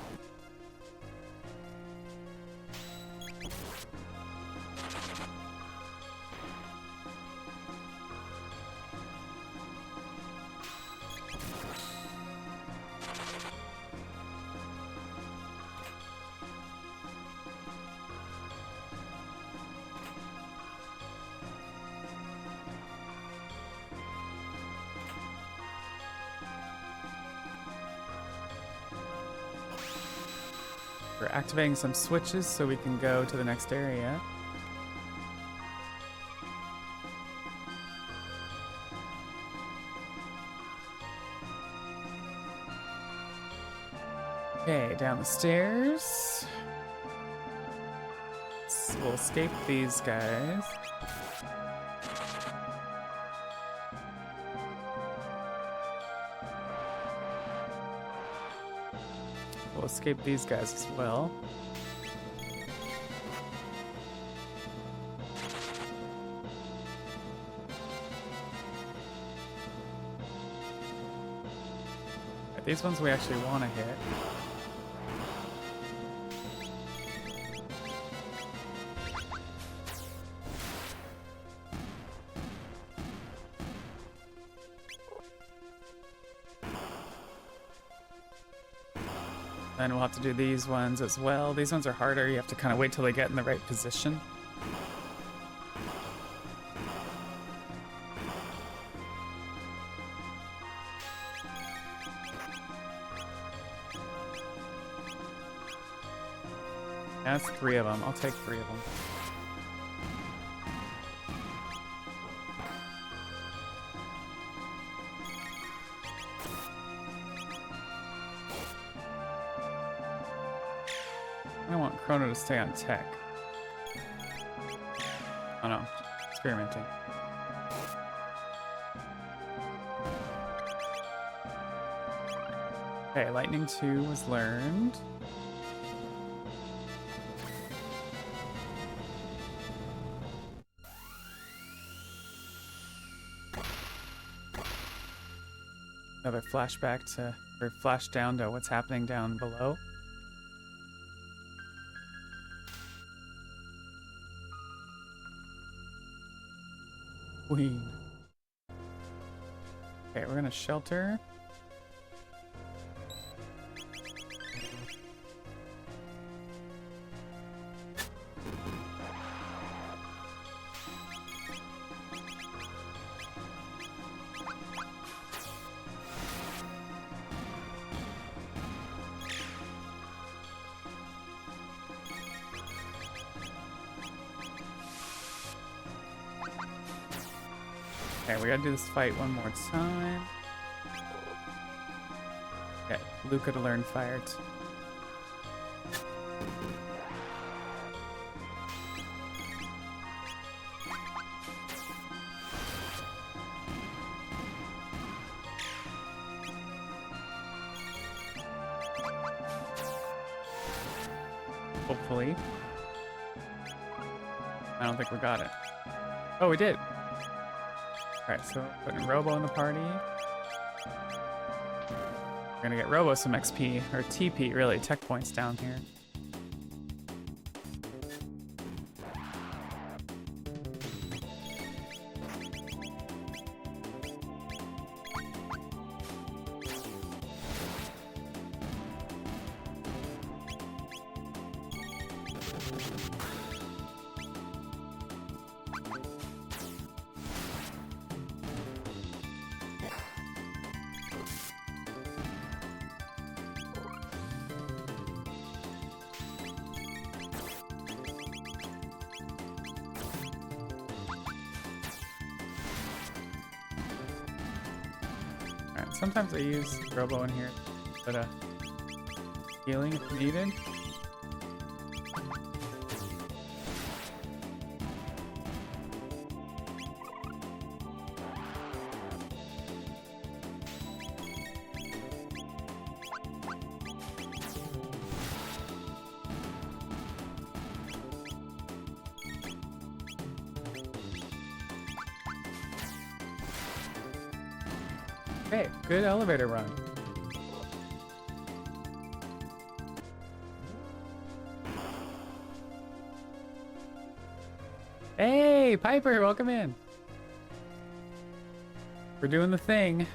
We're activating some switches so we can go to the next area. Okay, down the stairs. We'll escape these guys. We'll escape these guys as well. Right, these ones we actually want to hit. Then we'll have to do these ones as well. These ones are harder. You have to kind of wait till they get in the right position. That's 3 of them. I'll take 3 of them. I want Chrono to stay on tech. Oh no, experimenting. Okay, Lightning 2 was learned. Another flashback to, or flash down to what's happening down below. Queen. Okay, we're gonna shelter. Okay, we gotta do this fight one more time. Okay, Luca to learn fire. Hopefully. I don't think we got it. Oh, we did. Alright, so putting Robo in the party. We're gonna get Robo some XP, or TP, really, tech points down here. Alright, sometimes I use Robo in here, but healing if needed. Okay, good elevator run. Hey, Piper, welcome in. We're doing the thing.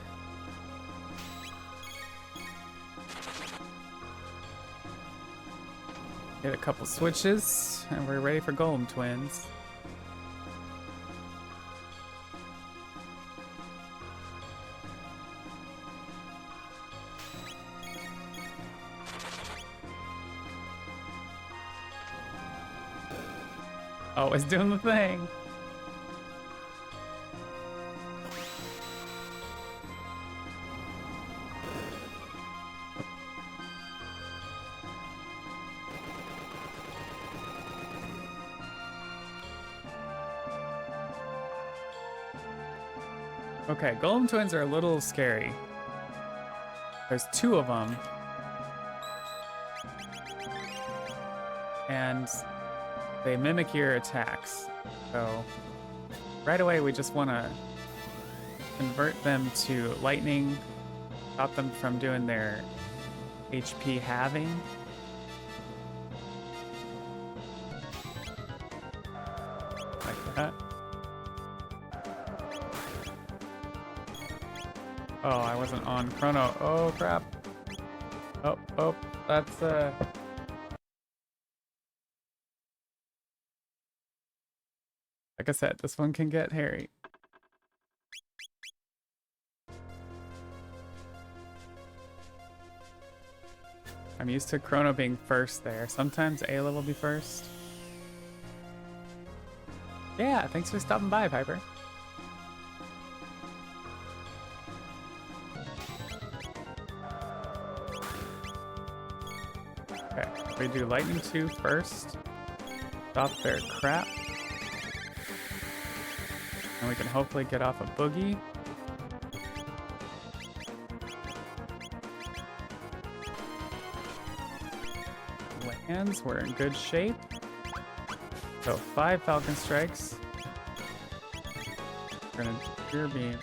Hit a couple switches, and we're ready for Golem Twins. Always doing the thing. Okay, Golem Twins are a little scary. There's two of them. And they mimic your attacks. So right away we just want to convert them to lightning, stop them from doing their HP halving. Like that. Oh, I wasn't on Chrono. Oh, crap. Oh, that's like I said, this one can get hairy. I'm used to Chrono being first there. Sometimes Ayla will be first. Yeah, thanks for stopping by, Piper. Okay, we do Lightning 2 first. Stop their crap. And we can hopefully get off a boogie. Lands, we're in good shape. So 5 Falcon Strikes. We're gonna Pure Beam.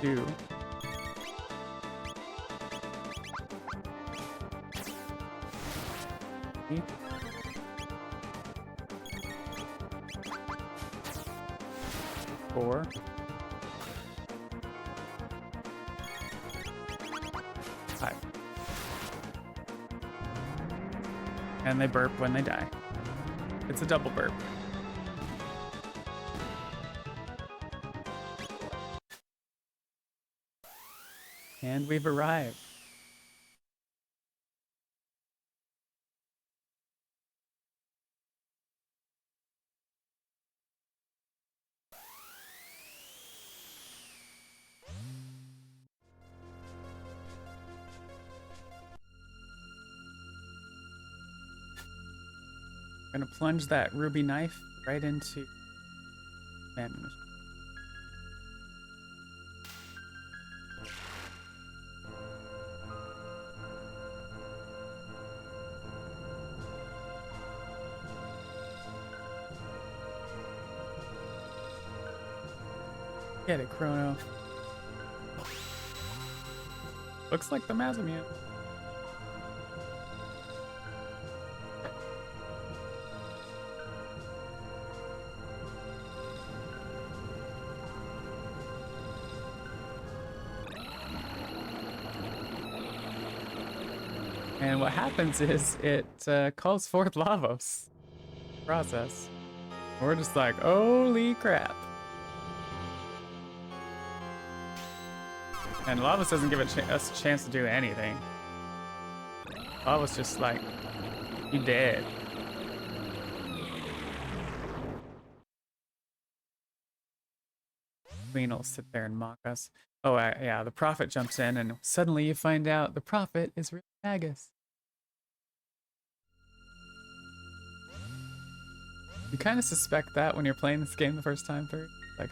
Two. Three. 4. 5. And they burp when they die. It's a double burp. And we've arrived. gonna plunge that ruby knife right into famine machine. Get it, Chrono. Looks like the Mazamute. And what happens is it calls forth Lavos process. We're just like, holy crap. And Lavos doesn't give us a chance to do anything. Lavos just like, you dead. Queen will sit there and mock us. Oh, yeah, the prophet jumps in, and suddenly you find out the prophet is really Magus. You kind of suspect that when you're playing this game the first time through. Like,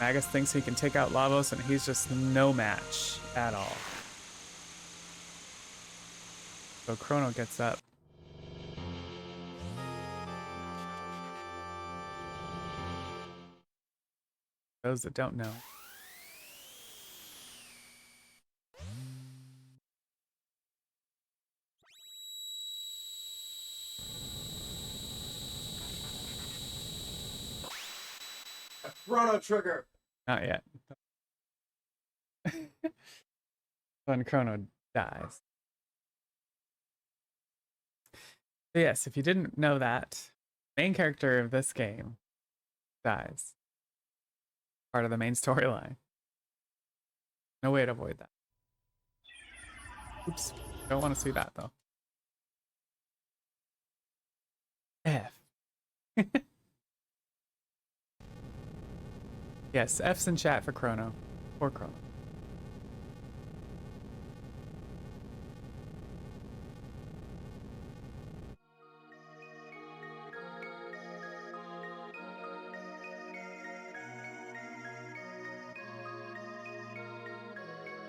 Magus thinks he can take out Lavos, and he's just no match at all. So Chrono gets up. Those that don't know. Chrono Trigger. Not yet. When Chrono dies. So yes, if you didn't know that, main character of this game dies. Part of the main storyline. No way to avoid that. Oops. Don't want to see that though. F. Yes, F's in chat for Chrono. Or Chrono.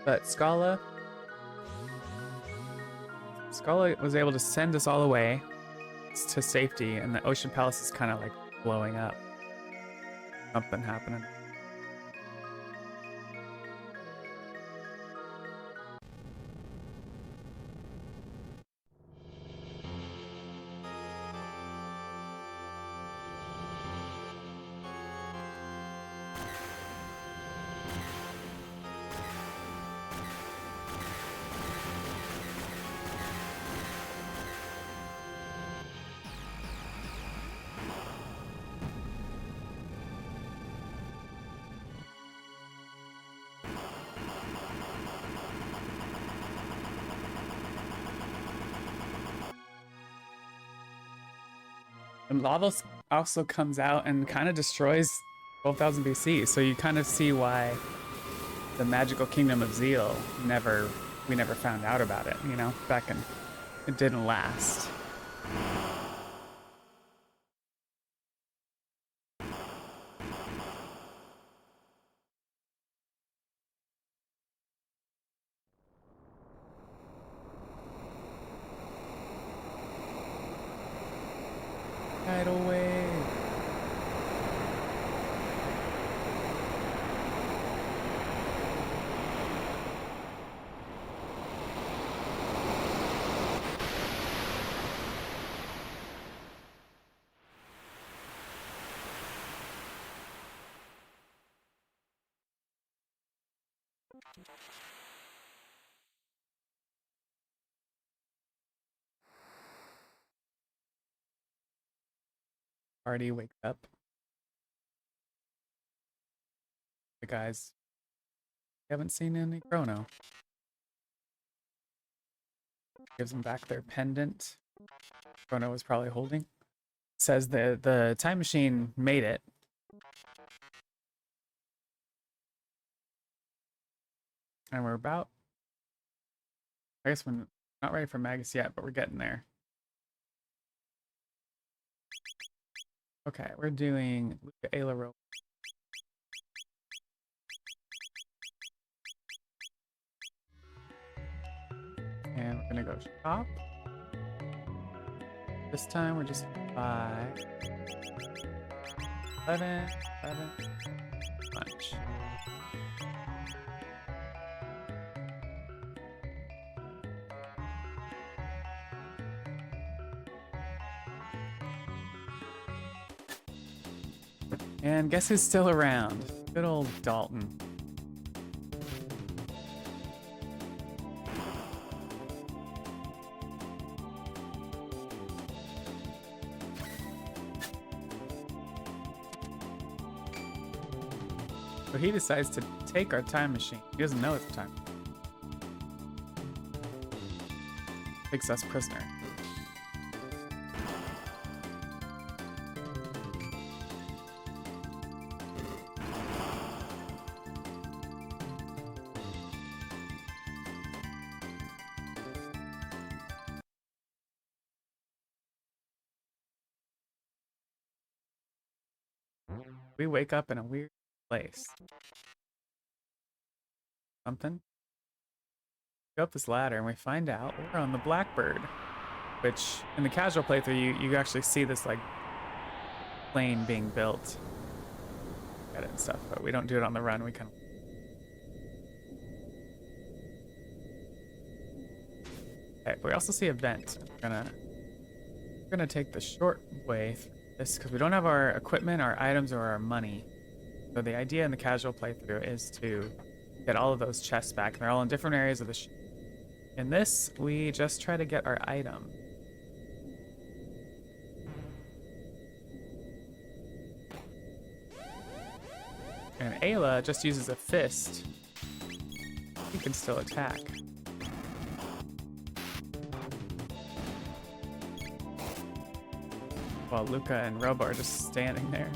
But Scala was able to send us all away to safety, and the Ocean Palace is kind of like blowing up. Something happening. And Lavos also comes out and kind of destroys 12,000 BC, so you kind of see why the magical kingdom of Zeal we never found out about it, you know, back in, it didn't last. Tidal wave. Party wakes up. The guys haven't seen any Chrono. Gives them back their pendant. Chrono was probably holding. Says the time machine made it. And we're about... I guess we're not ready for Magus yet, but we're getting there. Okay, we're doing Luca Ayla rope. And we're gonna go shop. This time we're just 5, 11, punch. And guess who's still around? Good old Dalton. So he decides to take our time machine. He doesn't know it's a time. Takes us prisoner. We wake up in a weird place. Something. Go up this ladder and we find out we're on the Blackbird, which in the casual playthrough you actually see this like plane being built. Get it and stuff, but we don't do it on the run. We kind of. Okay, but we also see a vent. We're gonna take the short way through this because we don't have our equipment, our items, or our money. So the idea in the casual playthrough is to get all of those chests back. They're all in different areas of the ship. In this, we just try to get our item. And Ayla just uses a fist. He can still attack. While Luca and Robo are just standing there.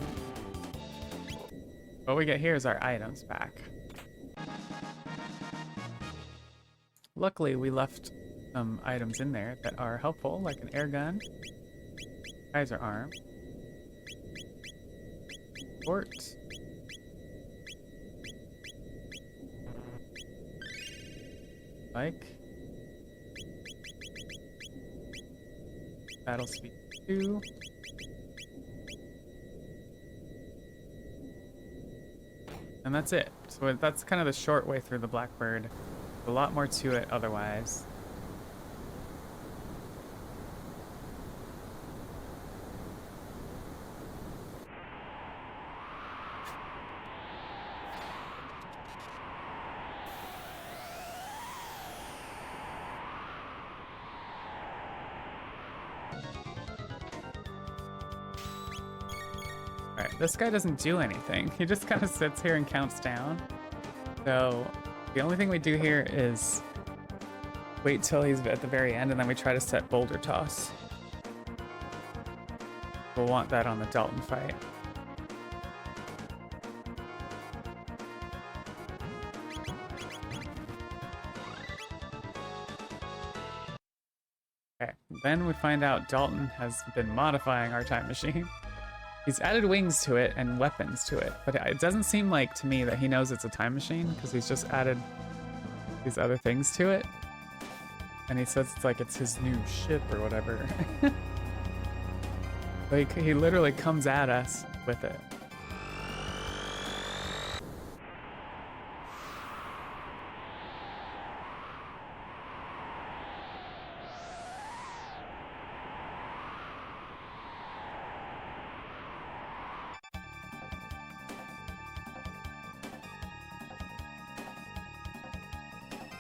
What we get here is our items back. Luckily, we left some items in there that are helpful, like an air gun, Kaiser arm, fort, bike, battle speed 2, and that's it. So that's kind of the short way through the Blackbird. A lot more to it otherwise. Alright, this guy doesn't do anything. He just kind of sits here and counts down. So the only thing we do here is wait till he's at the very end and then we try to set boulder toss. We'll want that on the Dalton fight. Okay, then we find out Dalton has been modifying our time machine. He's added wings to it and weapons to it, but it doesn't seem like to me that he knows it's a time machine because he's just added these other things to it. And he says it's like it's his new ship or whatever. Like, he literally comes at us with it.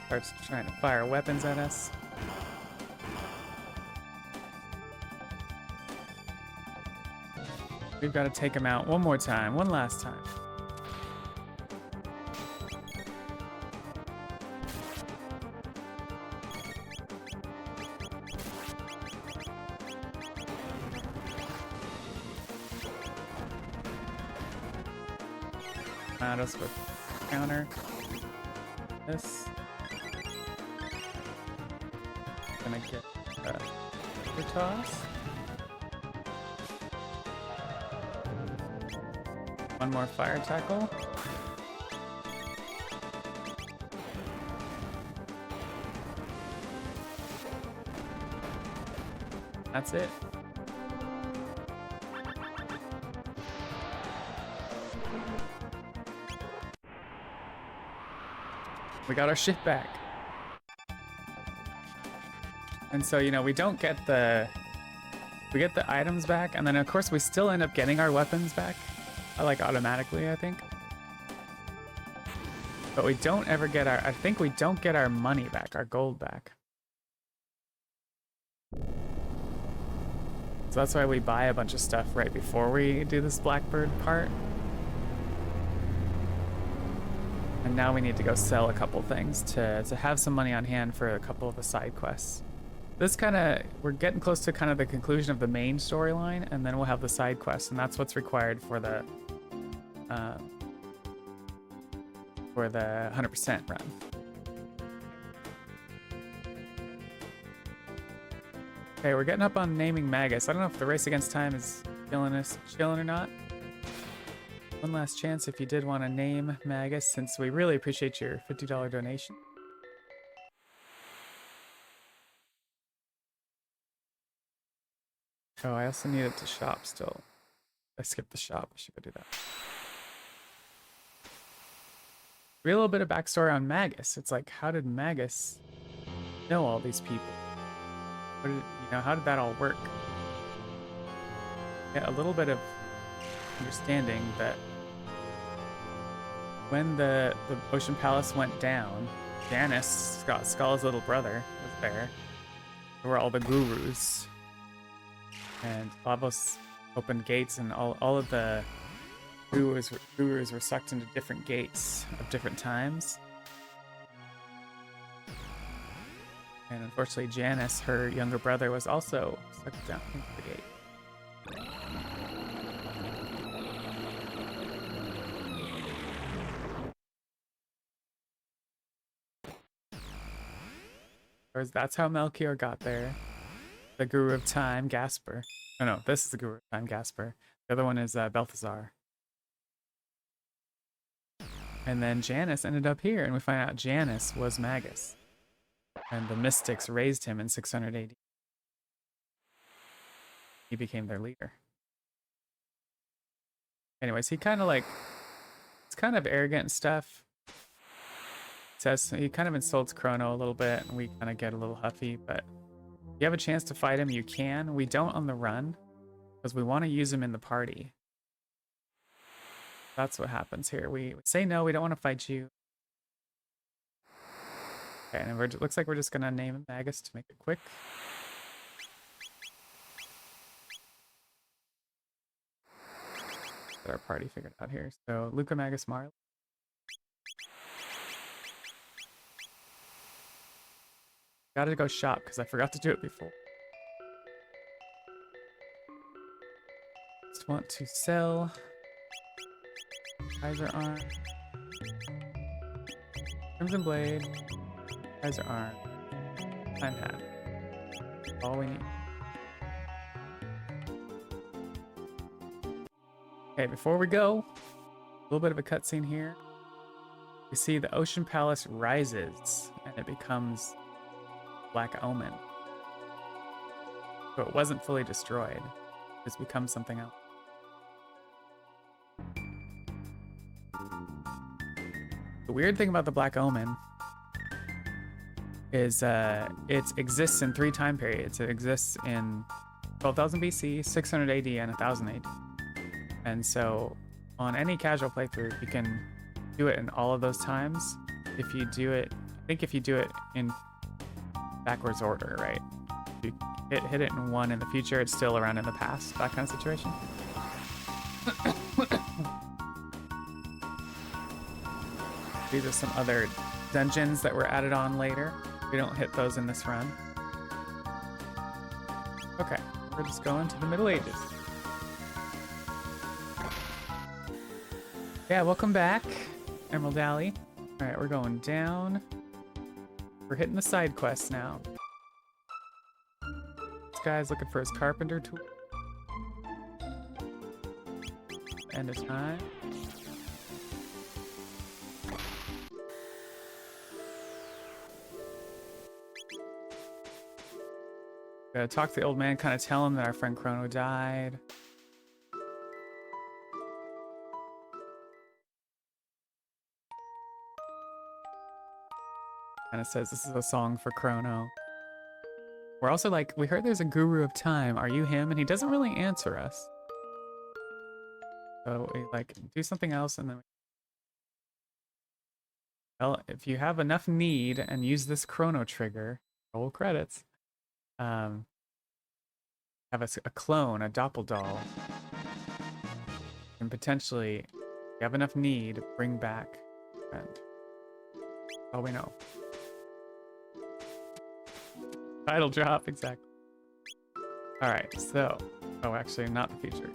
Starts trying to fire weapons at us. We've got to take him out one more time, one last time. at us with counter. This. Gonna get the toss. One more fire tackle. That's it. We got our shit back. And so, you know, we don't get the... We get the items back, and then of course we still end up getting our weapons back. Like automatically, I think. But we don't ever get our... I think we don't get our money back, our gold back. So that's why we buy a bunch of stuff right before we do this Blackbird part. And now we need to go sell a couple things to have some money on hand for a couple of the side quests. This kind of, we're getting close to kind of the conclusion of the main storyline, and then we'll have the side quests, and that's what's required for the 100% run. Okay, we're getting up on naming Magus. I don't know if the Race Against Time is chilling or not. One last chance if you did want to name Magus, since we really appreciate your $50 donation. Oh, I also need it to shop still. I skipped the shop. I should go do that. We have a little bit of backstory on Magus. It's like, how did Magus know all these people? What did, you know, how did that all work? Yeah, a little bit of understanding that when the Ocean Palace went down, Janus, Skull's little brother, was there. There were all the gurus. And Lavos opened gates, and all of the gurus were sucked into different gates of different times. And unfortunately, Janus, her younger brother, was also sucked down into the gate. That's how Melchior got there. The Guru of Time, Gasper. Oh no, this is the Guru of Time, Gasper. The other one is Balthazar. And then Janus ended up here, and we find out Janus was Magus. And the mystics raised him in 600 AD. He became their leader. Anyways, he kind of like... It's kind of arrogant and stuff. Says he kind of insults Chrono a little bit, and we kind of get a little huffy, but if you have a chance to fight him, you can. We don't on the run, because we want to use him in the party. That's what happens here. We say no, we don't want to fight you. Okay, and it looks like we're just going to name him Magus to make it quick. Get our party figured out here. So, Luca, Magus, Marley. Gotta go shop because I forgot to do it before. Just want to sell Kaiser Arm, Crimson Blade, Kaiser Arm, Time Hat. All we need. Okay, before we go, a little bit of a cutscene here. We see the Ocean Palace rises and it becomes Black Omen. So it wasn't fully destroyed. It's become something else. The weird thing about the Black Omen is it exists in 3 time periods. It exists in 12,000 BC, 600 AD, and 1000 AD. And so on any casual playthrough, you can do it in all of those times. If you do it, I think if you do it in backwards order, right? If you hit it in one in the future, it's still around in the past, that kind of situation. These are some other dungeons that were added on later. We don't hit those in this run. Okay, we're just going to the Middle Ages. Yeah, welcome back, Emerald Alley. All right, we're going down. We're hitting the side quest now. This guy's looking for his carpenter tool. End of time. Gotta talk to the old man, kind of tell him that our friend Chrono died. Kind of says this is a song for Chrono. We're also like, we heard there's a guru of time. Are you him? And he doesn't really answer us. So we like do something else and then well, if you have enough need and use this Chrono Trigger, roll credits. Have a clone, a doppeldoll. And potentially, if you have enough need, bring back a friend. Oh, we know. Title drop, exactly. Alright, so... Oh, actually, not the feature.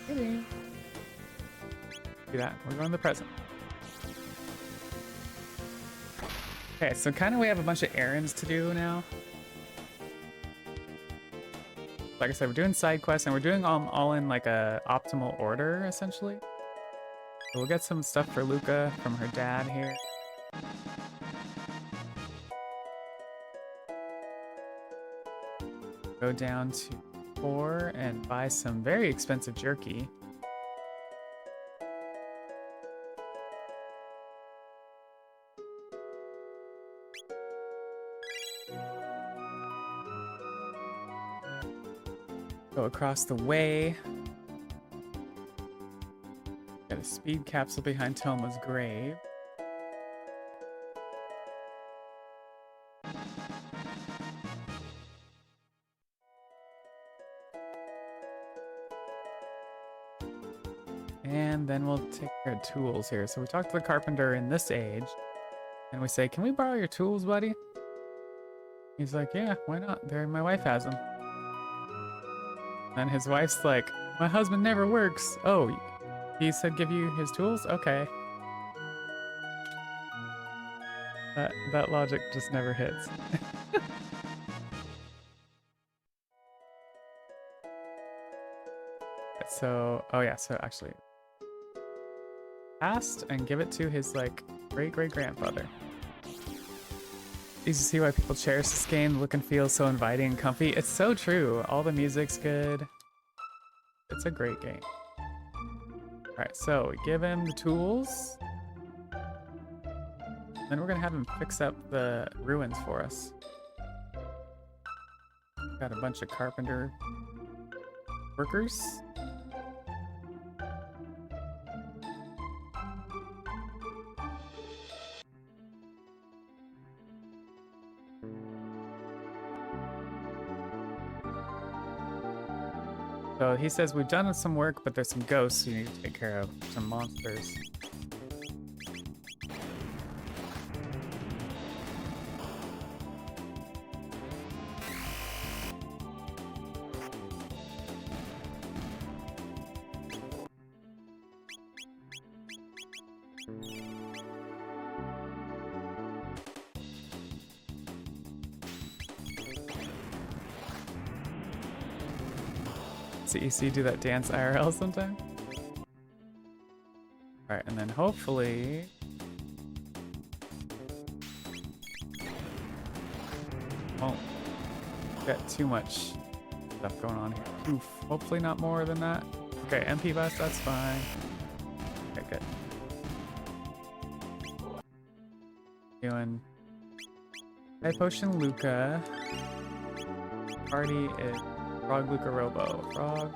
Do that. We're going to the present. Okay, so kind of we have a bunch of errands to do now. Like I said, we're doing side quests, and we're doing all in like a optimal order, essentially. So we'll get some stuff for Luca from her dad here. Go down to 4 and buy some very expensive jerky. Go across the way. Got a speed capsule behind Toma's grave. And then we'll take care of tools here. So we talk to the carpenter in this age, and we say, "Can we borrow your tools, buddy?" He's like, "Yeah, why not? My wife has them." And his wife's like, "My husband never works." Oh, he said give you his tools? Okay. That logic just never hits. So, oh yeah, so actually, past and give it to his like great-great-grandfather. You see why people cherish this game. The look and feel so inviting and comfy. It's so true. All the music's good. It's a great game. Alright, so we give him the tools. Then we're gonna have him fix up the ruins for us. Got a bunch of carpenter workers. So he says we've done some work, but there's some ghosts you need to take care of. Some monsters. CEC do that dance IRL sometime? Alright, and then hopefully... won't get too much stuff going on here. Oof, hopefully not more than that. Okay, MP bus, that's fine. Okay, good. Doing High Potion Luca. Party is Frog Luca Robo. Frog.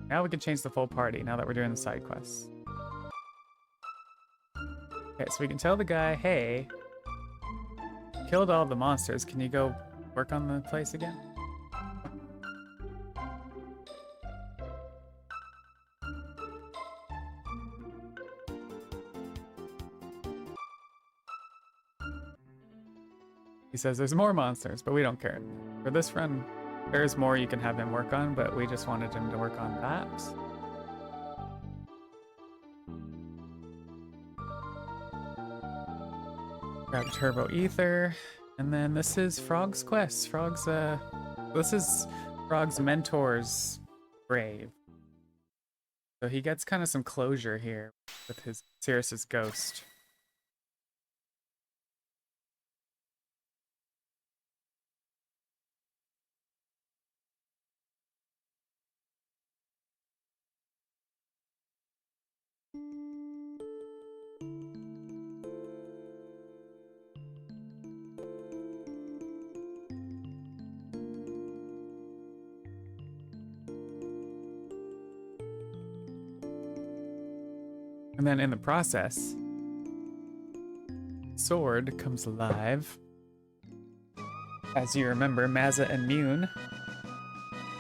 Now we can change the full party now that we're doing the side quests. Okay, so we can tell the guy, hey, killed all the monsters. Can you go work on the place again? He says there's more monsters, but we don't care. For this run, there's more you can have him work on, but we just wanted him to work on that. Grab Turbo Ether, and then this is Frog's quest. This is Frog's mentor's grave. So he gets kind of some closure here with his Sirius's ghost. And then in the process, Sword comes alive. As you remember, Mazza and Mune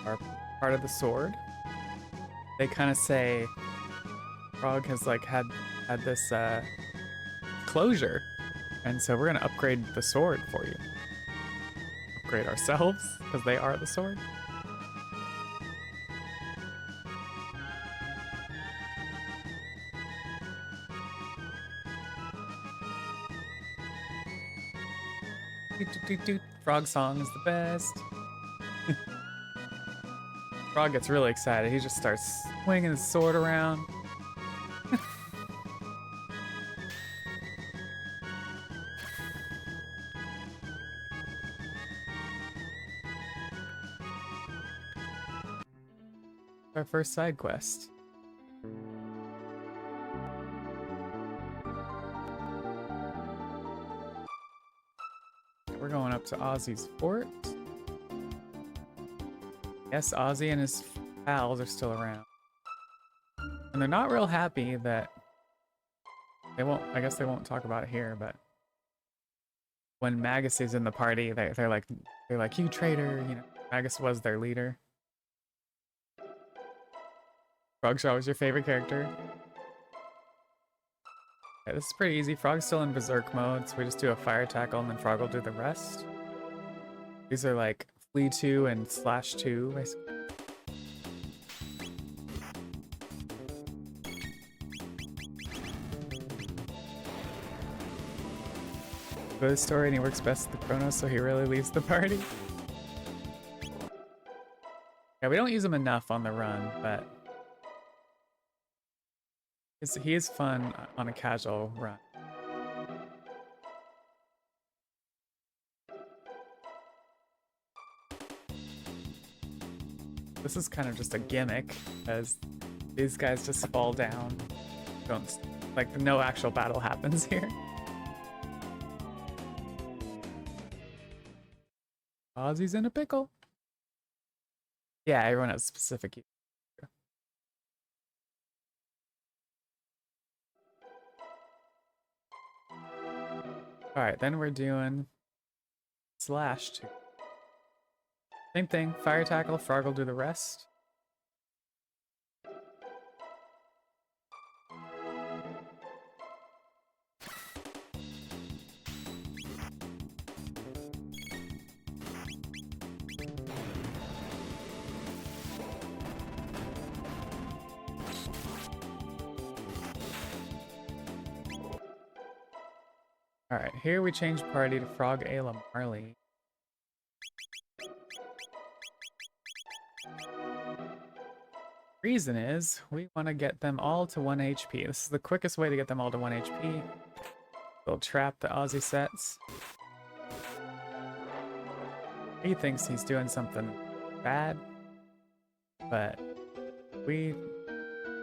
are part of the Sword. They kind of say Frog has like had this closure, and so we're gonna upgrade the Sword for you. Upgrade ourselves because they are the Sword. Frog song is the best. Frog gets really excited. He just starts swinging his sword around. Our first side quest. We're going up to Ozzy's fort. Yes, Ozzy and his pals are still around. And they're not real happy that I guess they won't talk about it here, but when Magus is in the party, they're like, you traitor, you know. Magus was their leader. Frogshaw was your favorite character. Okay, this is pretty easy. Frog's still in berserk mode, so we just do a fire tackle and then Frog will do the rest. These are like flee 2 and slash 2, basically. For the story, and he works best with the Chrono, so he really leaves the party. Yeah, we don't use him enough on the run, but he is fun on a casual run. This is kind of just a gimmick, as these guys just fall down. No actual battle happens here. Ozzy's in a pickle. Yeah, everyone has specific. Alright, then we're doing slash 2. Same thing, fire tackle, Frog will do the rest. Alright, here we change party to Frog, Ayla, Marley. Reason is, we want to get them all to 1 HP. This is the quickest way to get them all to 1 HP. They'll trap the Ozzy sets. He thinks he's doing something bad, but we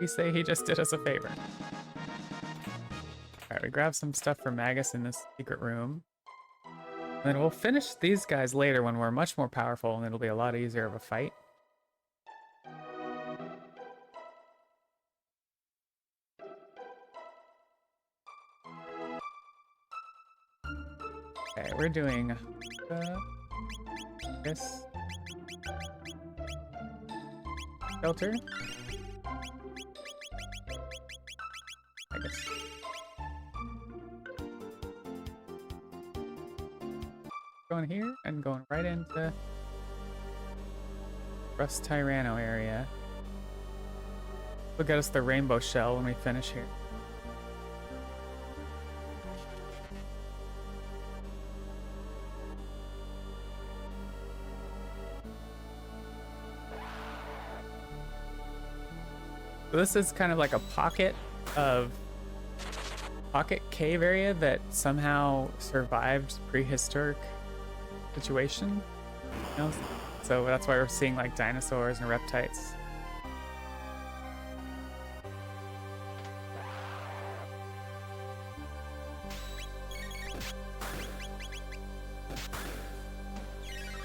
say he just did us a favor. Alright, we grab some stuff for Magus in this secret room. And then we'll finish these guys later when we're much more powerful and it'll be a lot easier of a fight. Okay, we're doing this shelter. I guess. down here and going right into Rust Tyranno area. We'll get us the rainbow shell when we finish here. So this is kind of like a pocket cave area that somehow survived prehistoric situation. You know? So that's why we're seeing like dinosaurs and reptiles.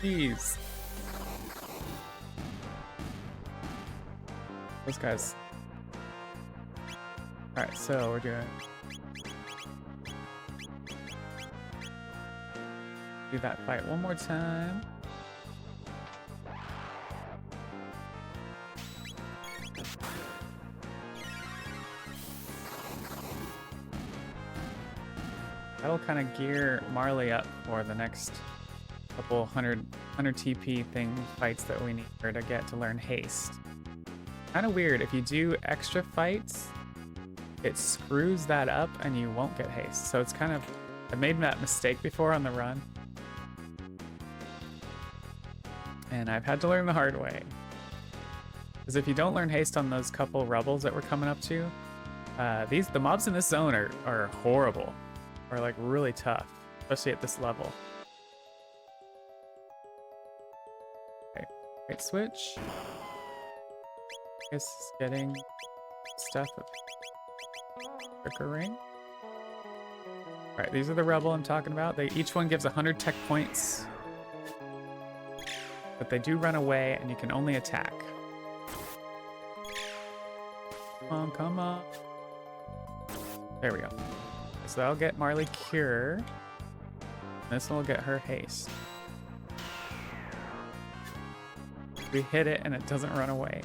Jeez. Those guys. Alright, so we're doing... do that fight one more time. That'll kind of gear Marley up for the next couple 100 TP fights that we need her to get to learn haste. Kind of weird, if you do extra fights, it screws that up and you won't get haste. So it's kind of, I made that mistake before on the run. And I've had to learn the hard way. Because if you don't learn haste on those couple rubbles that we're coming up to, the mobs in this zone are horrible. Or like really tough, especially at this level. Okay, right switch. Guess getting stuff ring. Alright, these are the rebel I'm talking about. Each one gives 100 tech points. But they do run away and you can only attack. Come on, come on. There we go. So that'll get Marley Cure. This one will get her haste. We hit it and it doesn't run away.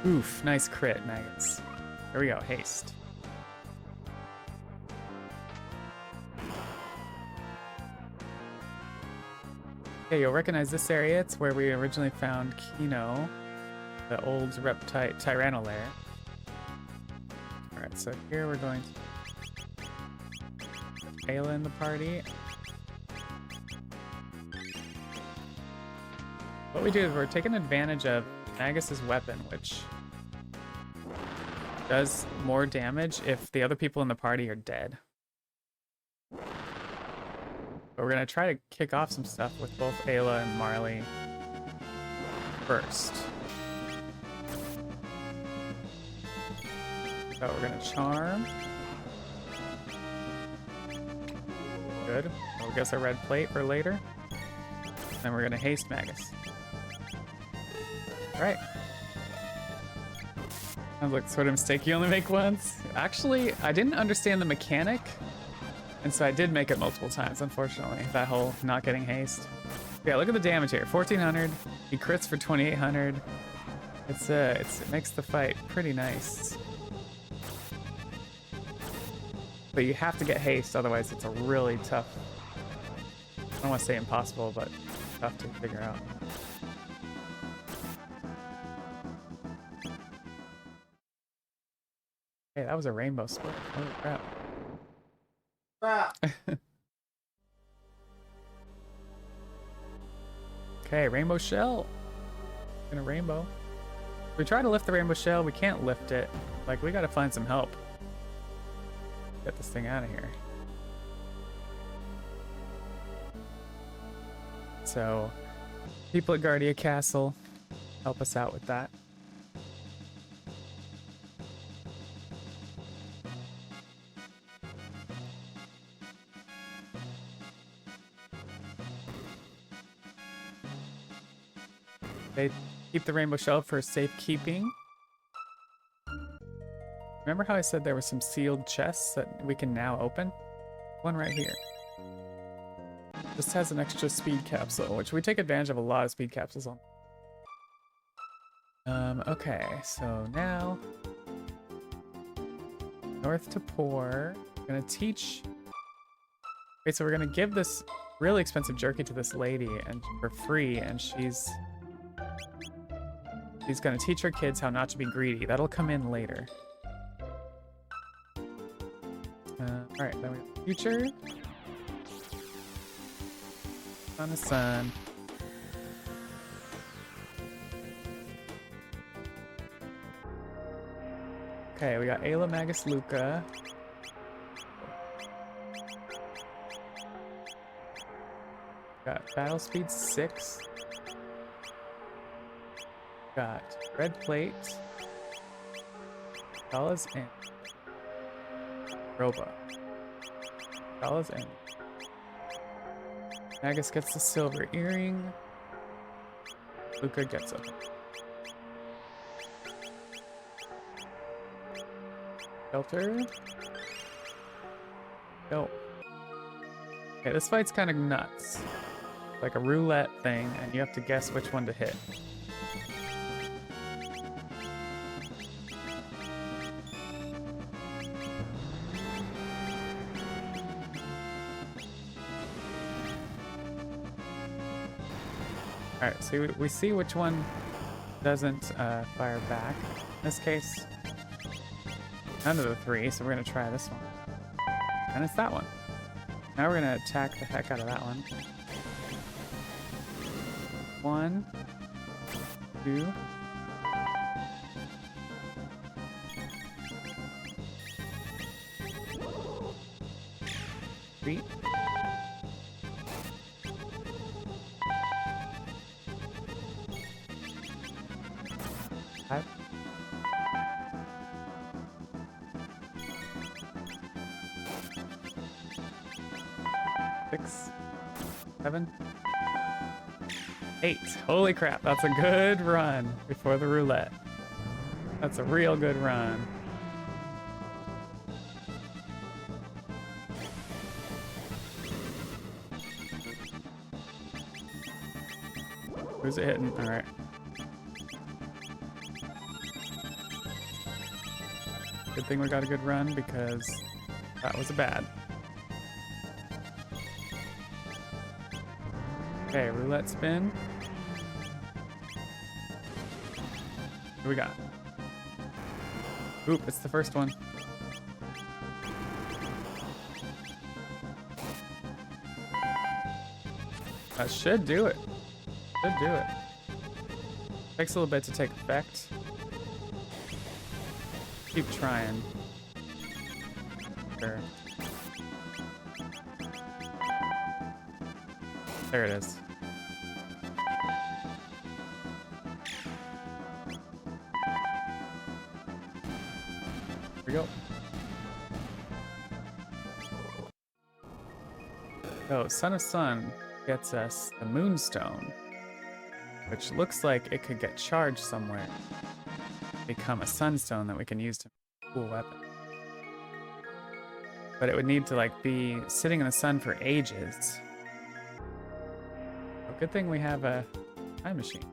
Oof, nice crit, maggots. There we go, haste. Okay, you'll recognize this area. It's where we originally found Kino, the old reptile Tyranno lair. Alright, so here we're going to Ayla in the party. What we do is we're taking advantage of Magus's weapon, which does more damage if the other people in the party are dead. But we're gonna try to kick off some stuff with both Ayla and Marley first. So we're gonna charm. Good. We'll guess a red plate for later. Then we're gonna haste Magus. Alright. Sounds like sort of mistake you only make once. Actually, I didn't understand the mechanic, and so I did make it multiple times, unfortunately. That whole not getting haste. Yeah, look at the damage here. 1400. He crits for 2800. It makes the fight pretty nice. But you have to get haste, otherwise it's a really tough... I don't want to say impossible, but tough to figure out. Hey, that was a rainbow split. Holy crap. Crap. Okay, rainbow shell. In a rainbow. We try to lift the rainbow shell, we can't lift it. Like, we gotta find some help. Get this thing out of here. So, people at Guardia Castle help us out with that. They keep the rainbow shell for safekeeping. Remember how I said there were some sealed chests that we can now open? One right here. This has an extra speed capsule, which we take advantage of a lot of speed capsules on. Okay, so now north to Pour. We're gonna teach. Wait, so we're gonna give this really expensive jerky to this lady and for free, and she's gonna teach her kids how not to be greedy. That'll come in later. Alright, then we have future. On the sun. Okay, we got Ayla Magus Luca. Got Battle Speed 6. Got Red Plate. Dollars and Roba. Dollars and Magus gets the silver earring. Luca gets it. Shelter. Go. Okay, this fight's kind of nuts. Like a roulette thing, and you have to guess which one to hit. Alright, so we see which one doesn't fire back. In this case, none of the three, so we're going to try this one. And it's that one. Now we're going to attack the heck out of that one. 1, 2. 3. 5. 6. 7. 8. Holy crap, that's a good run before the roulette. That's a real good run. Who's it hitting? Alright. Good thing we got a good run because that was a bad. Okay, roulette spin. What do we got? Oop, it's the first one. That should do it. Should do it. Takes a little bit to take effect. Keep trying. Sure. There it is. Here we go. So, Son of Sun gets us the Moonstone, which looks like it could get charged somewhere. Become a Sunstone that we can use to make a cool weapon. But it would need to like be sitting in the sun for ages. So good thing we have a time machine.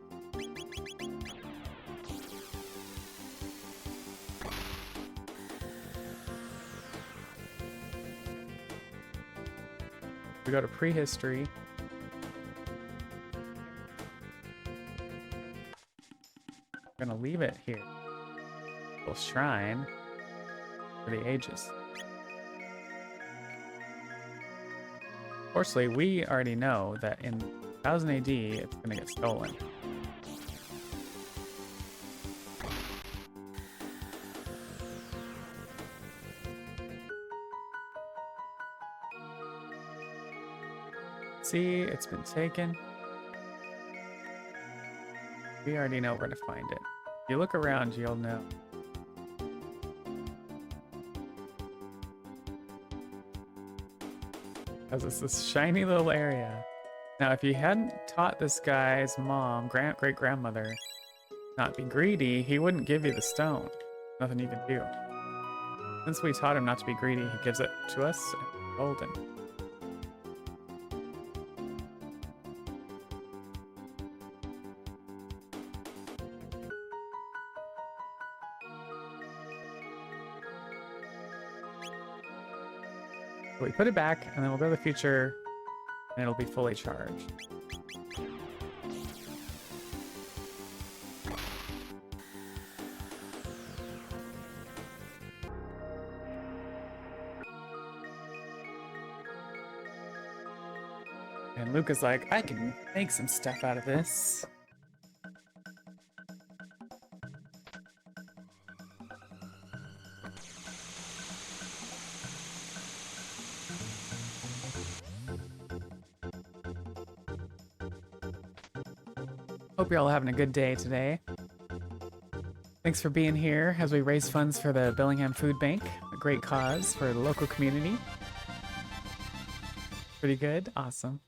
We go to prehistory. We're gonna leave it here. Little shrine for the ages. Fortunately, we already know that in 1000 AD, it's gonna get stolen. See, it's been taken. We already know where to find it. If you look around, you'll know. Because it's this shiny little area. Now, if you hadn't taught this guy's mom, great-grandmother, not be greedy, he wouldn't give you the stone. Nothing you can do. Since we taught him not to be greedy, he gives it to us, and it's golden. We put it back, and then we'll go to the future and it'll be fully charged. And Luke is like, I can make some stuff out of this. Hope you're all having a good day today. Thanks for being here as we raise funds for the Bellingham Food Bank, a great cause for the local community. Pretty good? Awesome.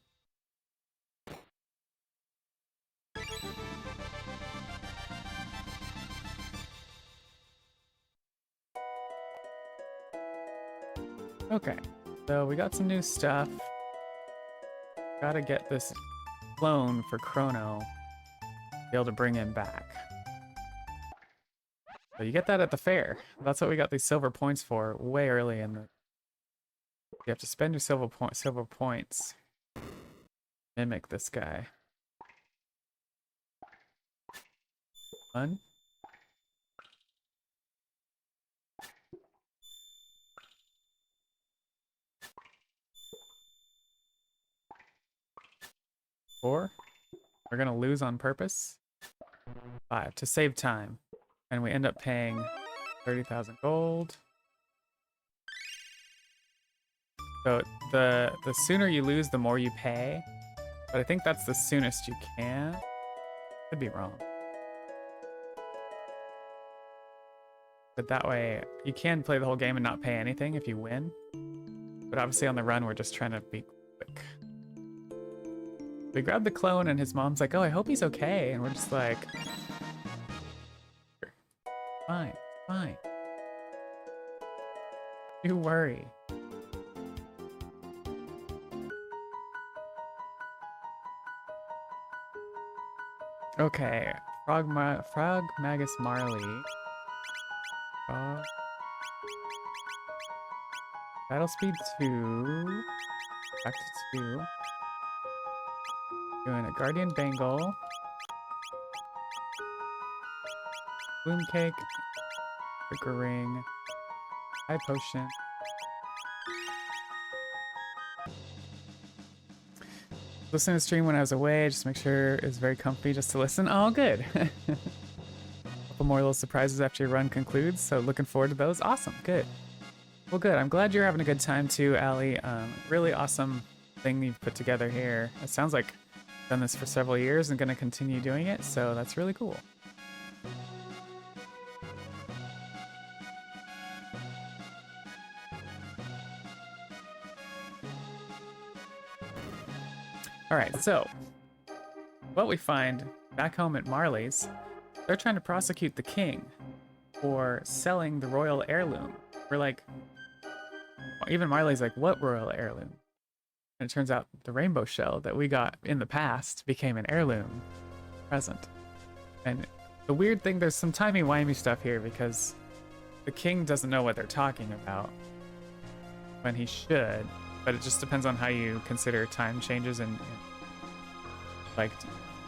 Okay, so we got some new stuff. Gotta get this clone for Chrono to be able to bring him back. So you get that at the fair. That's what we got these silver points for way early in the... You have to spend your silver points. Mimic this guy. 1. 4. We're gonna lose on purpose. 5, to save time. And we end up paying 30,000 gold. So the sooner you lose, the more you pay. But I think that's the soonest you can. Could be wrong. But that way, you can play the whole game and not pay anything if you win. But obviously on the run, we're just trying to be quick. We grab the clone and his mom's like, oh, I hope he's okay. And we're just like, fine, fine. You worry. Okay, Frog Magus Marley. Battle speed 2. Back to 2. Doing a Guardian Bangle. Bloom Cake. Sugar Ring. High Potion. Listen to the stream when I was away, just make sure it's very comfy just to listen. Oh, good. Couple more little surprises after your run concludes, so looking forward to those. Awesome, good. Well, good. I'm glad you're having a good time too, Allie. Really awesome thing you've put together here. It sounds like you've done this for several years and going to continue doing it, so that's really cool. All right, so what we find back home at Marley's, they're trying to prosecute the king for selling the royal heirloom. We're like, even Marley's like, what royal heirloom? And it turns out the rainbow shell that we got in the past became an heirloom present. And the weird thing, there's some timey-wimey stuff here because the king doesn't know what they're talking about when he should, but it just depends on how you consider time changes and like,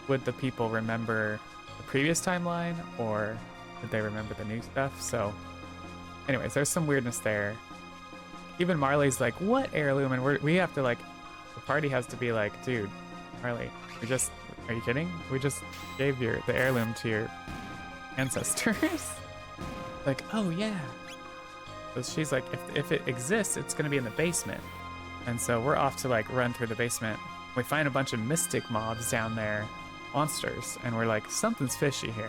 would the people remember the previous timeline or would they remember the new stuff? So anyways, there's some weirdness there. Even Marley's like, what heirloom? And we have to like, the party has to be like, dude, Marley, are you kidding? We just gave the heirloom to your ancestors. Like, oh yeah. So she's like, if it exists, it's gonna be in the basement. And so we're off to like run through the basement. We find a bunch of mystic mobs down there, monsters, and we're like, something's fishy here.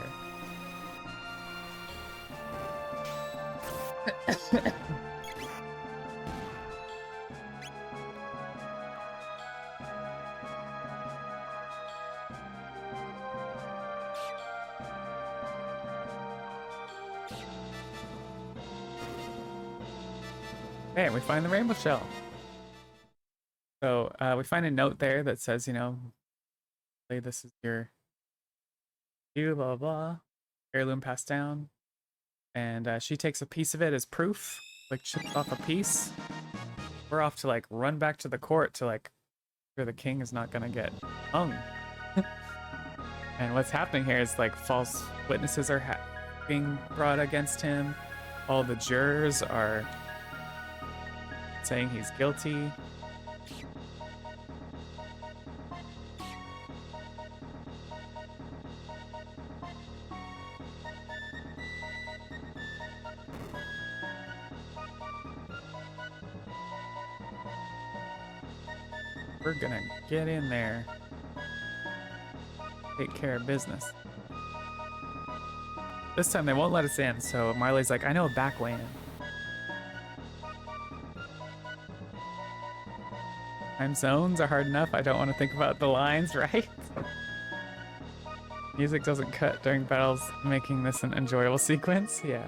Okay, we find the rainbow shell. So we find a note there that says, you know, this is your blah blah blah, heirloom passed down, and she takes a piece of it as proof, like chips off a piece. We're off to like run back to the court to like Sure, the king is not gonna get hung. And what's happening here is like false witnesses are being brought against him. All the jurors are saying he's guilty. We're gonna get in there. Take care of business. This time they won't let us in, so Marley's like, I know a back way in. Time zones are hard enough. I don't want to think about the lines, right? Music doesn't cut during battles, making this an enjoyable sequence. Yeah.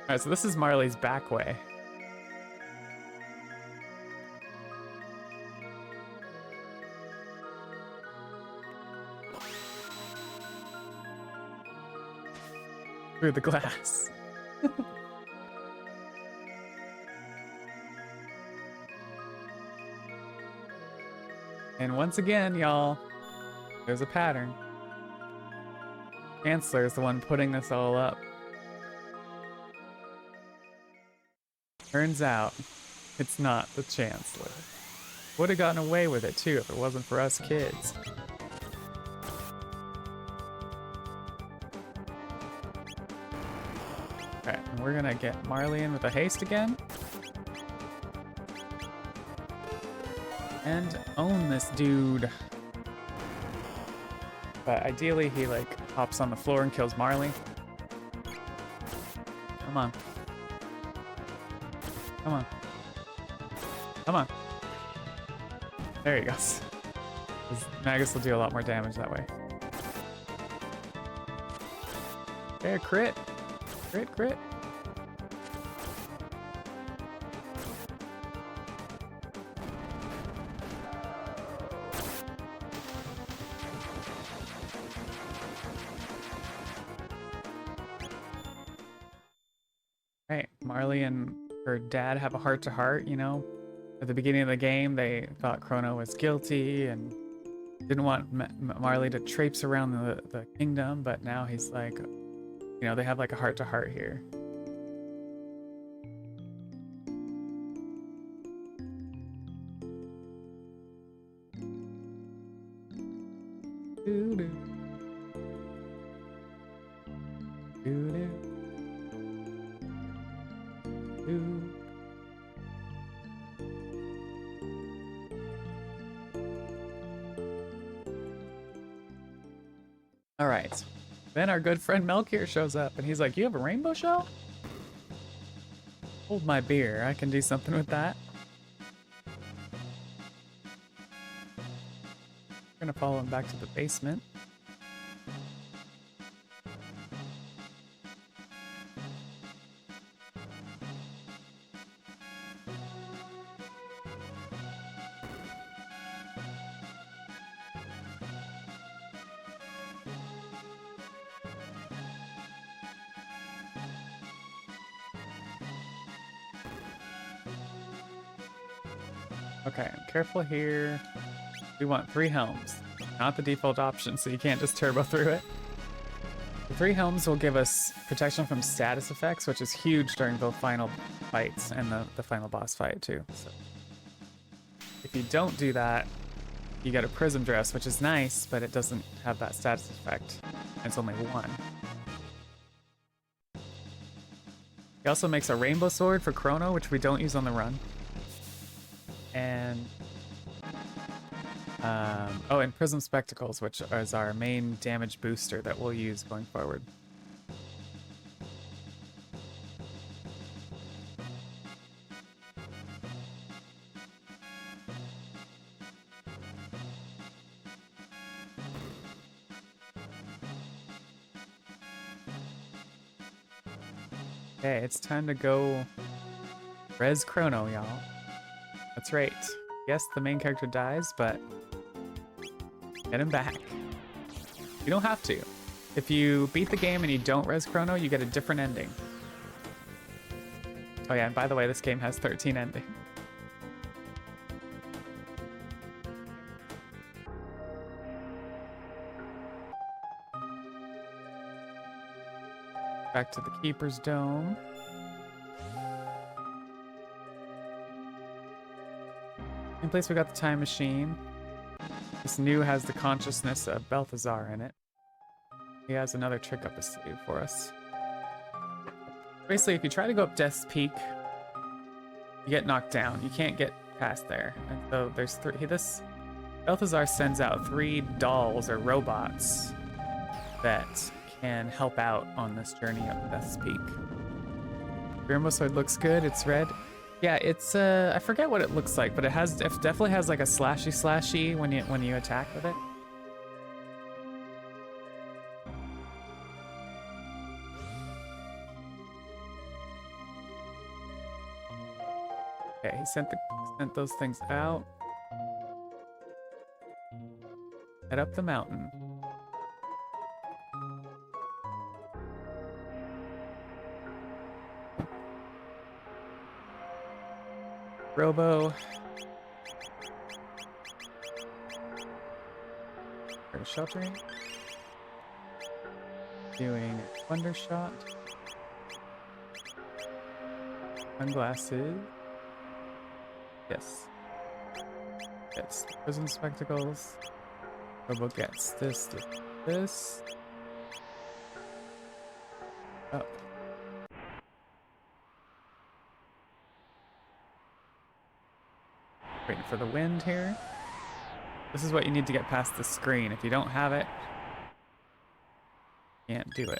Alright, so this is Marley's back way. Through the glass. And once again, y'all, there's a pattern. Chancellor is the one putting this all up. Turns out, it's not the Chancellor. Would have gotten away with it too if it wasn't for us kids. Okay, and we're gonna get Marley in with a haste again. And own this dude. But ideally he like hops on the floor and kills Marley. Come on. Come on. Come on. There he goes. Magus will do a lot more damage that way. There, crit. Crit, crit. Right, Marley and her dad have a heart-to-heart, you know? At the beginning of the game, they thought Chrono was guilty and didn't want Marley to traipse around the kingdom, but now he's like, you know, they have like a heart-to-heart here. Doo-doo. Doo-doo. Doo. All right. Then our good friend Melchior shows up and he's like, you have a rainbow shell? Hold my beer. I can do something with that. We're gonna follow him back to the basement. Okay, careful here. We want 3 helms, not the default option, so you can't just turbo through it. The 3 helms will give us protection from status effects, which is huge during the final fights and the final boss fight too. So if you don't do that, you get a prism dress, which is nice, but it doesn't have that status effect. It's only 1. He also makes a rainbow sword for Chrono, which we don't use on the run. And oh, and Prism Spectacles, which is our main damage booster that we'll use going forward. Okay, it's time to go res Chrono, y'all. That's right. Yes, the main character dies, but get him back. You don't have to. If you beat the game and you don't res Chrono, you get a different ending. Oh yeah, and by the way, this game has 13 endings. Back to the Keeper's Dome. In place, we got the time machine. This new has the consciousness of Balthazar in it. He has another trick up his sleeve for us. Basically, if you try to go up Death's Peak, you get knocked down. You can't get past there. And so there's this Balthazar sends out 3 dolls or robots that can help out on this journey up Death's Peak. Grandma Sword looks good. It's red. Yeah, it's I forget what it looks like, but it definitely has like a slashy when you attack with it. Okay, he sent those things out. Head up the mountain. Robo. Sheltering. Doing Thunder Shot. Sunglasses. Yes. Gets prison spectacles. Robo gets this. Up. Waiting for the wind here. This is what you need to get past the screen. If you don't have it, you can't do it.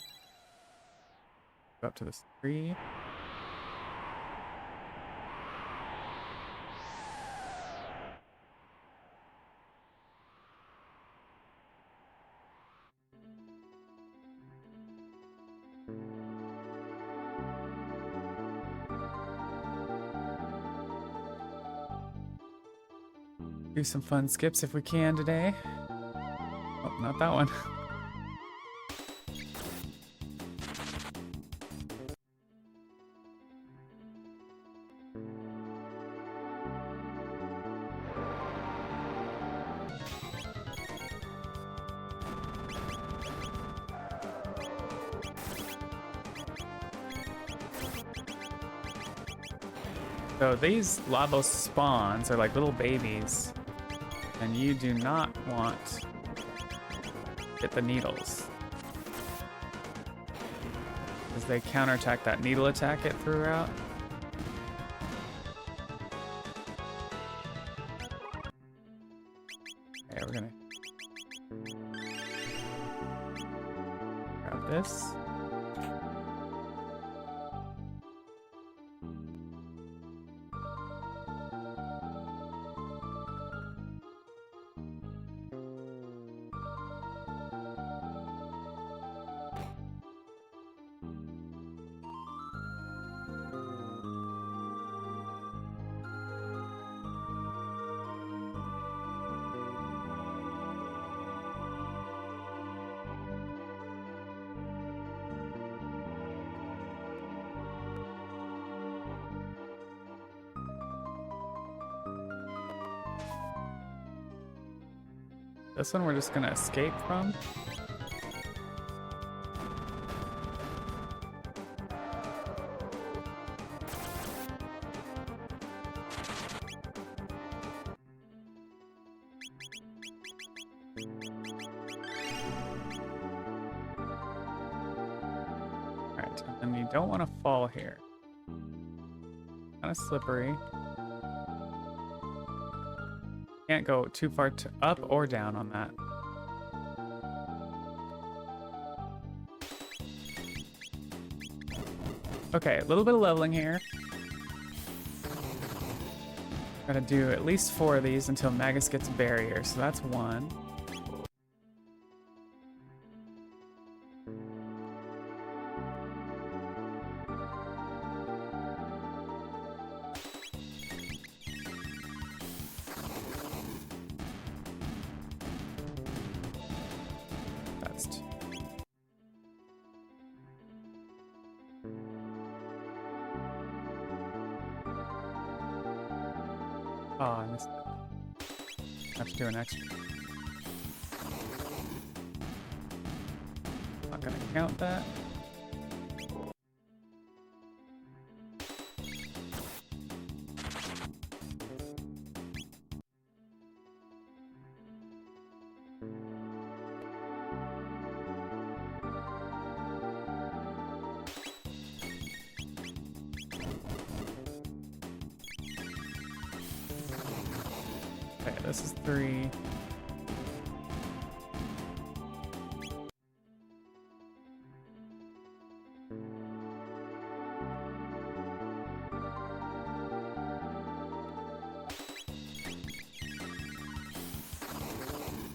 Go up to this tree. Do some fun skips if we can today. Oh, not that one. So these Lavos spawns are like little babies. And you do not want to get the needles, because they counterattack that needle attack it threw out. Okay, we're gonna grab this. This one we're just gonna escape from. Alright, and you don't want to fall here. Kind of slippery. Can't go too far up or down on that. Okay, a little bit of leveling here. Gotta do at least 4 of these until Magus gets barrier, so that's 1. Oh, I missed it. I have to do an extra. Not gonna count that. this is 3.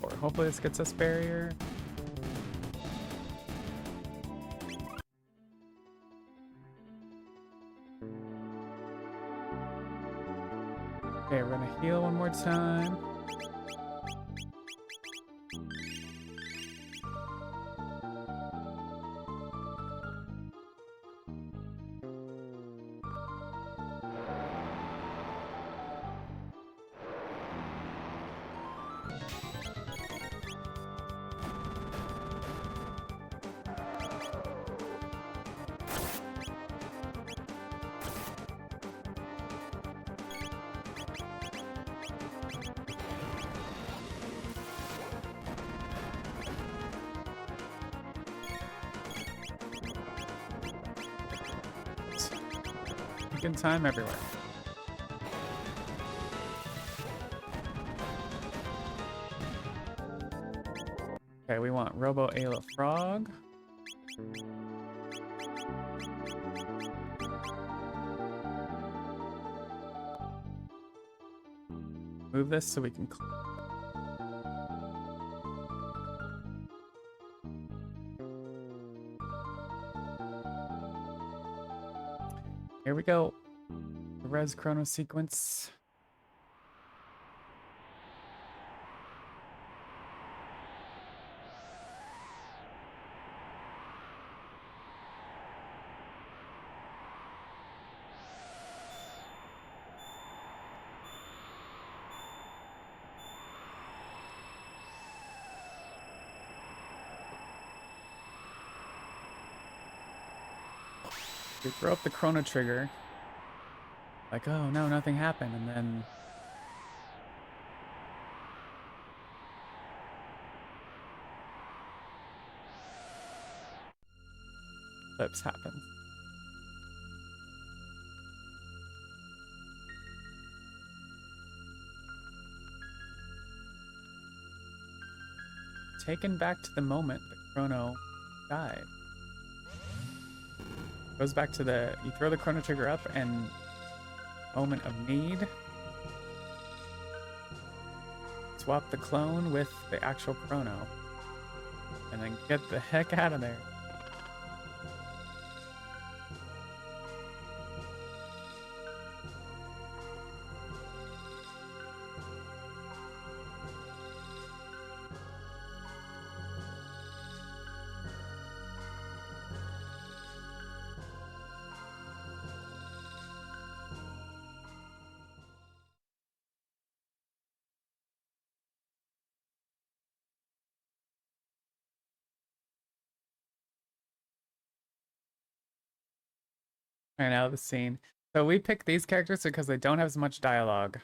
Or hopefully this gets us barrier. Okay, we're gonna heal one more time. Good time everywhere. Okay, we want Robo Ayla Frog. Move this so we can here we go. The Res Chrono sequence. We throw up the Chrono Trigger. Like, oh no, nothing happened, and then flips happen. Taken back to the moment that Chrono died. Goes back to the, you throw the Chrono Trigger up and moment of need. Swap the clone with the actual Chrono. And then get the heck out of there. Right out of the scene. So we picked these characters because they don't have as much dialogue.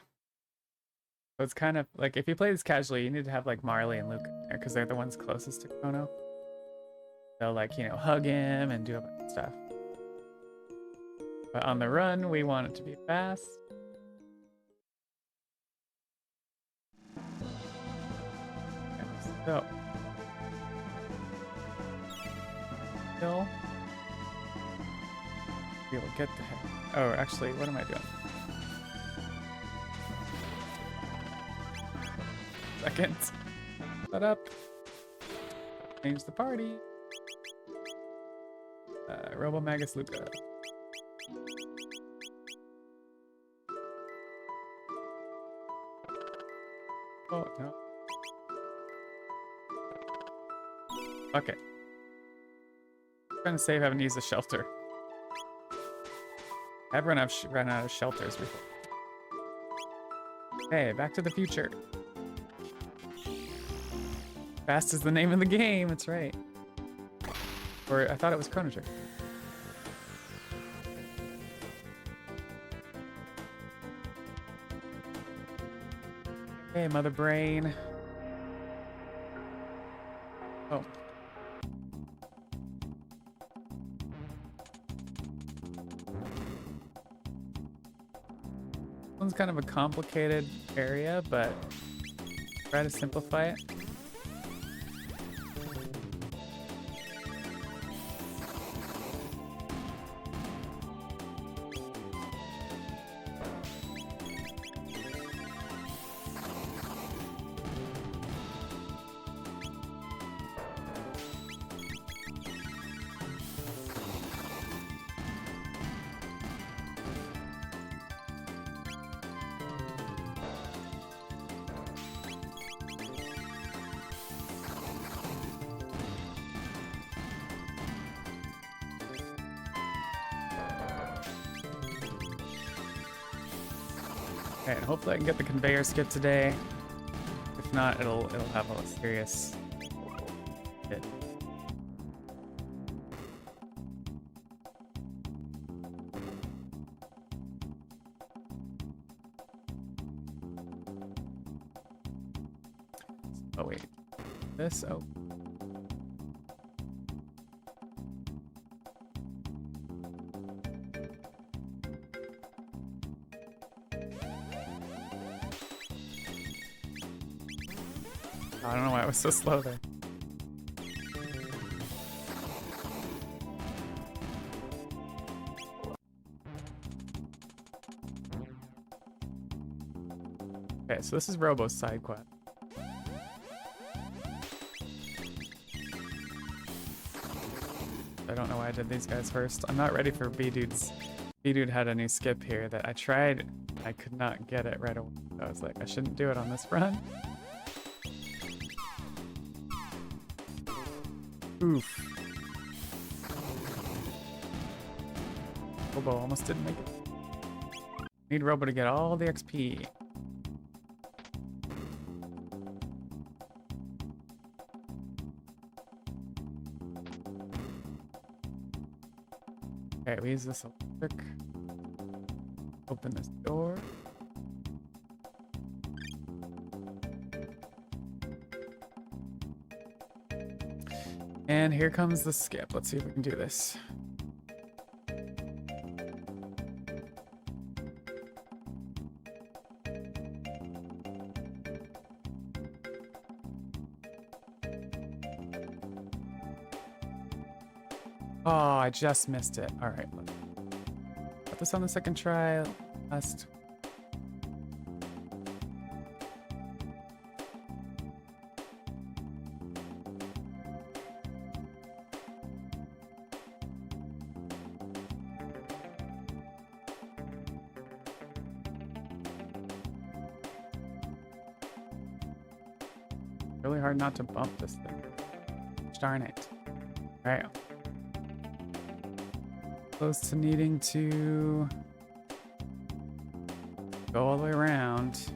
So it's kind of like if you play this casually, you need to have like Marley and Luke in there because they're the ones closest to Chrono. They'll like, you know, hug him and do a bunch of stuff. But on the run, we want it to be fast. So. Kill. We will get the heck. Oh, actually, what am I doing? Second. Set up. Change the party. Robo Magus Luca. Oh, no. Okay. Trying to save, having to use the shelter. I've run out of shelters before. Okay, Back to the Future. Fast is the name of the game, that's right. Or I thought it was Chrono Trigger. Okay, Mother Brain. Oh. This one's kind of a complicated area, but try to simplify it. Okay, and hopefully I can get the conveyor skip today. If not, it'll have a serious hit. Oh wait, this, oh. I don't know why it was so slow there. Okay, so this is Robo's side quest. I don't know why I did these guys first. I'm not ready for B-Dude's. B-Dude had a new skip here that I tried. I could not get it right away. I was like, I shouldn't do it on this run. Oof. Robo almost didn't make it. Need Robo to get all the XP. Okay, we use this electric. Open this door. And here comes the skip. Let's see if we can do this. Oh, I just missed it. All right. Put this on the second try. Last. Really hard not to bump this thing. Darn it. All right. Close to needing to go all the way around.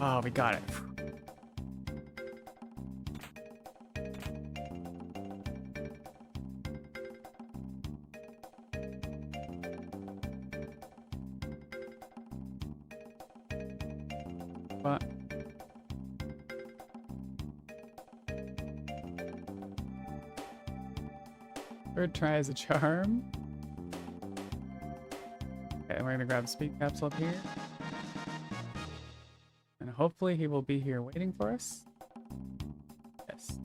Oh, we got it. But third try is a charm. Okay, we're gonna grab speed capsule up here. And hopefully he will be here waiting for us. Yes.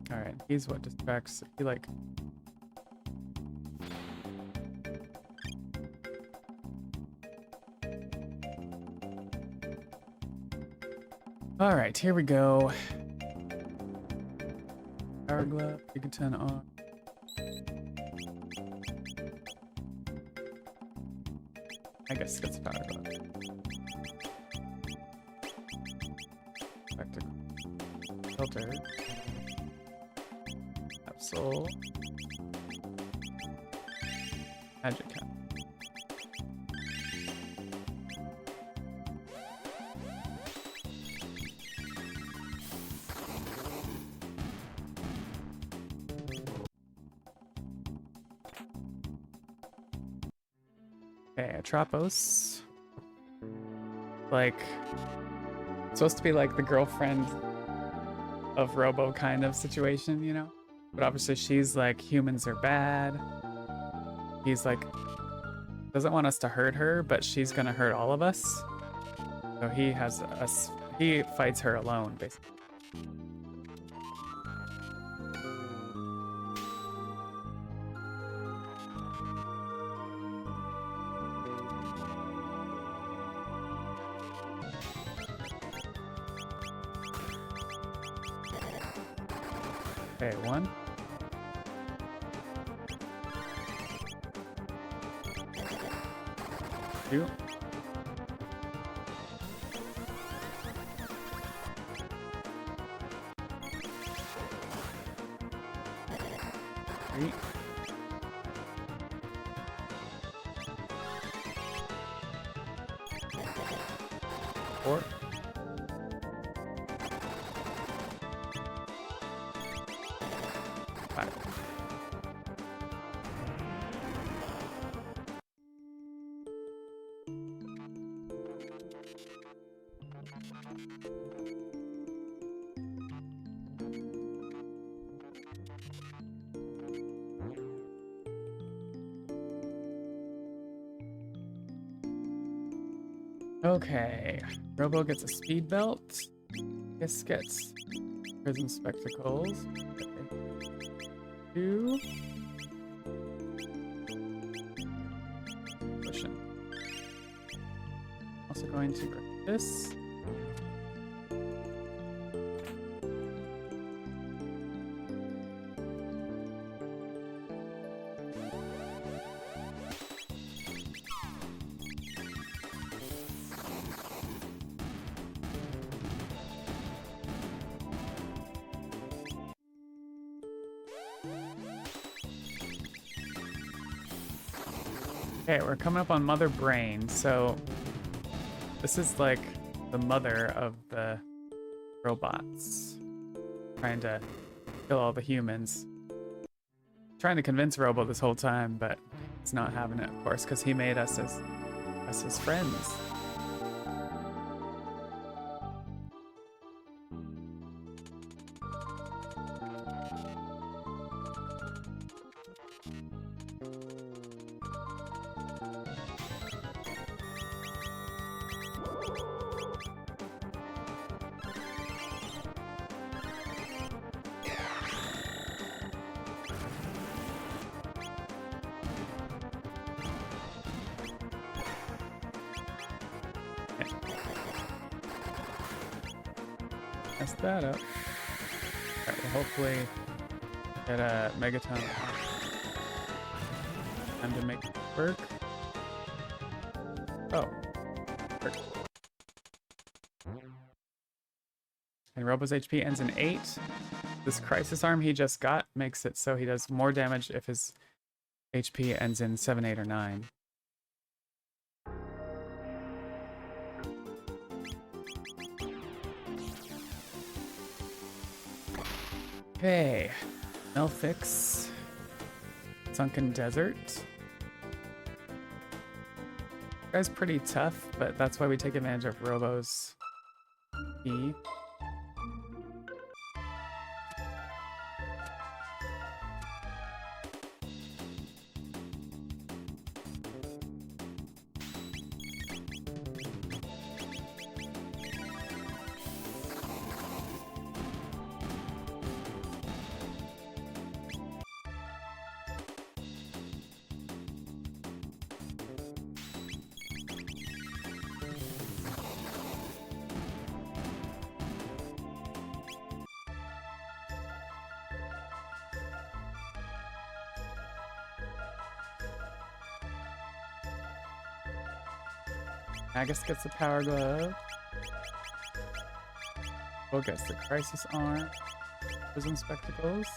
Alright, he's what distracts. He like. Alright, here we go. Power glove, you can turn it on. I guess it's power glove. Back to filter. Capsule. Magic cap. Okay, Atropos. Like, supposed to be like the girlfriend of Robo kind of situation, you know? But obviously she's like, humans are bad. He's like, doesn't want us to hurt her, but she's gonna hurt all of us. So he has us, he fights her alone, basically. Okay, 1. 2. 3. 4. 5. Okay, Robo gets a speed belt. Kiss gets prism spectacles. Okay. 2. Cushion. Also going to grab this. Okay, we're coming up on Mother Brain, so this is like the mother of the robots. Trying to kill all the humans. Trying to convince Robo this whole time, but it's not having it, of course, because he made us as his friends. Mess that up. Alright, we'll hopefully get a Megaton time to make it work. Oh. Work. And Robo's HP ends in 8. This Crisis Arm he just got makes it so he does more damage if his HP ends in 7, 8, or 9. Okay, Melfix, Sunken Desert. Guy's pretty tough, but that's why we take advantage of Robo's E. Magus gets the Power Glove. Bo gets the Crisis Arm. Prism Spectacles.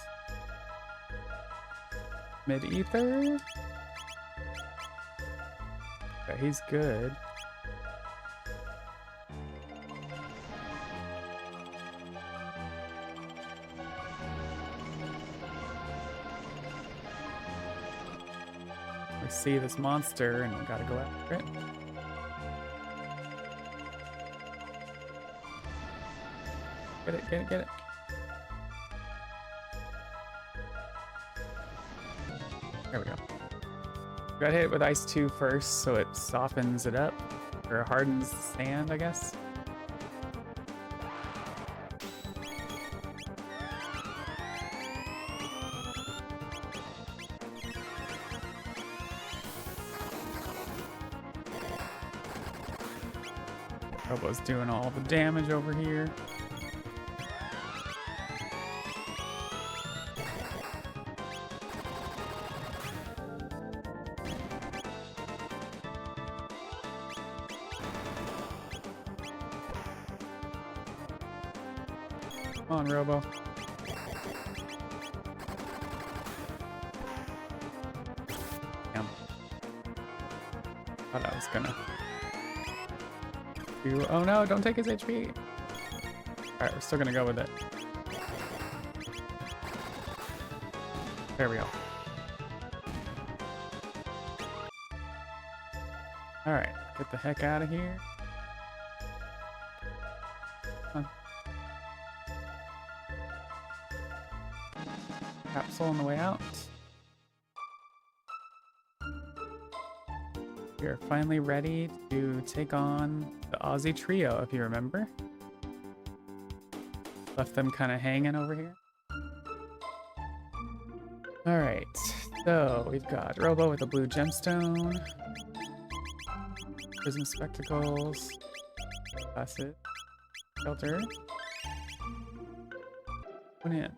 Mid-Ether. Okay, he's good. see this monster and we gotta go after it. Get it, get it, get it. There we go. Gotta hit it with ice 2 first so it softens it up. Or hardens the sand, I guess. Robo's doing all the damage over here. Come on, Robo. Damn. Thought I was gonna do. Oh no, don't take his HP. Alright, we're still gonna go with it. There we go. Alright, get the heck out of here. Come on. Capsule on the way out. We are finally ready to take on the Aussie trio, if you remember. Left them kind of hanging over here. Alright, so we've got Robo with a blue gemstone. Prism spectacles. Classic. Shelter. One in.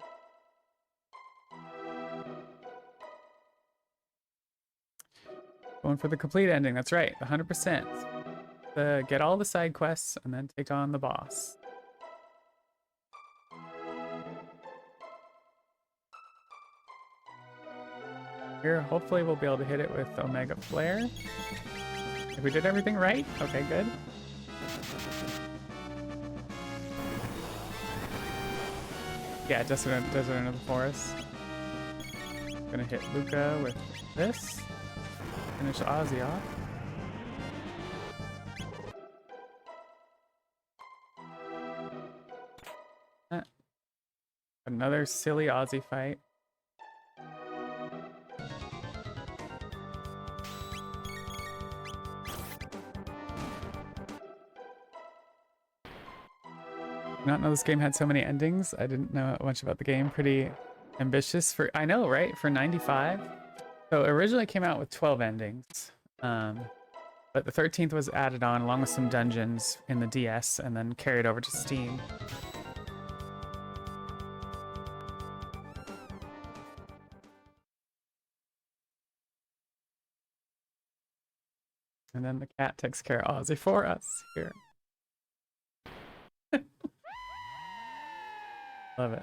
Going for the complete ending, that's right, 100%. Get all the side quests and then take on the boss. Here, hopefully we'll be able to hit it with Omega Flare. If we did everything right, okay, good. Yeah, Desert into the Forest. Gonna hit Luca with this. Finish Ozzy off. Another silly Aussie fight. Did not know this game had so many endings. I didn't know much about the game. Pretty ambitious for, I know, right? For 95. So it originally came out with 12 endings. But the 13th was added on along with some dungeons in the DS and then carried over to Steam. And then the cat takes care of Ozzy for us here. Love it.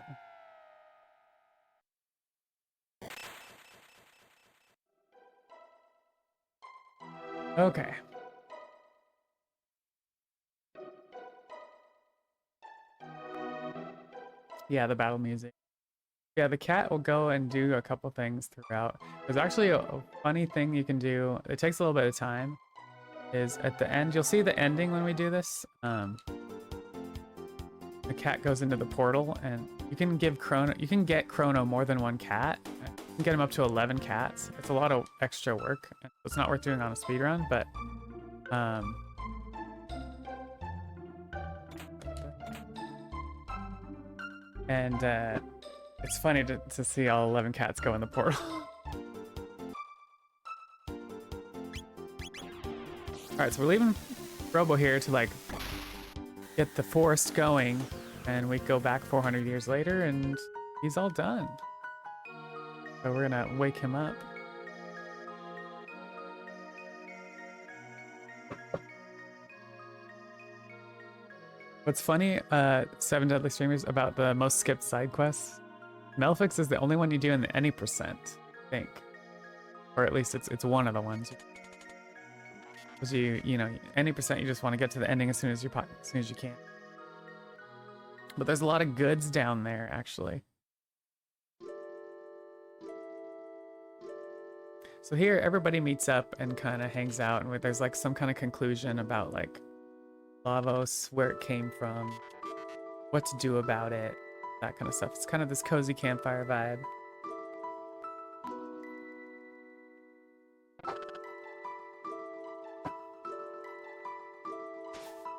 Okay. Yeah, the battle music. Yeah, the cat will go and do a couple things throughout. There's actually a funny thing you can do. It takes a little bit of time. Is at the end, you'll see the ending when we do this. The cat goes into the portal, and you can give Chrono. You can get Chrono more than one cat. You can get him up to 11 cats. It's a lot of extra work. It's not worth doing on a speedrun, but it's funny to see all 11 cats go in the portal. Alright, so we're leaving Robo here to like get the forest going, and we go back 400 years later and he's all done. So we're gonna wake him up. What's funny, 7 Deadly Streamers, about the most skipped side quests, Melfix is the only one you do in the any percent, I think. Or at least it's one of the ones. Because you know, any percent you just want to get to the ending as soon as you can. But there's a lot of goods down there, actually. So here, everybody meets up and kind of hangs out, and there's like some kind of conclusion about like Lavos, where it came from, what to do about it, that kind of stuff. It's kind of this cozy campfire vibe.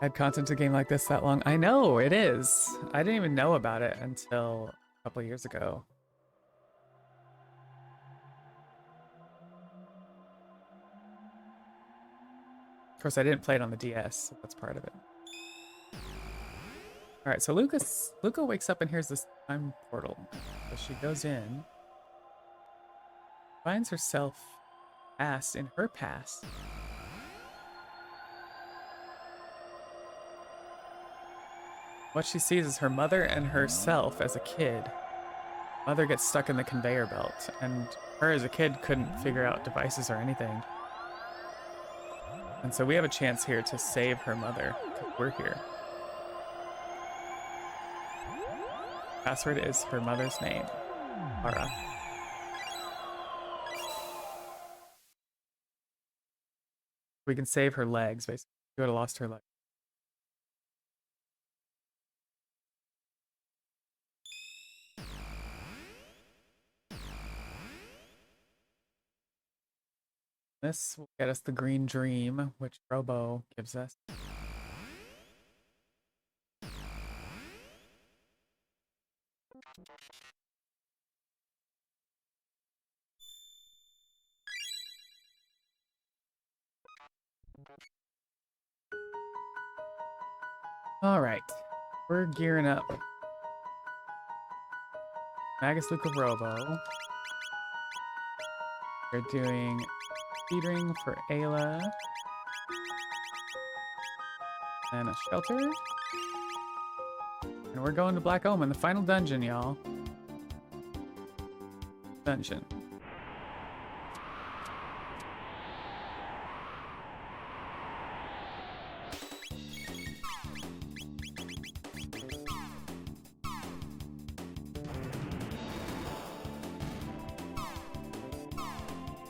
Had content to a game like this that long. I know, it is. I didn't even know about it until a couple years ago. Of course, I didn't play it on the DS, so that's part of it. All right, so Luca wakes up and hears this time portal. So she goes in, finds herself past in her past. What she sees is her mother and herself as a kid. Mother gets stuck in the conveyor belt, and her as a kid couldn't figure out devices or anything. And so we have a chance here to save her mother, because we're here. Password is her mother's name, Ara. We can save her legs, basically. She would have lost her leg. This will get us the green dream, which Robo gives us. All right, we're gearing up. Magus Luca Robo. We're doing feed ring for Ayla. And a shelter. And we're going to Black Omen, the final dungeon, y'all. Dungeon.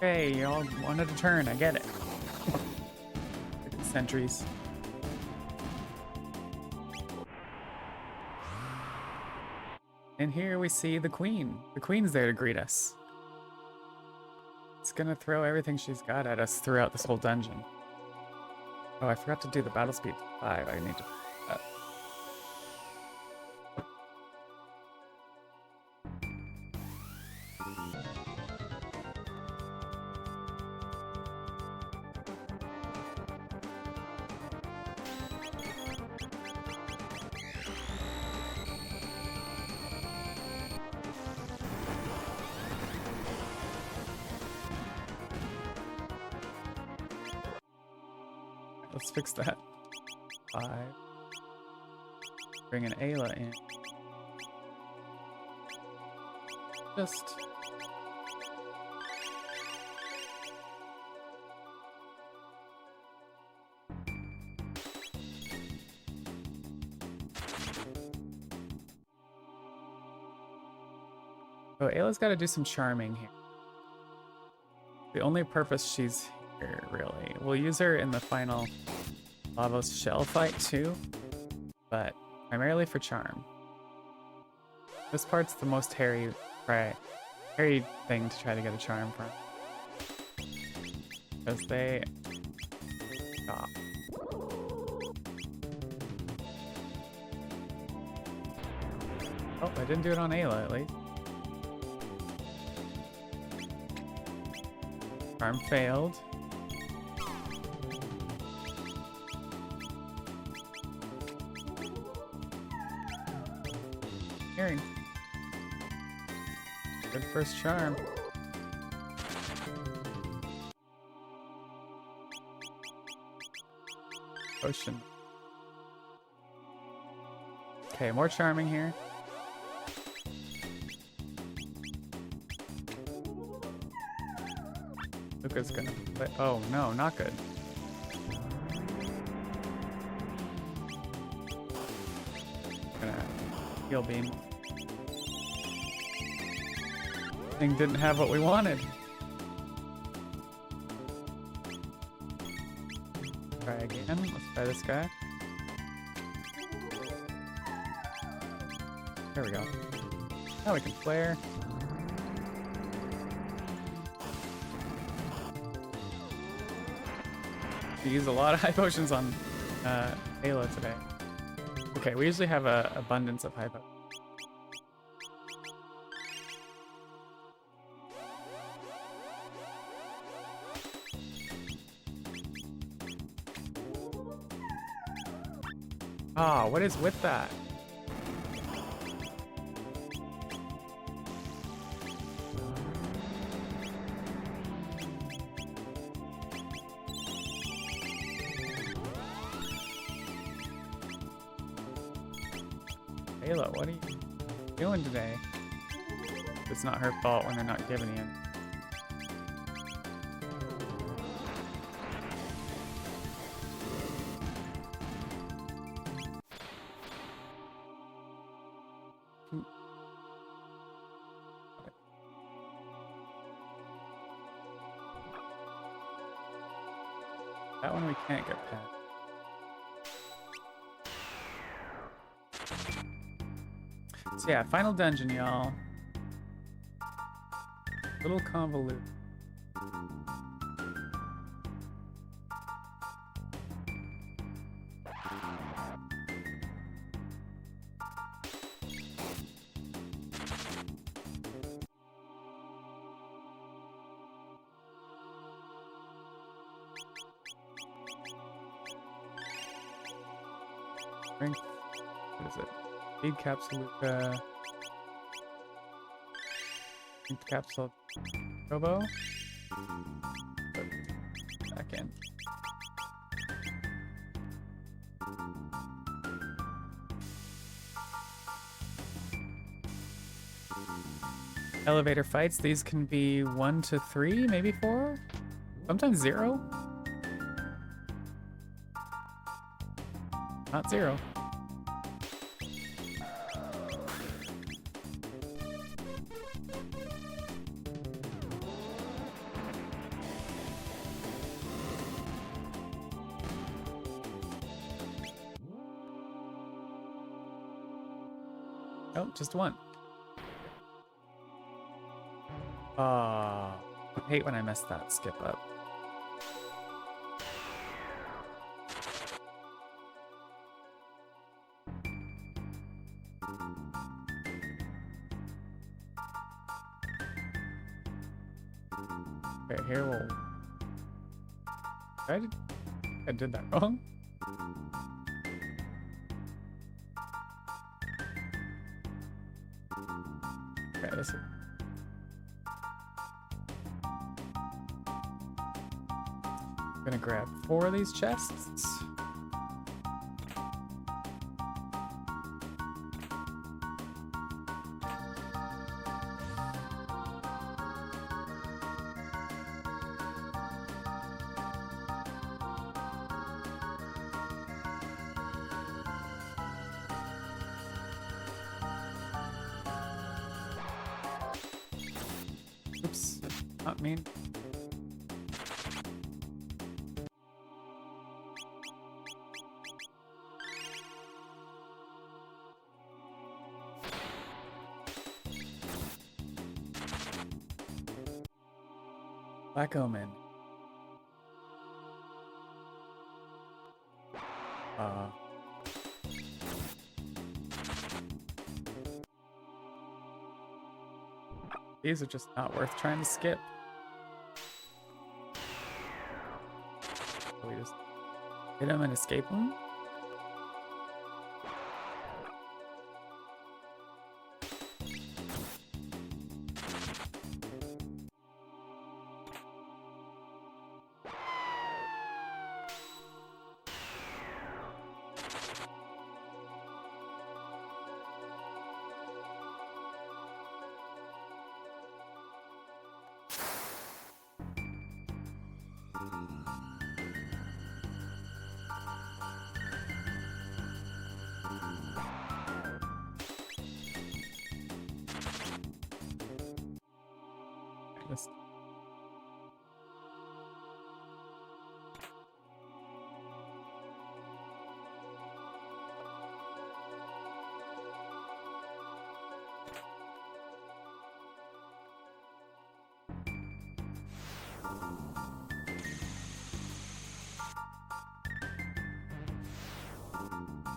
Okay, y'all wanted a turn, I get it. Sentries. And here we see the queen. The queen's there to greet us. It's gonna throw everything she's got at us throughout this whole dungeon. Oh, I forgot to do the battle speed 5. I need to... Let's fix that. 5. Bring an Ayla in. Just... Oh, Ayla's got to do some charming here. The only purpose she's here, really. We'll use her in the final Lavos shell fight too, but primarily for charm. This part's the most hairy thing to try to get a charm from. Because they stop. Oh, I didn't do it on Ayla at least. Charm failed. Hearing. Good first charm. Potion. Okay, more charming here. Luca's gonna play. Oh no, not good. Gonna heal beam. Thing didn't have what we wanted. Try again. Let's try this guy. There we go. Now we can flare. We use a lot of high potions on Ayla today. Okay, we usually have an abundance of high potions. Ah, what is with that? Ayla, what are you doing today? It's not her fault when they're not giving you. That one we can't get past. So yeah, final dungeon, y'all. Little convoluted. Drink. What is it? Seed capsule. Capsule. Robo. Back in. Elevator fights. These can be 1 to 3, maybe 4. Sometimes 0. Not 0. Oh, just 1. I hate when I mess that skip up. Okay, here we'll... I did that wrong. Okay, this is... I'm gonna grab 4 of these chests. Oops, not mean. Black Omen. These are just not worth trying to skip. We just hit them and escape them.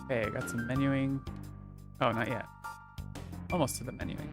Okay, I got some menuing. Oh, not yet. Almost to the menuing.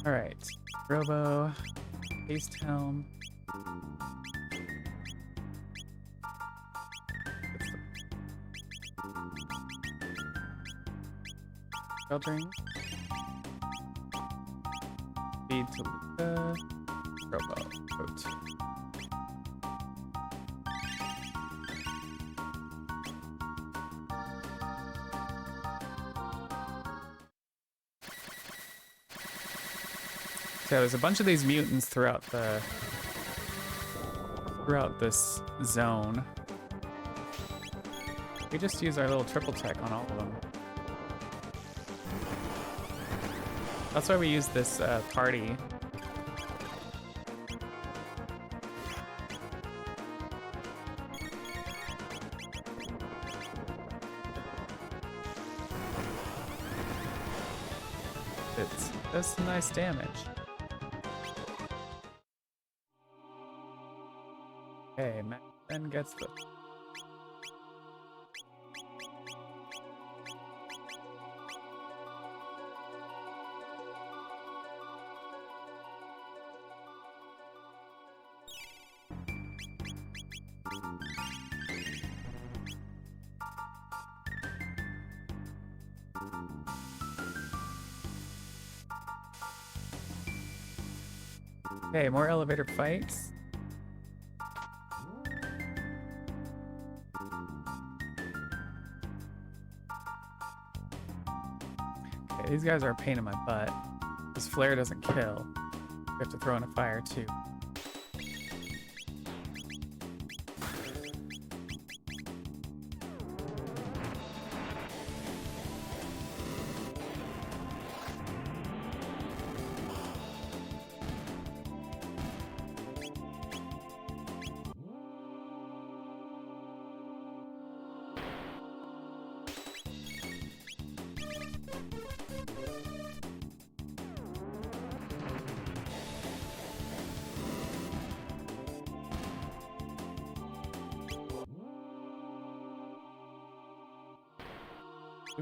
All right, Robo, Paste Helm. Sheltering. Feed to Luca. Robo, Coat. So there's a bunch of these mutants throughout this zone. We just use our little triple tech on all of them. That's why we use this party. It does some nice damage. Okay, Mac then gets the... Okay, more elevator fights. Okay, these guys are a pain in my butt. This flare doesn't kill. We have to throw in a fire too.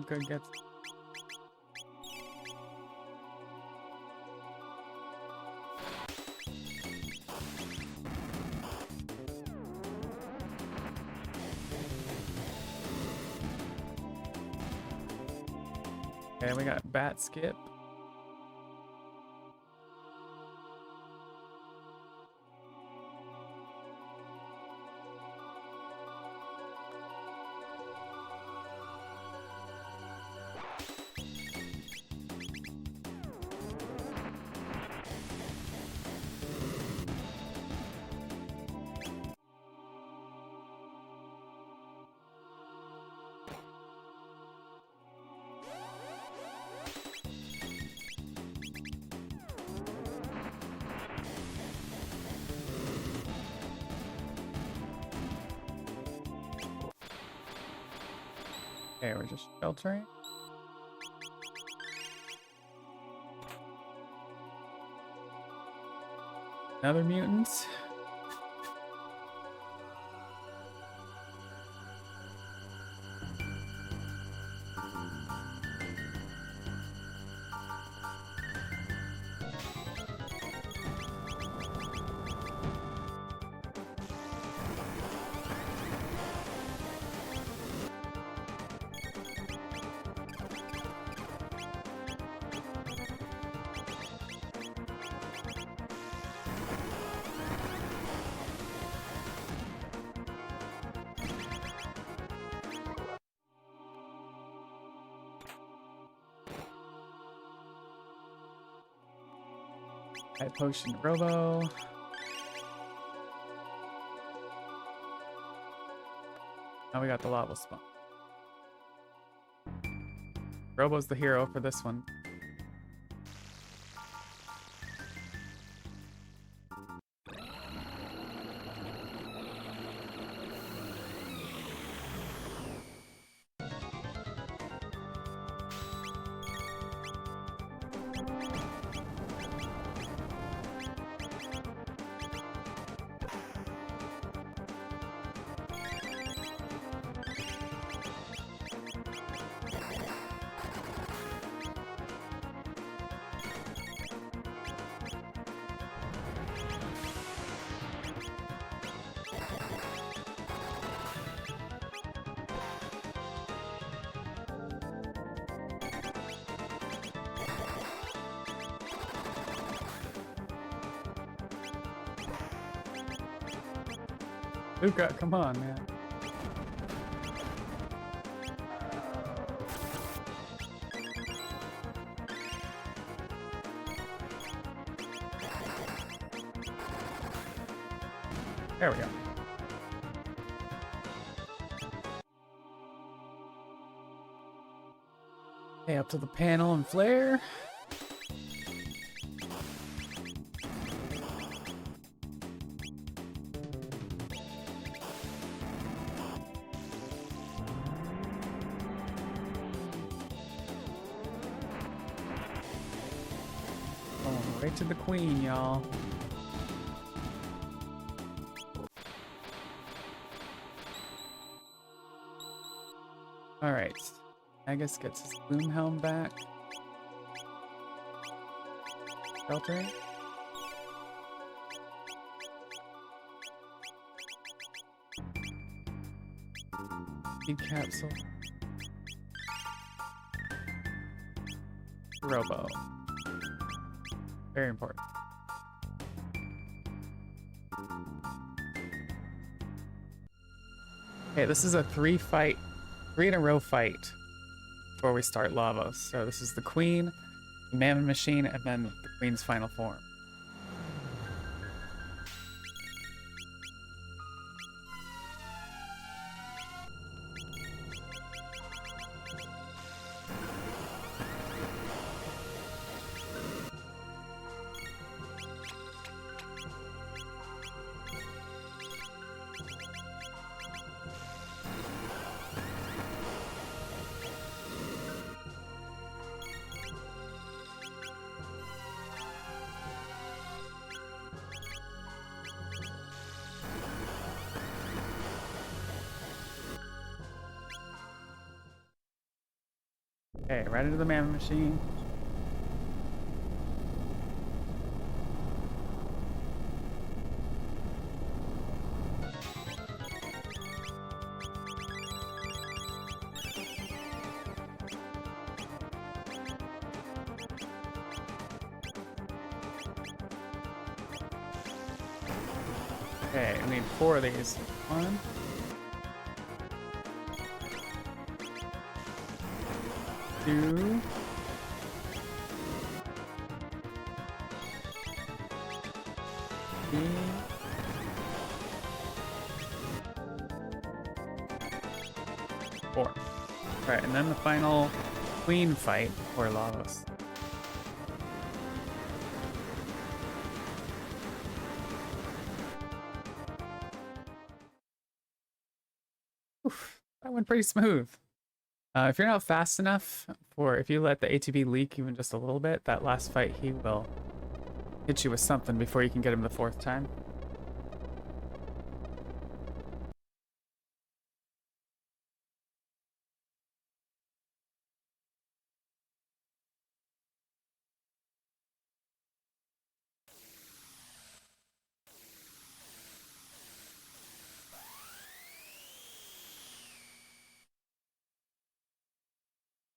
Good gets. Okay, we got bat skip. Okay, we're just sheltering. Another mutant. High potion robo. Now we got the lava spawn. Robo's the hero for this one. Luca, come on, man. There we go. Okay, up to the panel and flare. Right to the queen, y'all. Alright. Agus gets his bloom helm back. Shelter. Seed capsule. Robo. Very important. Okay, this is a three in a row fight before we start lava. So this is the queen, the mammoth machine, and then the queen's final form. Okay, right into the mammoth machine. Okay, I need 4 of these. 1. 2. 3. 4. Alright, and then the final queen fight for Lavos. Oof, that went pretty smooth. If you're not fast enough, if you let the ATV leak even just a little bit, that last fight he will hit you with something before you can get him the 4th time.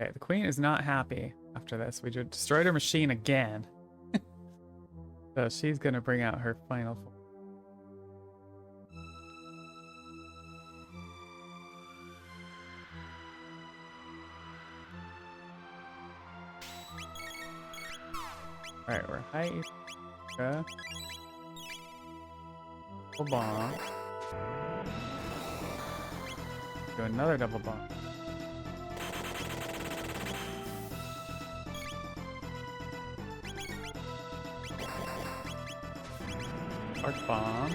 Okay, the queen is not happy after this. We just destroyed her machine again. So she's gonna bring out her final form. Alright, we're high. Bomb. Do another double bomb. Arc bomb.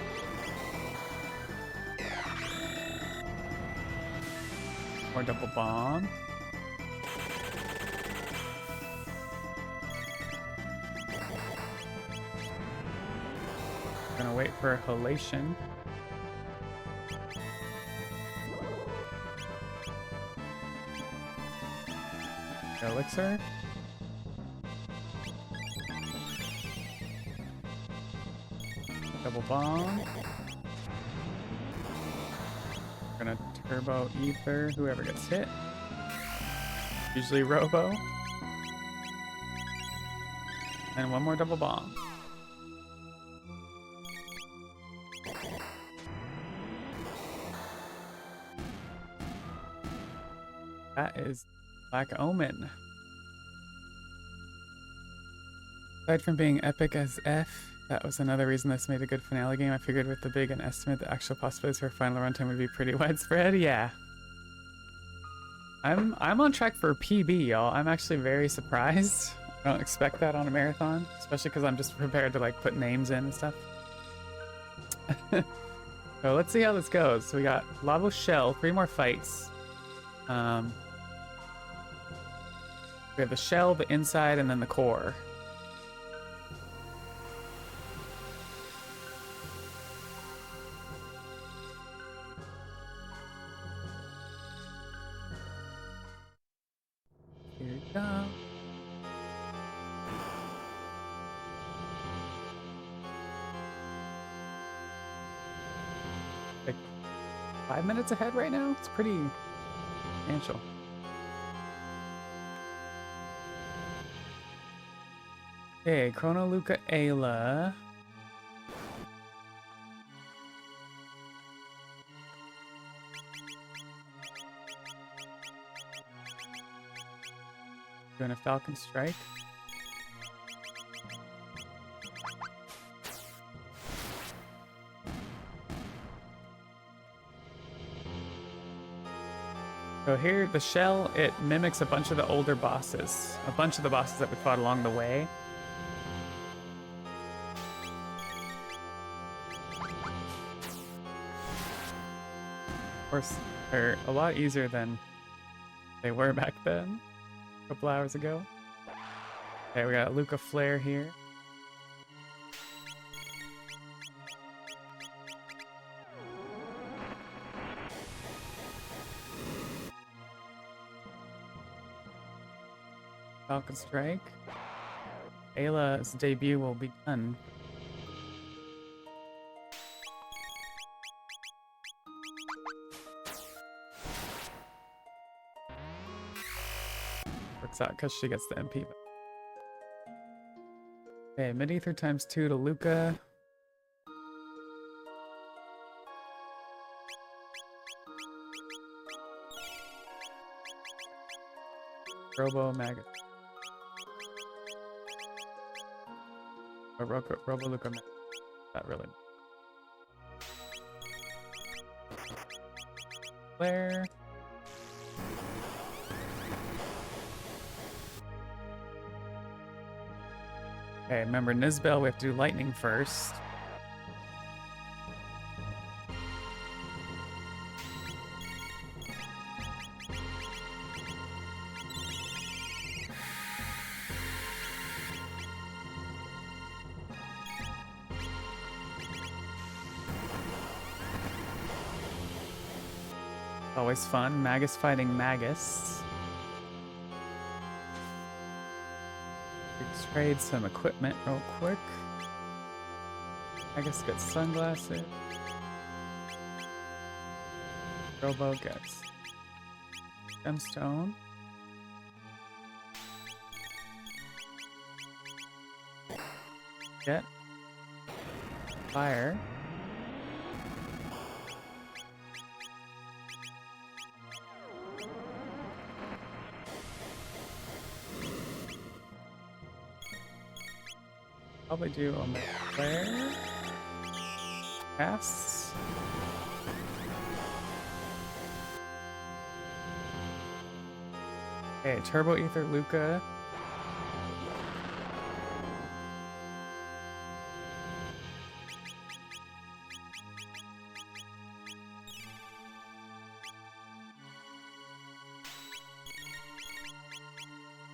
More double bomb. Gonna wait for a halation. Elixir. Double bomb. Gonna turbo ether whoever gets hit. Usually Robo. And one more double bomb. That is Black Omen. Aside from being epic as F, that was another reason this made a good finale game. I figured with the big and estimate, the actual possibilities for a final runtime would be pretty widespread. Yeah. I'm on track for a PB, y'all. I'm actually very surprised. I don't expect that on a marathon, especially because I'm just prepared to like put names in and stuff. So let's see how this goes. So we got Lavo Shell, 3 more fights. We have the shell, the inside, and then the core. Here we go. Like 5 minutes ahead right now? It's pretty substantial. Okay, Chrono Luca Ayla. Doing a Falcon Strike. So here, the shell, it mimics a bunch of the older bosses. A bunch of the bosses that we fought along the way. Of course, they're a lot easier than they were back then. A couple hours ago. Okay, we got Luca Flare here. Falcon Strike. Ayla's debut will be done. Works out because she gets the MP. Okay, mid-ether times 2 to Luca. Robo Maggot. Or Robo Luca Maggot. Not really. Flare. Okay, remember Nizbel, we have to do lightning first. Always fun. Magus fighting Magus. Let's trade some equipment real quick. Magus gets sunglasses. Robo gets gemstone. Get fire. Probably do a flare. Pass. Okay, Turbo Ether Luca.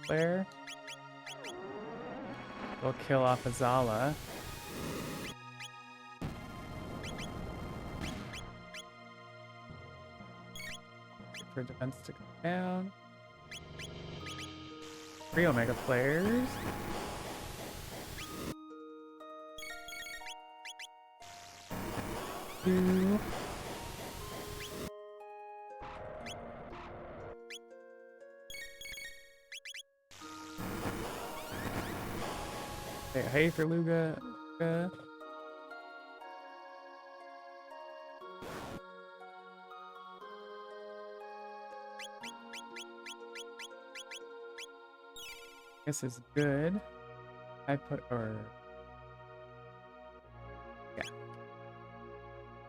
Claire. We'll kill off Azala. Wait for defense to go down. 3 Omega players. Two. Okay, hey for Luga. This is good. I put yeah.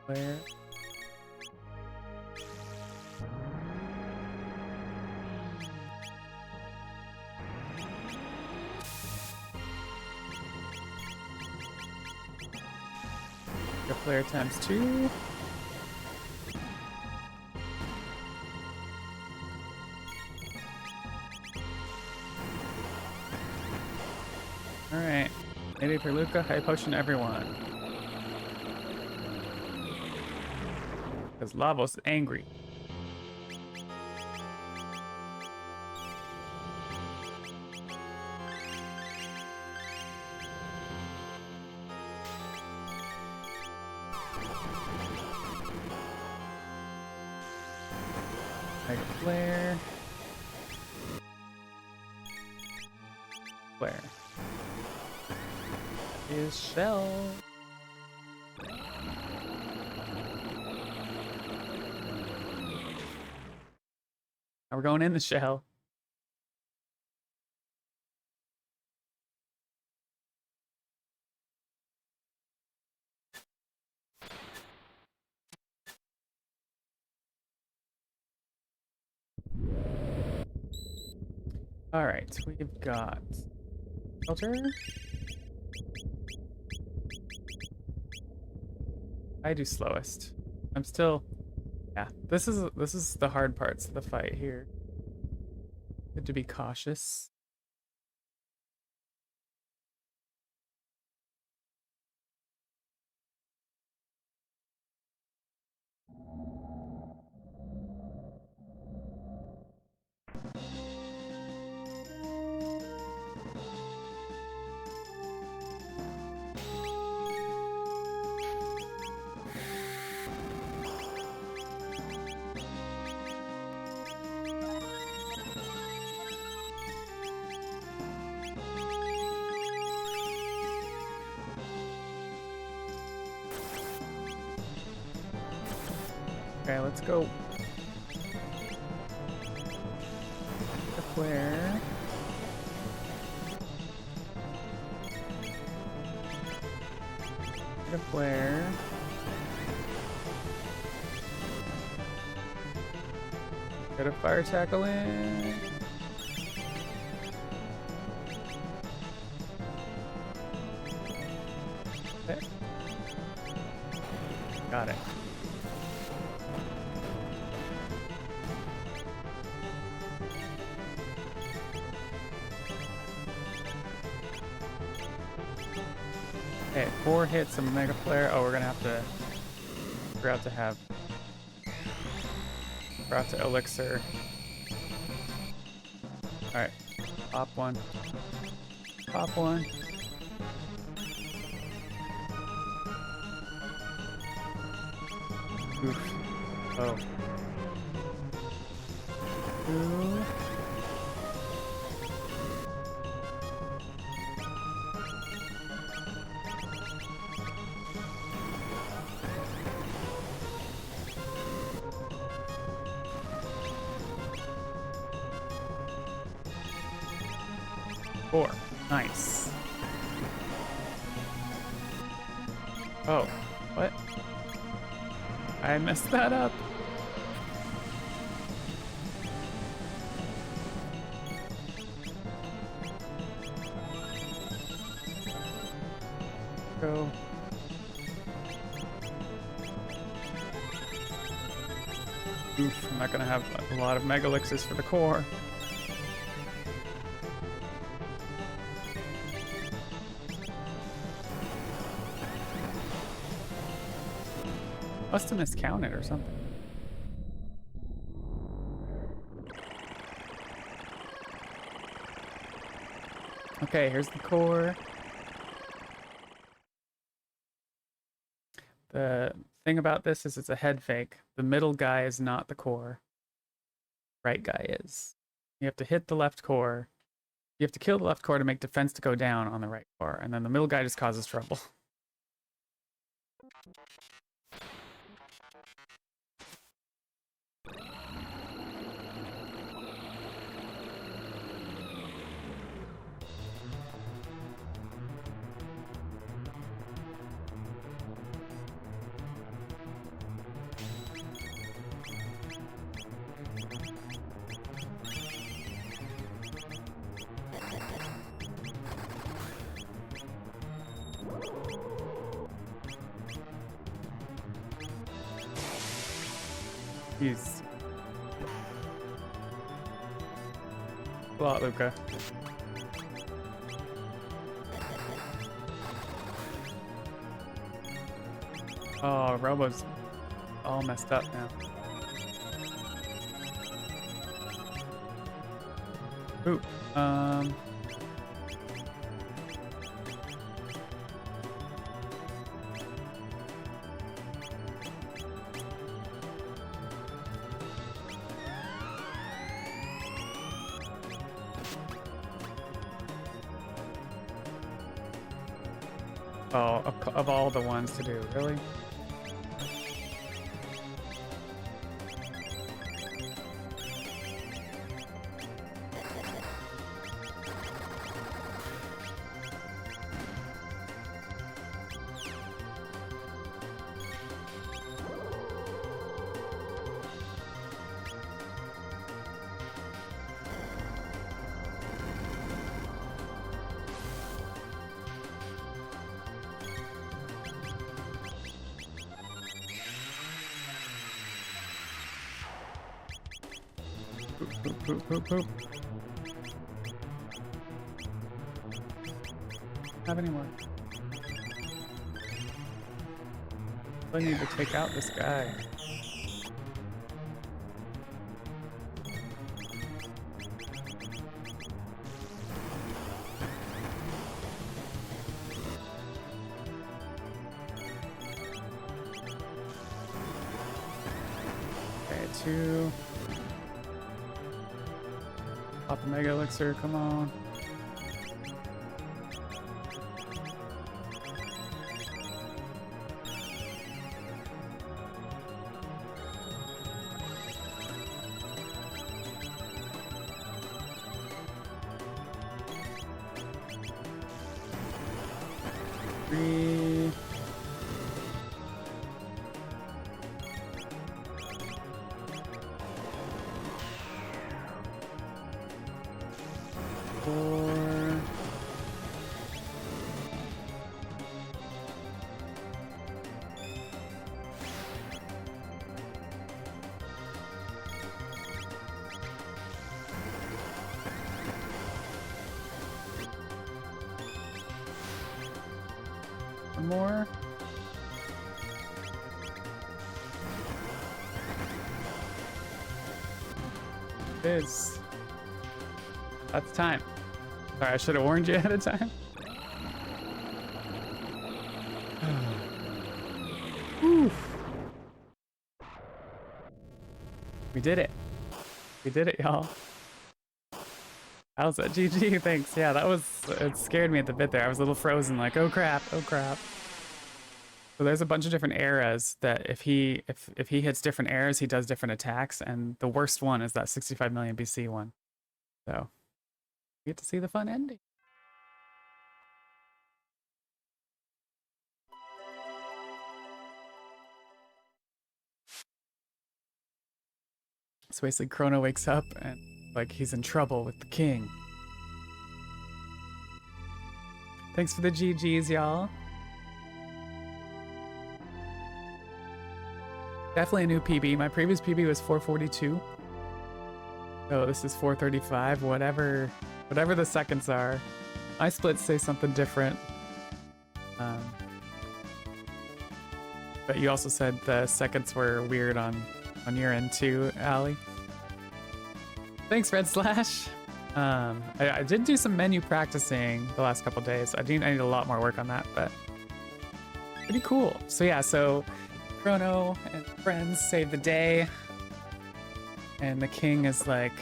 Where? The player times 2. Alright. Maybe for Luca, high potion everyone. Because Lavos is angry. Mega Flare. Flare. Is Shell. Now we're going in the shell. All right, we've got filter. I do slowest. I'm still, yeah. This is the hard parts of the fight here. Good to be cautious. Okay, let's go. The flare. The flare. Get a fire tackle in. Okay. Got it. Okay, 4 hits, a Mega Flare. Oh, we're gonna have to figure out to have. Forgot to Elixir. Alright, pop one. Pop one. Oof. Oh. 2. 4. Nice. Oh, what? I messed that up. Oof, I'm not gonna have a lot of mega elixirs for the core. Must have miscounted or something. Okay, here's the core. The thing about this is it's a head fake. The middle guy is not the core. Right guy is. You have to hit the left core. You have to kill the left core to make defense to go down on the right core, and then the middle guy just causes trouble. He's a lot, Luca. Oh, Robo's all messed up now. Ooh, oh, of all the ones to do, really? Poop. Have any more? I need to take out this guy. Okay, 2. Pop a mega elixir, come on. Three. Four. One more. It is. That's time. Sorry, I should have warned you ahead of time. We did it. We did it, y'all. How's that? GG, thanks. Yeah, that was, it scared me at the bit there. I was a little frozen, like, oh crap, oh crap. So there's a bunch of different eras that if he hits different eras, he does different attacks, and the worst one is that 65 million BC one. So you get to see the fun ending. So basically Chrono wakes up and like he's in trouble with the king. Thanks for the GGs, y'all. Definitely a new PB. My previous PB was 442. So this is 435. Whatever the seconds are. My splits say something different. But you also said the seconds were weird on your end too, Allie. Thanks, Red Slash. I did do some menu practicing the last couple days. I need a lot more work on that, but pretty cool. So yeah, so Chrono and friends save the day, and the king is like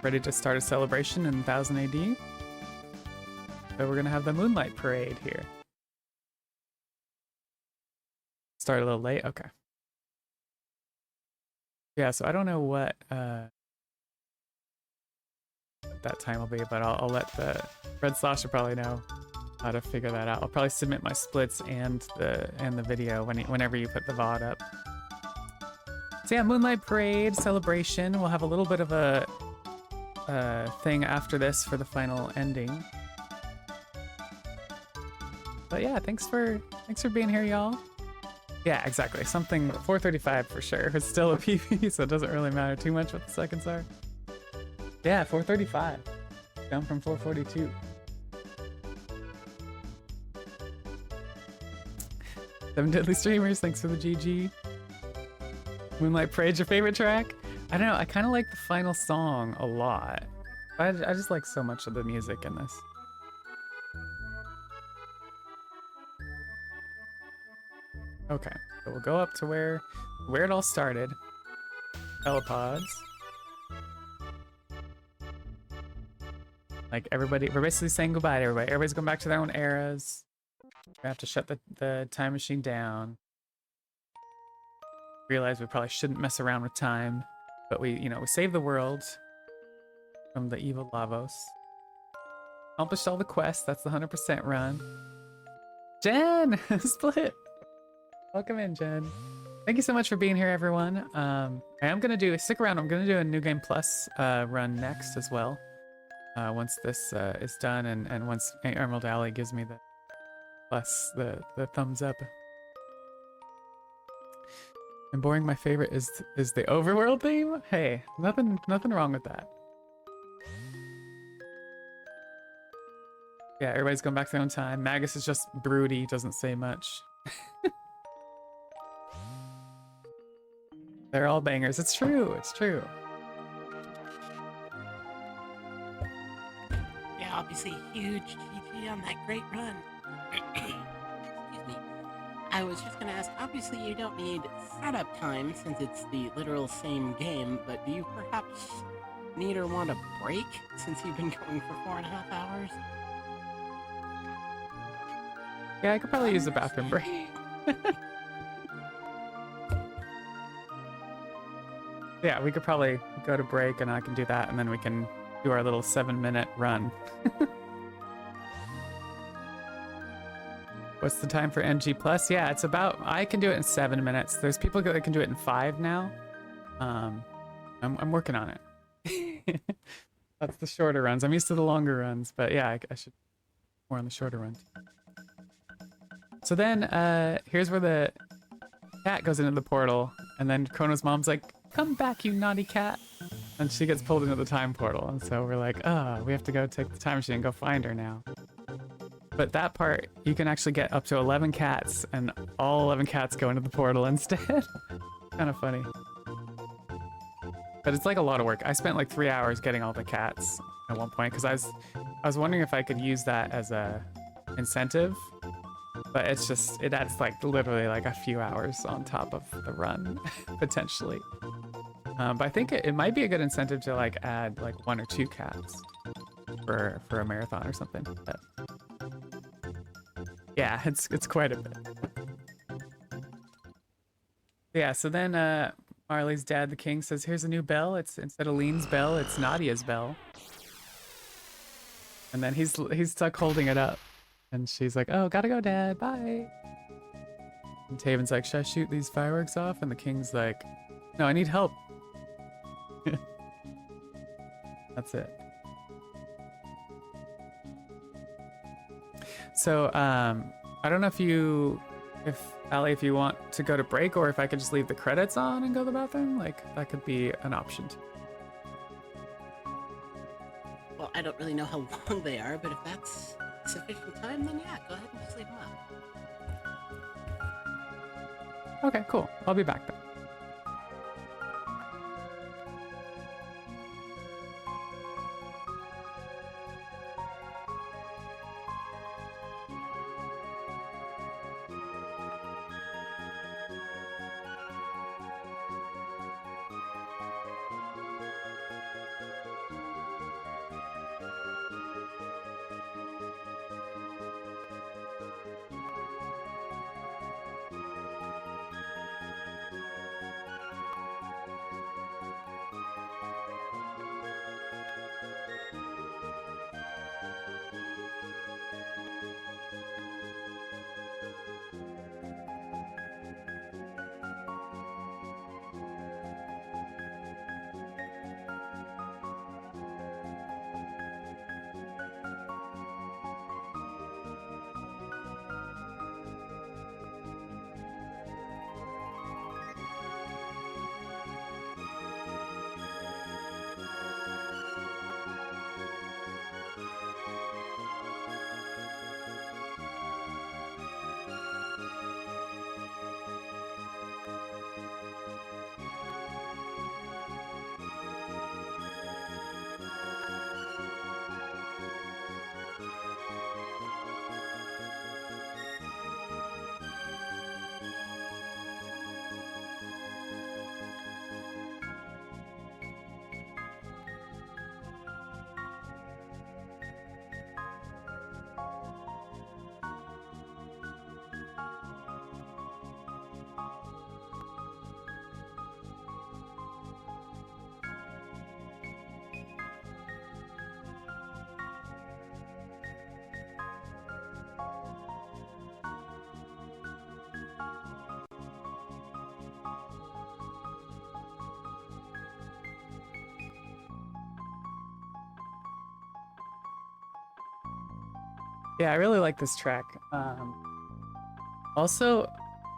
ready to start a celebration in 1000 AD. So we're gonna have the Moonlight Parade here. Start a little late, okay. Yeah, so I don't know what that time will be, but I'll let the Red Slash will probably know how to figure that out. I'll probably submit my splits and the video whenever you put the VOD up. So yeah, Moonlight Parade celebration. We'll have a little bit of a thing after this for the final ending. But yeah, thanks for being here, y'all. Yeah, exactly. Something 435 for sure. It's still a PB, so it doesn't really matter too much what the seconds are. Yeah, 435. Down from 442. Seven Deadly Streamers, thanks for the GG. Moonlight Parade's your favorite track? I don't know, I kind of like the final song a lot. I just like so much of the music in this. Okay, so we'll go up to where it all started. Telepods. Like everybody, we're basically saying goodbye to everybody. Everybody's going back to their own eras. We have to shut the time machine down. Realize we probably shouldn't mess around with time, but we saved the world from the evil Lavos. Accomplished all the quests. That's the 100% run. Jen, split. Welcome in, Jen. Thank you so much for being here, everyone. I am gonna stick around. I'm gonna do a New Game Plus run next as well. Once this is done, and once Emerald Alley gives me the plus the thumbs up. And boring, my favorite is the overworld theme. Hey, nothing wrong with that. Yeah, everybody's going back to their own time. Magus is just broody, doesn't say much. They're all bangers. It's true. It's true. Yeah, obviously huge GG on that great run. Excuse me. I was just gonna ask, obviously you don't need setup time since it's the literal same game, but do you perhaps need or want a break since you've been going for 4.5 hours? Yeah, I could probably use a bathroom break. Yeah, we could probably go to break and I can do that, and then we can do our little 7-minute run. What's the time for NG Plus? Yeah, it's about, I can do it in 7 minutes. There's people that can do it in 5 now. I'm working on it. That's the shorter runs. I'm used to the longer runs, but yeah, I should more on the shorter runs. So then, here's where the cat goes into the portal, and then Chrono's mom's like, "Come back, you naughty cat." And she gets pulled into the time portal, and so we're like, we have to go take the time machine and go find her now. But that part, you can actually get up to 11 cats, and all 11 cats go into the portal instead. Kind of funny. But it's like a lot of work. I spent like 3 hours getting all the cats at one point, because I was wondering if I could use that as a incentive. But it's just, it adds like literally like a few hours on top of the run, potentially. But I think it might be a good incentive to like add like 1 or 2 cats for a marathon or something. But yeah, it's quite a bit. Yeah, so then Marley's dad, the king, says, "Here's a new bell. It's instead of Lean's bell, it's Nadia's bell." And then he's stuck holding it up. And she's like, "Oh, gotta go, Dad. Bye." And Taven's like, "Should I shoot these fireworks off?" And the king's like, "No, I need help." That's it. So, I don't know if Allie, if you want to go to break, or if I could just leave the credits on and go to the bathroom, like that could be an option too. Well, I don't really know how long they are, but if that's sufficient time, then yeah, go ahead and just leave them up. Okay, cool. I'll be back then. Yeah, I really like this track. Also,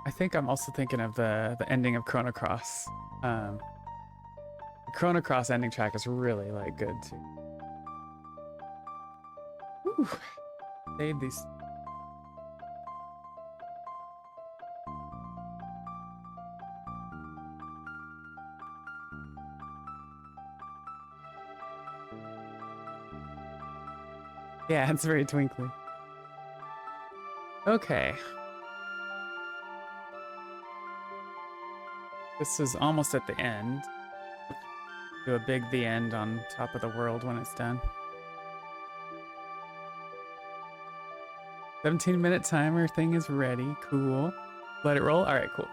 I think I'm also thinking of the ending of Chrono Cross. The Chrono Cross ending track is really like good too. Whew. Save these. Yeah, it's very twinkly. Okay. This is almost at the end. Do a big the end on top of the world when it's done. 17-minute timer thing is ready. Cool. Let it roll. All right, cool.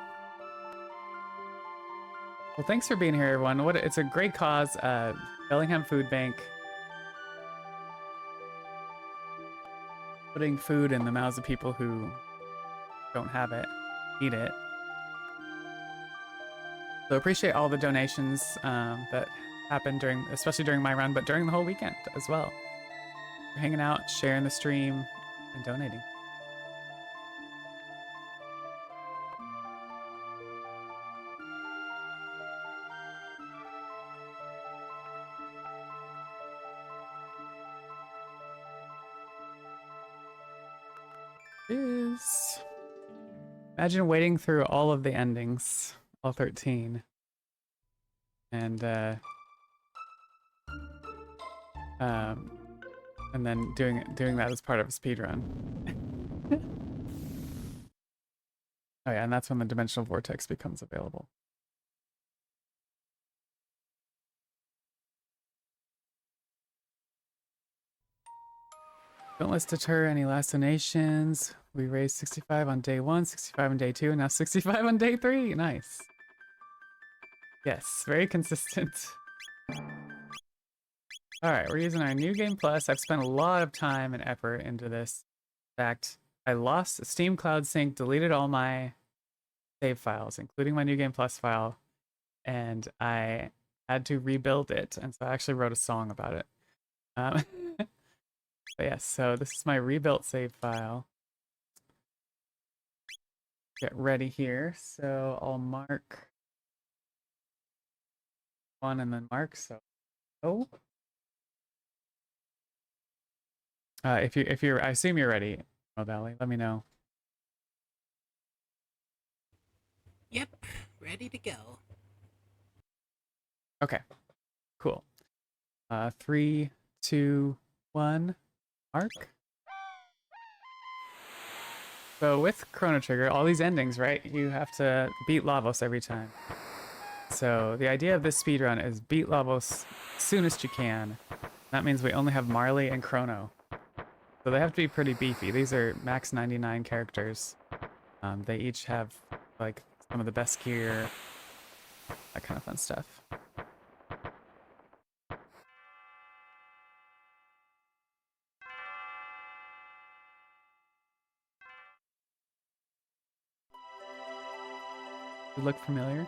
Well, thanks for being here, everyone. It's a great cause. Bellingham Food Bank. Putting food in the mouths of people who don't have it, need it. So appreciate all the donations that happened especially during my run, but during the whole weekend as well. For hanging out, sharing the stream, and donating. Imagine waiting through all of the endings, all 13, and then doing that as part of a speed run. Oh yeah, and that's when the dimensional vortex becomes available. Don't let's deter any last donations. We raised 65 on day 1, 65 on day 2, and now 65 on day 3. Nice. Yes, very consistent. Alright, we're using our New Game Plus. I've spent a lot of time and effort into this. In fact, I lost Steam Cloud Sync, deleted all my save files, including my New Game Plus file, and I had to rebuild it, and so I actually wrote a song about it. But yes, so this is my rebuilt save file. get ready here. So I'll mark 1 and then mark. So oh. If you're, I assume you're ready, Valley. Let me know. Yep, ready to go. Okay, cool. 3, 2, 1, mark. So with Chrono Trigger, all these endings, right? You have to beat Lavos every time. So the idea of this speedrun is beat Lavos soonest you can. That means we only have Marley and Chrono. So they have to be pretty beefy. These are max 99 characters. They each have like some of the best gear, that kind of fun stuff. You look familiar?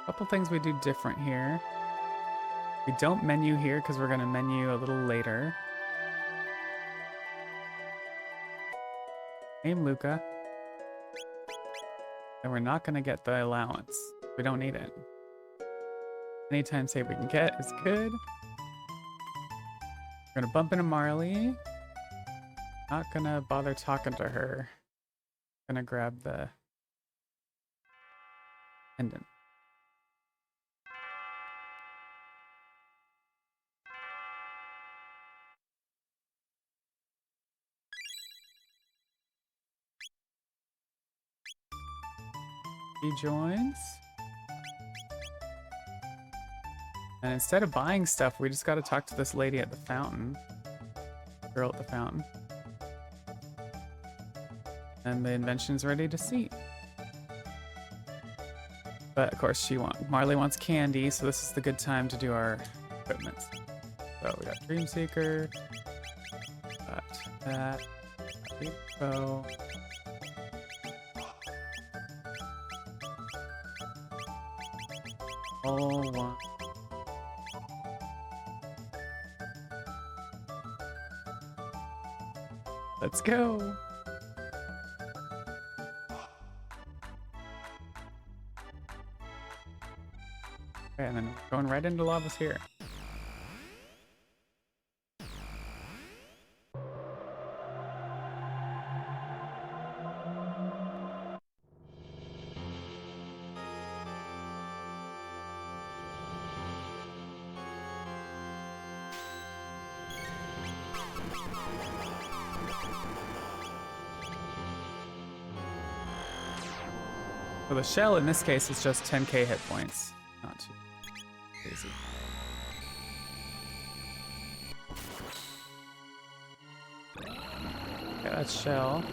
Couple things we do different here. We don't menu here because we're going to menu a little later. Name Luca. And we're not going to get the allowance. We don't need it. Anytime save we can get is good. We're going to bump into Marley. Not going to bother talking to her. Gonna grab the pendant. He joins. And instead of buying stuff, we just gotta talk to this lady at the fountain. Girl at the fountain. And the invention's ready to see. But of course Marley wants candy, so this is the good time to do our equipment. So we got Dreamseeker, got that, bow. All one. Let's go. Okay, and then going right into Lavos here. So the shell in this case is just 10k hit points. Not too crazy. Okay, that's shell.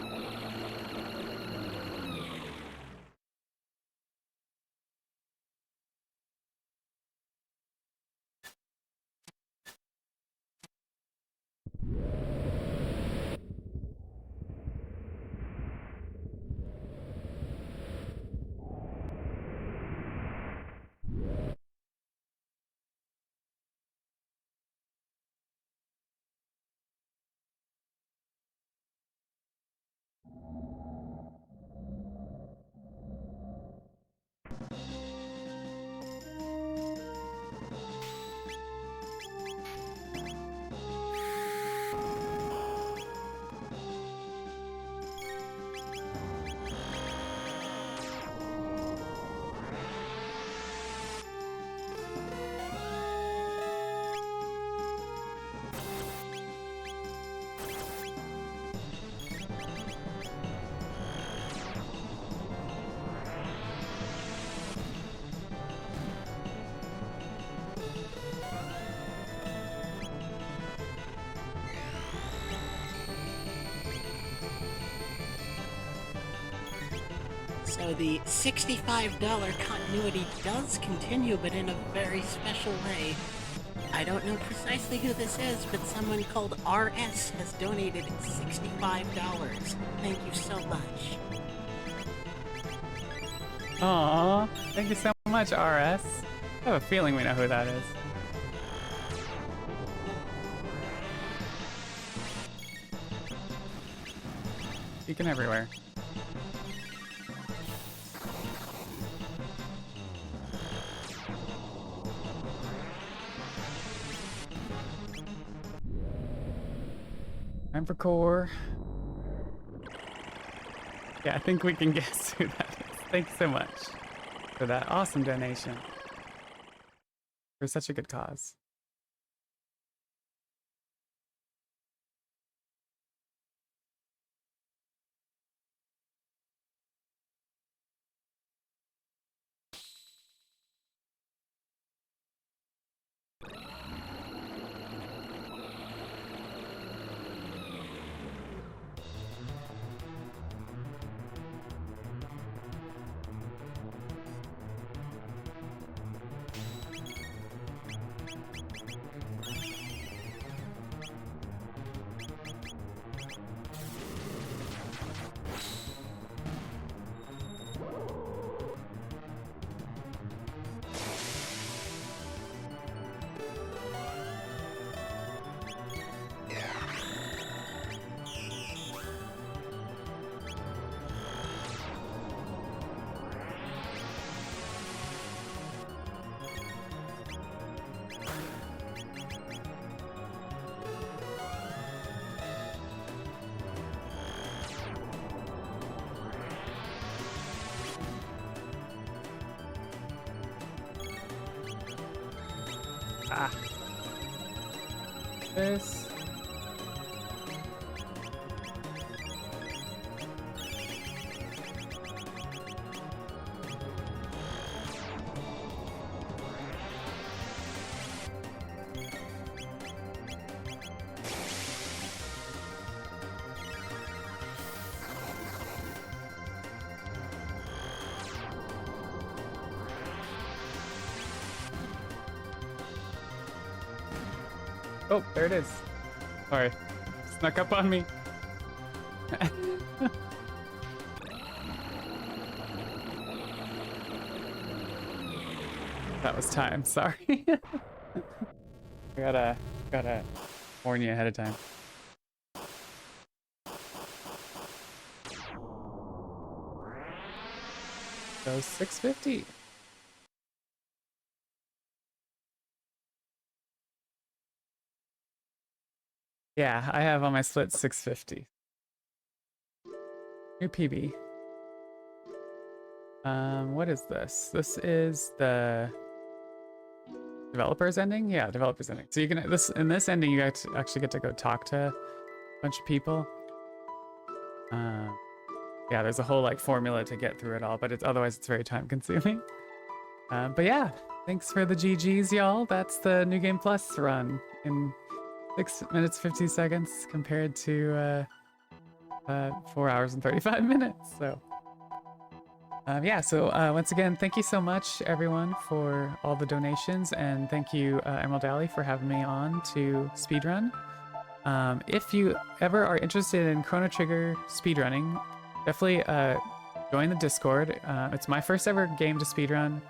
So the $65 continuity does continue, but in a very special way. I don't know precisely who this is, but someone called RS has donated $65. Thank you so much. Aww, thank you so much, RS. I have a feeling we know who that is. peeking everywhere. Time for core. Yeah, I think we can guess who that is. Thanks so much for that awesome donation. For such a good cause. Ah. This. Oh, there it is. Sorry. Snuck up on me. That was time, sorry. I gotta warn you ahead of time. So 650. Yeah, I have on my split 650. New PB. What is this? This is the developer's ending? Yeah, developer's ending. So you can in this ending you actually get to go talk to a bunch of people. Yeah, there's a whole like formula to get through it all, but otherwise it's very time consuming. But yeah, thanks for the GGs, y'all. That's the New Game Plus run in 6 minutes 50 seconds compared to 4 hours and 35 minutes. So yeah, so once again, thank you so much everyone for all the donations, and thank you Emerald Alley for having me on to speedrun. If you ever are interested in Chrono Trigger speedrunning, definitely join the Discord. It's my first ever game to speedrun,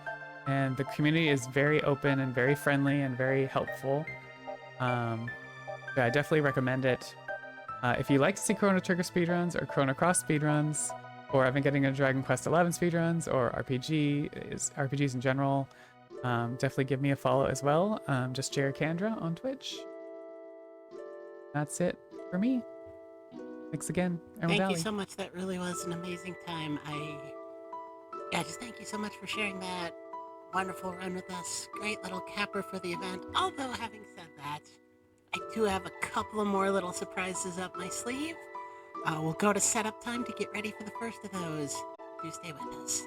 and the community is very open and very friendly and very helpful. So I definitely recommend it. If you like to see Chrono Trigger speedruns or Chrono Cross speedruns, or I've been getting into Dragon Quest XI speedruns or RPGs in general, definitely give me a follow as well. Just jerikandra on Twitch. That's it for me. Thanks again, Emerald Thank Alley. you so much. That really was an amazing time. Just thank you so much for sharing that wonderful run with us. Great little capper for the event. Although, having said that, I do have a couple of more little surprises up my sleeve. We'll go to setup time to get ready for the first of those. Do stay with us.